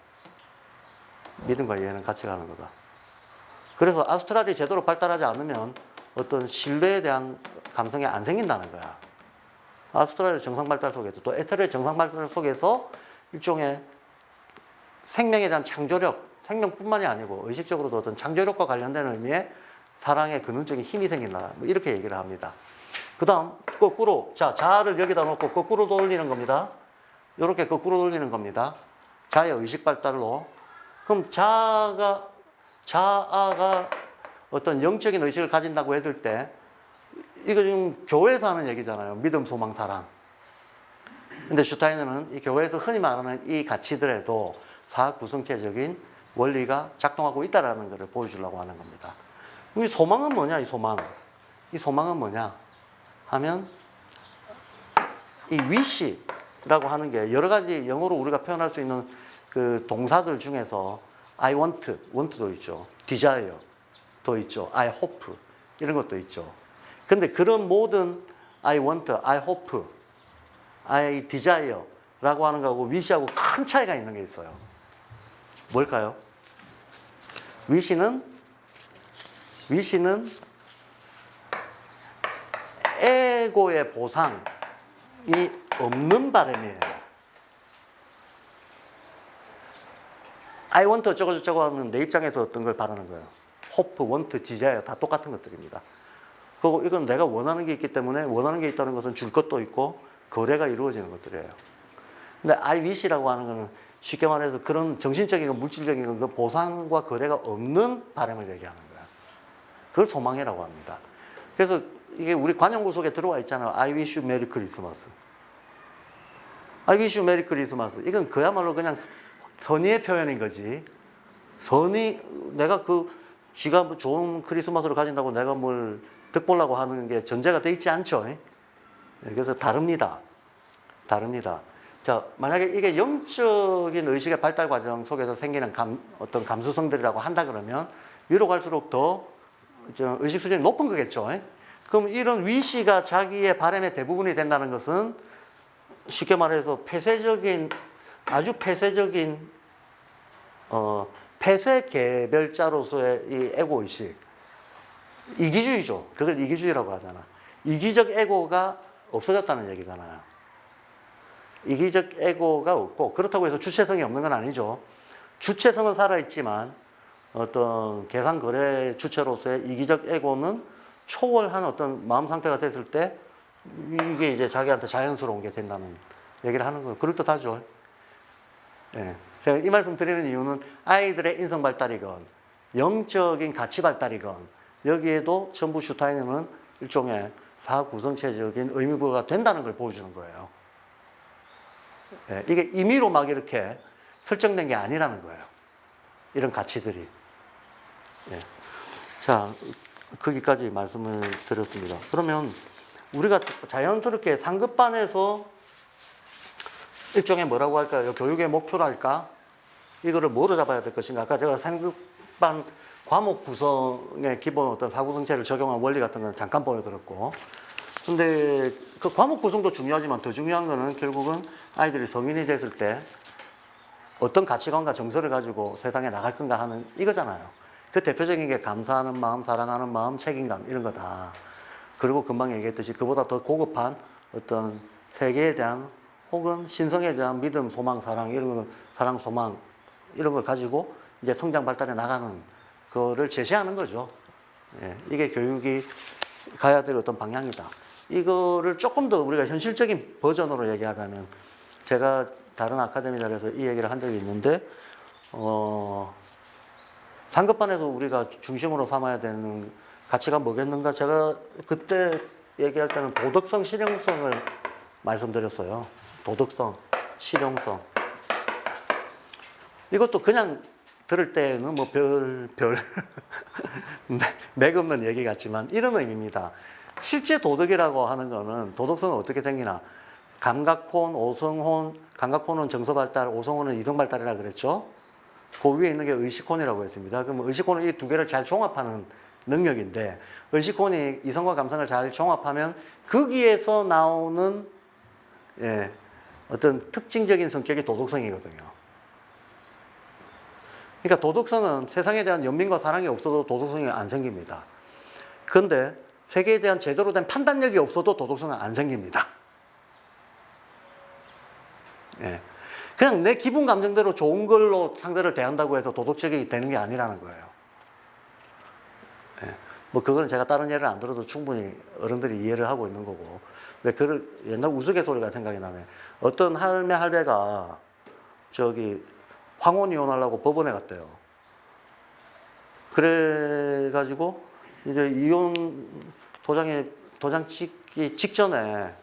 믿음과 이해는 같이 가는 거다. 그래서 아스트랄이 제대로 발달하지 않으면 어떤 신뢰에 대한 감성이 안 생긴다는 거야. 아스트랄의 정상 발달 속에서 또 에테르의 정상 발달 속에서 일종의 생명에 대한 창조력, 생명뿐만이 아니고 의식적으로도 어떤 창조력과 관련된 의미의 사랑의 근원적인 힘이 생긴다. 뭐 이렇게 얘기를 합니다. 그 다음 거꾸로 자아를 여기다 놓고 거꾸로 돌리는 겁니다. 이렇게 거꾸로 돌리는 겁니다. 자아의 의식 발달로. 그럼 자아가 어떤 영적인 의식을 가진다고 했을 때 이거 지금 교회에서 하는 얘기잖아요. 믿음, 소망, 사랑. 근데 슈타이너는 이 교회에서 흔히 말하는 이 가치들에도 사학 구성체적인 원리가 작동하고 있다는 것을 보여주려고 하는 겁니다. 그럼 이 소망은 뭐냐, 이 소망. 이 소망은 뭐냐 하면 이 wish라고 하는 게 여러 가지 영어로 우리가 표현할 수 있는 그 동사들 중에서 I want도 있죠. desire도 있죠. I hope 이런 것도 있죠. 근데 그런 모든 I want, I hope, I desire라고 하는 거하고 wish하고 큰 차이가 있는 게 있어요. 뭘까요? wish는 에고의 보상이 없는 바람이에요. I want 어쩌고 저쩌고 하면 내 입장에서 어떤 걸 바라는 거예요. hope, want, desire 다 똑같은 것들입니다. 그리고 이건 내가 원하는 게 있기 때문에 원하는 게 있다는 것은 줄 것도 있고 거래가 이루어지는 것들이에요. 근데 I wish라고 하는 거는 쉽게 말해서 그런 정신적인 물질적인 그 보상과 거래가 없는 바람을 얘기하는 거예요. 그걸 소망이라고 합니다. 그래서 이게 우리 관용구 속에 들어와 있잖아요. I wish you Merry Christmas. I wish you Merry Christmas. 이건 그야말로 그냥 선의의 표현인 거지. 내가 쥐가 뭐 좋은 크리스마스를 가진다고 내가 뭘 득보려고 하는 게 전제가 돼 있지 않죠. 그래서 다릅니다. 자, 만약에 이게 영적인 의식의 발달 과정 속에서 생기는 어떤 감수성들이라고 한다 그러면 위로 갈수록 더 의식 수준이 높은 거겠죠. 그럼 이런 위시가 자기의 바람의 대부분이 된다는 것은 쉽게 말해서 아주 폐쇄적인 폐쇄 개별자로서의 이 에고 의식, 이기주의죠. 그걸 이기주의라고 하잖아. 이기적 에고가 없어졌다는 얘기잖아요. 이기적 에고가 없고, 그렇다고 해서 주체성이 없는 건 아니죠. 주체성은 살아있지만 어떤 계산거래 주체로서의 이기적 에고는 초월한 어떤 마음 상태가 됐을 때 이게 이제 자기한테 자연스러운 게 된다는 얘기를 하는 거예요. 그럴듯하죠. 예. 제가 이 말씀 드리는 이유는 아이들의 인성 발달이건 영적인 가치 발달이건 여기에도 전부 슈타이너는 일종의 사구성체적인 의미부여가 된다는 걸 보여주는 거예요. 예. 이게 임의로 막 이렇게 설정된 게 아니라는 거예요. 이런 가치들이. 예. 자, 거기까지 말씀을 드렸습니다. 그러면 우리가 자연스럽게 상급반에서 일종의 뭐라고 할까요? 교육의 목표랄까? 이거를 뭐로 잡아야 될 것인가? 아까 제가 상급반 과목 구성의 기본 어떤 사구성체를 적용한 원리 같은 건 잠깐 보여드렸고, 근데 그 과목 구성도 중요하지만 더 중요한 거는 결국은 아이들이 성인이 됐을 때 어떤 가치관과 정서를 가지고 세상에 나갈 건가 하는 이거잖아요. 그 대표적인 게 감사하는 마음, 사랑하는 마음, 책임감 이런 거다. 그리고 금방 얘기했듯이 그보다 더 고급한 어떤 세계에 대한 혹은 신성에 대한 믿음, 소망, 사랑 이런 거, 사랑, 소망 이런 걸 가지고 이제 성장 발달해 나가는 거를 제시하는 거죠. 예, 이게 교육이 가야 될 어떤 방향이다. 이거를 조금 더 우리가 현실적인 버전으로 얘기하자면 제가 다른 아카데미 자리에서 이 얘기를 한 적이 있는데 상급반에서 우리가 중심으로 삼아야 되는 가치가 뭐겠는가? 제가 그때 얘기할 때는 도덕성, 실용성을 말씀드렸어요. 도덕성, 실용성. 이것도 그냥 들을 때는 뭐 맥 없는 얘기 같지만 이런 의미입니다. 실제 도덕이라고 하는 거는 도덕성은 어떻게 생기나? 감각혼, 오성혼, 감각혼은 정서발달, 오성혼은 이성발달이라고 그랬죠. 그 위에 있는 게 의식혼이라고 했습니다. 그럼 의식혼은 이 두 개를 잘 종합하는 능력인데, 의식혼이 이성과 감성을 잘 종합하면 거기에서 나오는 어떤 특징적인 성격이 도덕성이거든요. 그러니까 도덕성은 세상에 대한 연민과 사랑이 없어도 도덕성이 안 생깁니다. 그런데 세계에 대한 제대로 된 판단력이 없어도 도덕성은 안 생깁니다. 그냥 내 기분 감정대로 좋은 걸로 상대를 대한다고 해서 도덕적이 되는 게 아니라는 거예요. 뭐 그거는 제가 다른 예를 안 들어도 충분히 어른들이 이해를 하고 있는 거고. 왜 옛날 우스갯소리가 생각이 나네. 어떤 할배가 저기 황혼 이혼하려고 법원에 갔대요. 그래가지고 이제 이혼 도장 찍기 직전에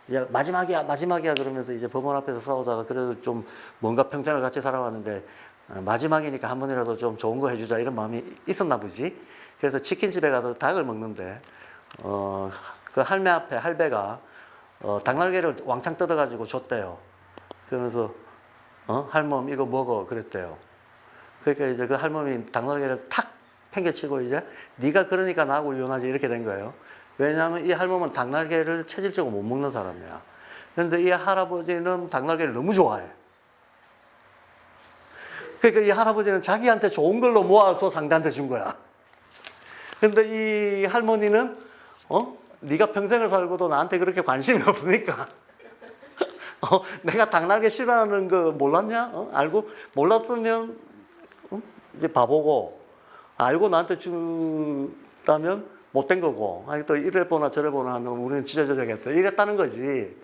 이제 마지막이야 그러면서 이제 법원 앞에서 싸우다가 그래도 좀 뭔가 평생을 같이 살아왔는데 마지막이니까 한 번이라도 좀 좋은 거 해주자 이런 마음이 있었나 보지. 그래서 치킨집에 가서 닭을 먹는데 그 할매 앞에 할배가 닭날개를 왕창 뜯어가지고 줬대요. 그러면서 할멈 이거 먹어 그랬대요. 그러니까 이제 그 할멈이 닭날개를 탁 팽개치고 이제 네가 그러니까 나하고 이혼하지 이렇게 된 거예요. 왜냐하면 이 할멈은 닭날개를 체질적으로 못 먹는 사람이야. 그런데 이 할아버지는 닭날개를 너무 좋아해. 그러니까 이 할아버지는 자기한테 좋은 걸로 모아서 상대한테 준 거야. 그런데 이 할머니는 네가 평생을 살고도 나한테 그렇게 관심이 없으니까 내가 닭날개 싫어하는 거 몰랐냐? 알고 몰랐으면 이제 바보고 알고 나한테 준다면 못된 거고 아니 또 이래 보나 저래 보나 하면 우리는 찢어져야겠다 이랬다는 거지.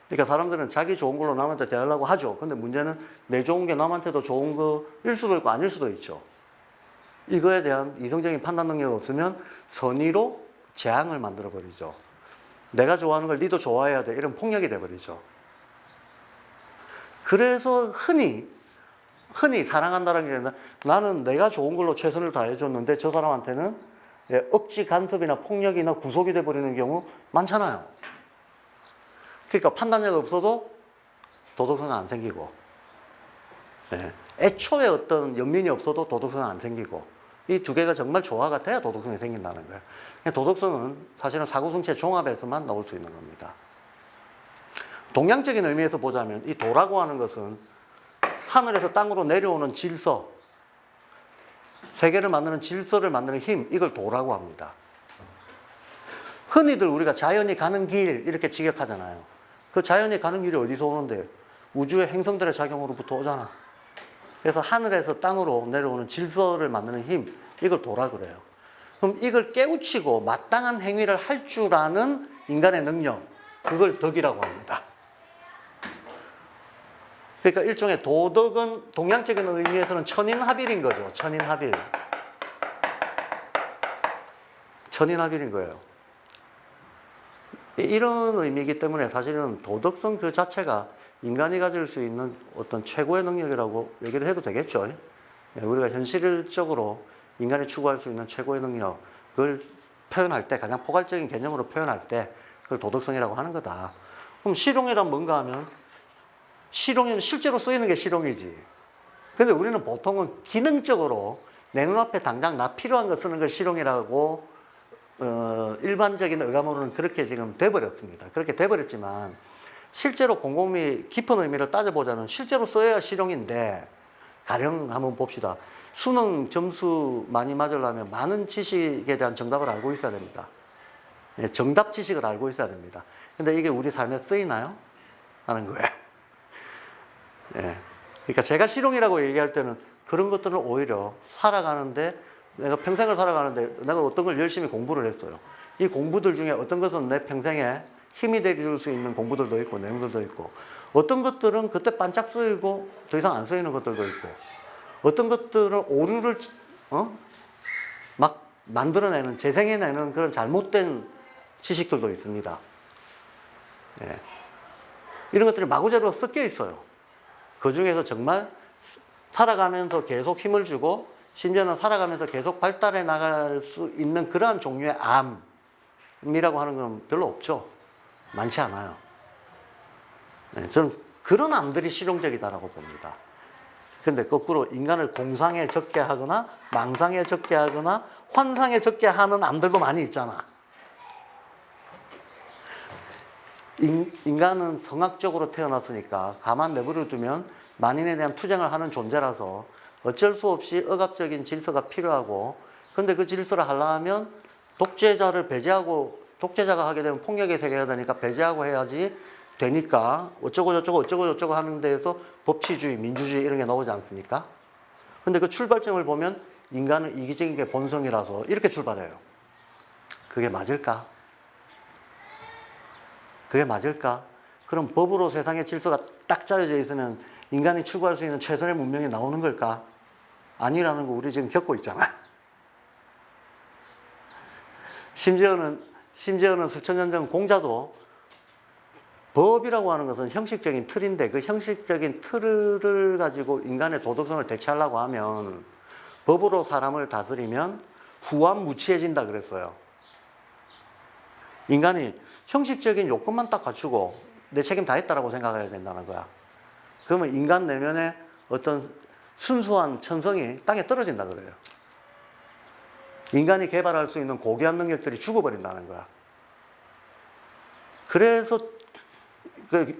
그러니까 사람들은 자기 좋은 걸로 남한테 대하려고 하죠. 근데 문제는 내 좋은 게 남한테도 좋은 거일 수도 있고 아닐 수도 있죠. 이거에 대한 이성적인 판단 능력이 없으면 선의로 재앙을 만들어 버리죠. 내가 좋아하는 걸 니도 좋아해야 돼 이런 폭력이 돼 버리죠. 그래서 흔히 사랑한다는 게 나는 내가 좋은 걸로 최선을 다해줬는데 저 사람한테는 억지 간섭이나 폭력이나 구속이 돼버리는 경우 많잖아요. 그러니까 판단력 없어도 도덕성은 안 생기고 애초에 어떤 연민이 없어도 도덕성은 안 생기고 이 두 개가 정말 조화가 돼야 도덕성이 생긴다는 거예요. 도덕성은 사실은 사고성체 종합에서만 나올 수 있는 겁니다. 동양적인 의미에서 보자면 이 도라고 하는 것은 하늘에서 땅으로 내려오는 질서, 세계를 만드는 질서를 만드는 힘, 이걸 도라고 합니다. 흔히들 우리가 자연이 가는 길 이렇게 직역하잖아요. 그 자연이 가는 길이 어디서 오는데? 우주의 행성들의 작용으로부터 오잖아. 그래서 하늘에서 땅으로 내려오는 질서를 만드는 힘, 이걸 도라 그래요. 그럼 이걸 깨우치고 마땅한 행위를 할 줄 아는 인간의 능력, 그걸 덕이라고 합니다. 그러니까 일종의 도덕은 동양적인 의미에서는 천인합일인 거죠. 천인합일인 거예요. 이런 의미이기 때문에 사실은 도덕성 그 자체가 인간이 가질 수 있는 어떤 최고의 능력이라고 얘기를 해도 되겠죠. 우리가 현실적으로 인간이 추구할 수 있는 최고의 능력, 그걸 표현할 때, 가장 포괄적인 개념으로 표현할 때 그걸 도덕성이라고 하는 거다. 그럼 실용이란 뭔가 하면 실용은 실제로 쓰이는 게 실용이지. 근데 우리는 보통은 기능적으로 내 눈앞에 당장 나 필요한 거 쓰는 걸 실용이라고 일반적인 의감으로는 그렇게 지금 돼버렸습니다. 그렇게 돼버렸지만 실제로 곰곰이 깊은 의미를 따져보자면 실제로 써야 실용인데 가령 한번 봅시다. 수능 점수 많이 맞으려면 많은 지식에 대한 정답을 알고 있어야 됩니다. 정답 지식을 알고 있어야 됩니다. 근데 이게 우리 삶에 쓰이나요? 하는 거예요. 그러니까 제가 실용이라고 얘기할 때는 그런 것들은 오히려 살아가는데 내가 평생을 살아가는데 내가 어떤 걸 열심히 공부를 했어요. 이 공부들 중에 어떤 것은 내 평생에 힘이 되줄 수 있는 공부들도 있고 내용들도 있고 어떤 것들은 그때 반짝 쓰이고 더 이상 안 쓰이는 것들도 있고 어떤 것들은 오류를 막 만들어내는 재생해내는 그런 잘못된 지식들도 있습니다. 이런 것들이 마구잡이로 섞여 있어요. 그 중에서 정말 살아가면서 계속 힘을 주고 심지어는 살아가면서 계속 발달해 나갈 수 있는 그러한 종류의 암이라고 하는 건 별로 없죠. 많지 않아요. 네, 저는 그런 암들이 실용적이다라고 봅니다. 근데 거꾸로 인간을 공상에 적게 하거나 망상에 적게 하거나 환상에 적게 하는 암들도 많이 있잖아. 인간은 성악적으로 태어났으니까 가만 내버려 두면 만인에 대한 투쟁을 하는 존재라서 어쩔 수 없이 억압적인 질서가 필요하고, 근데 그 질서를 하려면 독재자를 배제하고, 독재자가 하게 되면 폭력의 세계가 되니까 배제하고 해야지 되니까 어쩌고 저쩌고 하는 데에서 법치주의, 민주주의 이런 게 나오지 않습니까? 근데 그 출발점을 보면 인간은 이기적인 게 본성이라서 이렇게 출발해요. 그게 맞을까? 그게 맞을까? 그럼 법으로 세상의 질서가 딱 짜여져 있으면 인간이 추구할 수 있는 최선의 문명이 나오는 걸까? 아니라는 거 우리 지금 겪고 있잖아. 심지어는 수천 년 전 공자도 법이라고 하는 것은 형식적인 틀인데 그 형식적인 틀을 가지고 인간의 도덕성을 대체하려고 하면 법으로 사람을 다스리면 후한무치해진다 그랬어요. 인간이 형식적인 요건만 딱 갖추고 내 책임 다 했다라고 생각해야 된다는 거야. 그러면 인간 내면의 어떤 순수한 천성이 땅에 떨어진다 그래요. 인간이 개발할 수 있는 고귀한 능력들이 죽어버린다는 거야. 그래서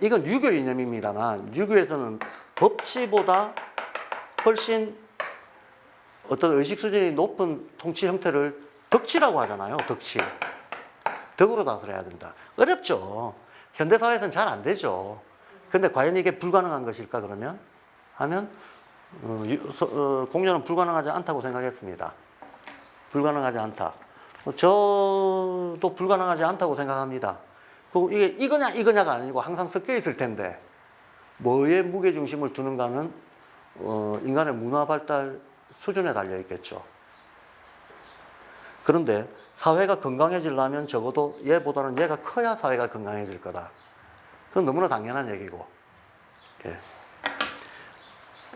이건 유교 이념입니다만 유교에서는 법치보다 훨씬 어떤 의식 수준이 높은 통치 형태를 덕치라고 하잖아요. 덕치. 덕으로 다스려야 된다. 어렵죠. 현대사회에서는 잘 안 되죠. 근데 과연 이게 불가능한 것일까 그러면? 하면 공자는 불가능하지 않다고 생각했습니다. 불가능하지 않다. 저도 불가능하지 않다고 생각합니다. 그리고 이게 이거냐가 아니고 항상 섞여 있을 텐데 뭐에 무게중심을 두는가는 인간의 문화 발달 수준에 달려 있겠죠. 그런데 사회가 건강해지려면 적어도 얘보다는 얘가 커야 사회가 건강해질 거다. 그건 너무나 당연한 얘기고. 예.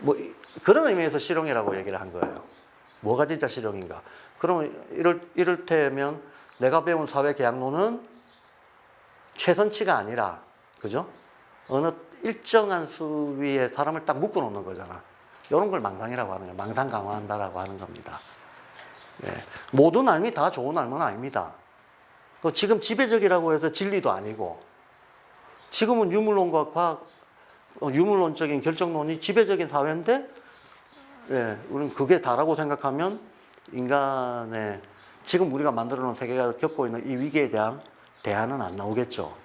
뭐 그런 의미에서 실용이라고 얘기를 한 거예요. 뭐가 진짜 실용인가? 그러면 이를테면 내가 배운 사회 계약론은 최선치가 아니라, 그죠? 어느 일정한 수위의 사람을 딱 묶어 놓는 거잖아. 이런 걸 망상이라고 하는 거예요. 망상 강화한다라고 하는 겁니다. 예. 모든 삶이 다 좋은 삶은 아닙니다. 지금 지배적이라고 해서 진리도 아니고, 지금은 유물론과 과학, 유물론적인 결정론이 지배적인 사회인데, 예, 우리는 그게 다라고 생각하면 인간의 지금 우리가 만들어 놓은 세계가 겪고 있는 이 위기에 대한 대안은 안 나오겠죠.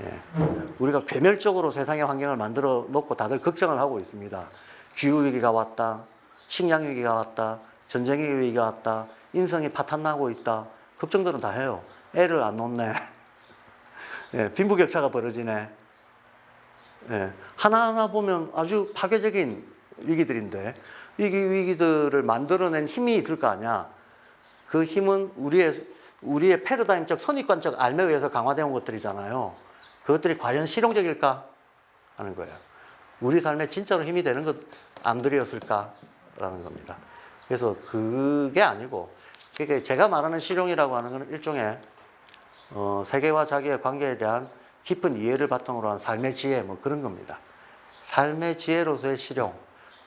예. 우리가 괴멸적으로 세상의 환경을 만들어 놓고 다들 걱정을 하고 있습니다. 기후위기가 왔다. 식량위기가 왔다. 전쟁의 위기가 왔다. 인성이 파탄나고 있다. 걱정들은 다 해요. 애를 안 놓네. 예, 빈부격차가 벌어지네. 예, 하나하나 보면 아주 파괴적인 위기들인데 이 위기들을 만들어낸 힘이 있을 거 아니야. 그 힘은 우리의 패러다임적 선입관적 알에 의해서 강화되어 온 것들이잖아요. 그것들이 과연 실용적일까 하는 거예요. 우리 삶에 진짜로 힘이 되는 것 암들이었을까라는 겁니다. 그래서 그게 아니고, 그러니까 제가 말하는 실용이라고 하는 건 일종의 세계와 자기의 관계에 대한 깊은 이해를 바탕으로 한 삶의 지혜, 뭐 그런 겁니다. 삶의 지혜로서의 실용,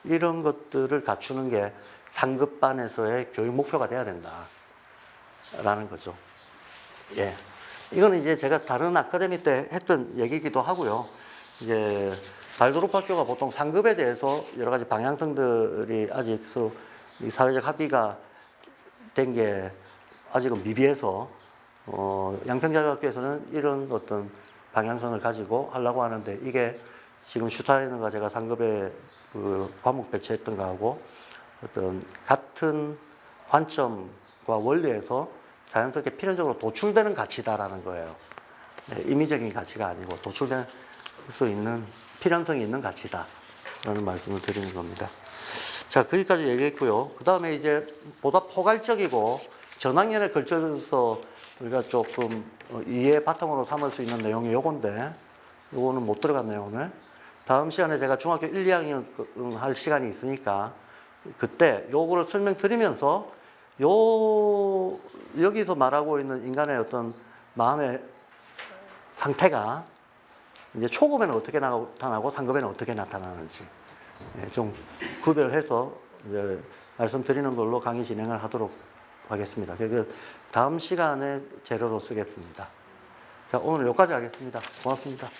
이런 것들을 갖추는 게 상급반에서의 교육 목표가 돼야 된다라는 거죠. 예. 이거는 이제 제가 다른 아카데미 때 했던 얘기이기도 하고요. 이제 발도르프 학교가 보통 상급에 대해서 여러 가지 방향성들이 아직 이 사회적 합의가 된 게 아직은 미비해서 양평자유학교에서는 이런 어떤 방향성을 가지고 하려고 하는데, 이게 지금 슈타이너가 제가 상급에 그 과목 배치했던 거하고 어떤 같은 관점과 원리에서 자연스럽게 필연적으로 도출되는 가치다라는 거예요. 네, 임의적인 가치가 아니고 도출될 수 있는 필연성이 있는 가치다라는 말씀을 드리는 겁니다. 자, 거기까지 얘기했고요. 그 다음에 이제 보다 포괄적이고 전학년에 걸쳐서 우리가 조금 이해 바탕으로 삼을 수 있는 내용이 요건데, 요거는 못 들어갔네요, 오늘. 다음 시간에 제가 중학교 1, 2학년 할 시간이 있으니까 그때 요거를 설명드리면서 여기서 말하고 있는 인간의 어떤 마음의 상태가 이제 초급에는 어떻게 나타나고 상급에는 어떻게 나타나는지 좀 구별해서 이제 말씀드리는 걸로 강의 진행을 하도록 하겠습니다. 그 다음 시간에 재료로 쓰겠습니다. 자, 오늘 여기까지 하겠습니다. 고맙습니다.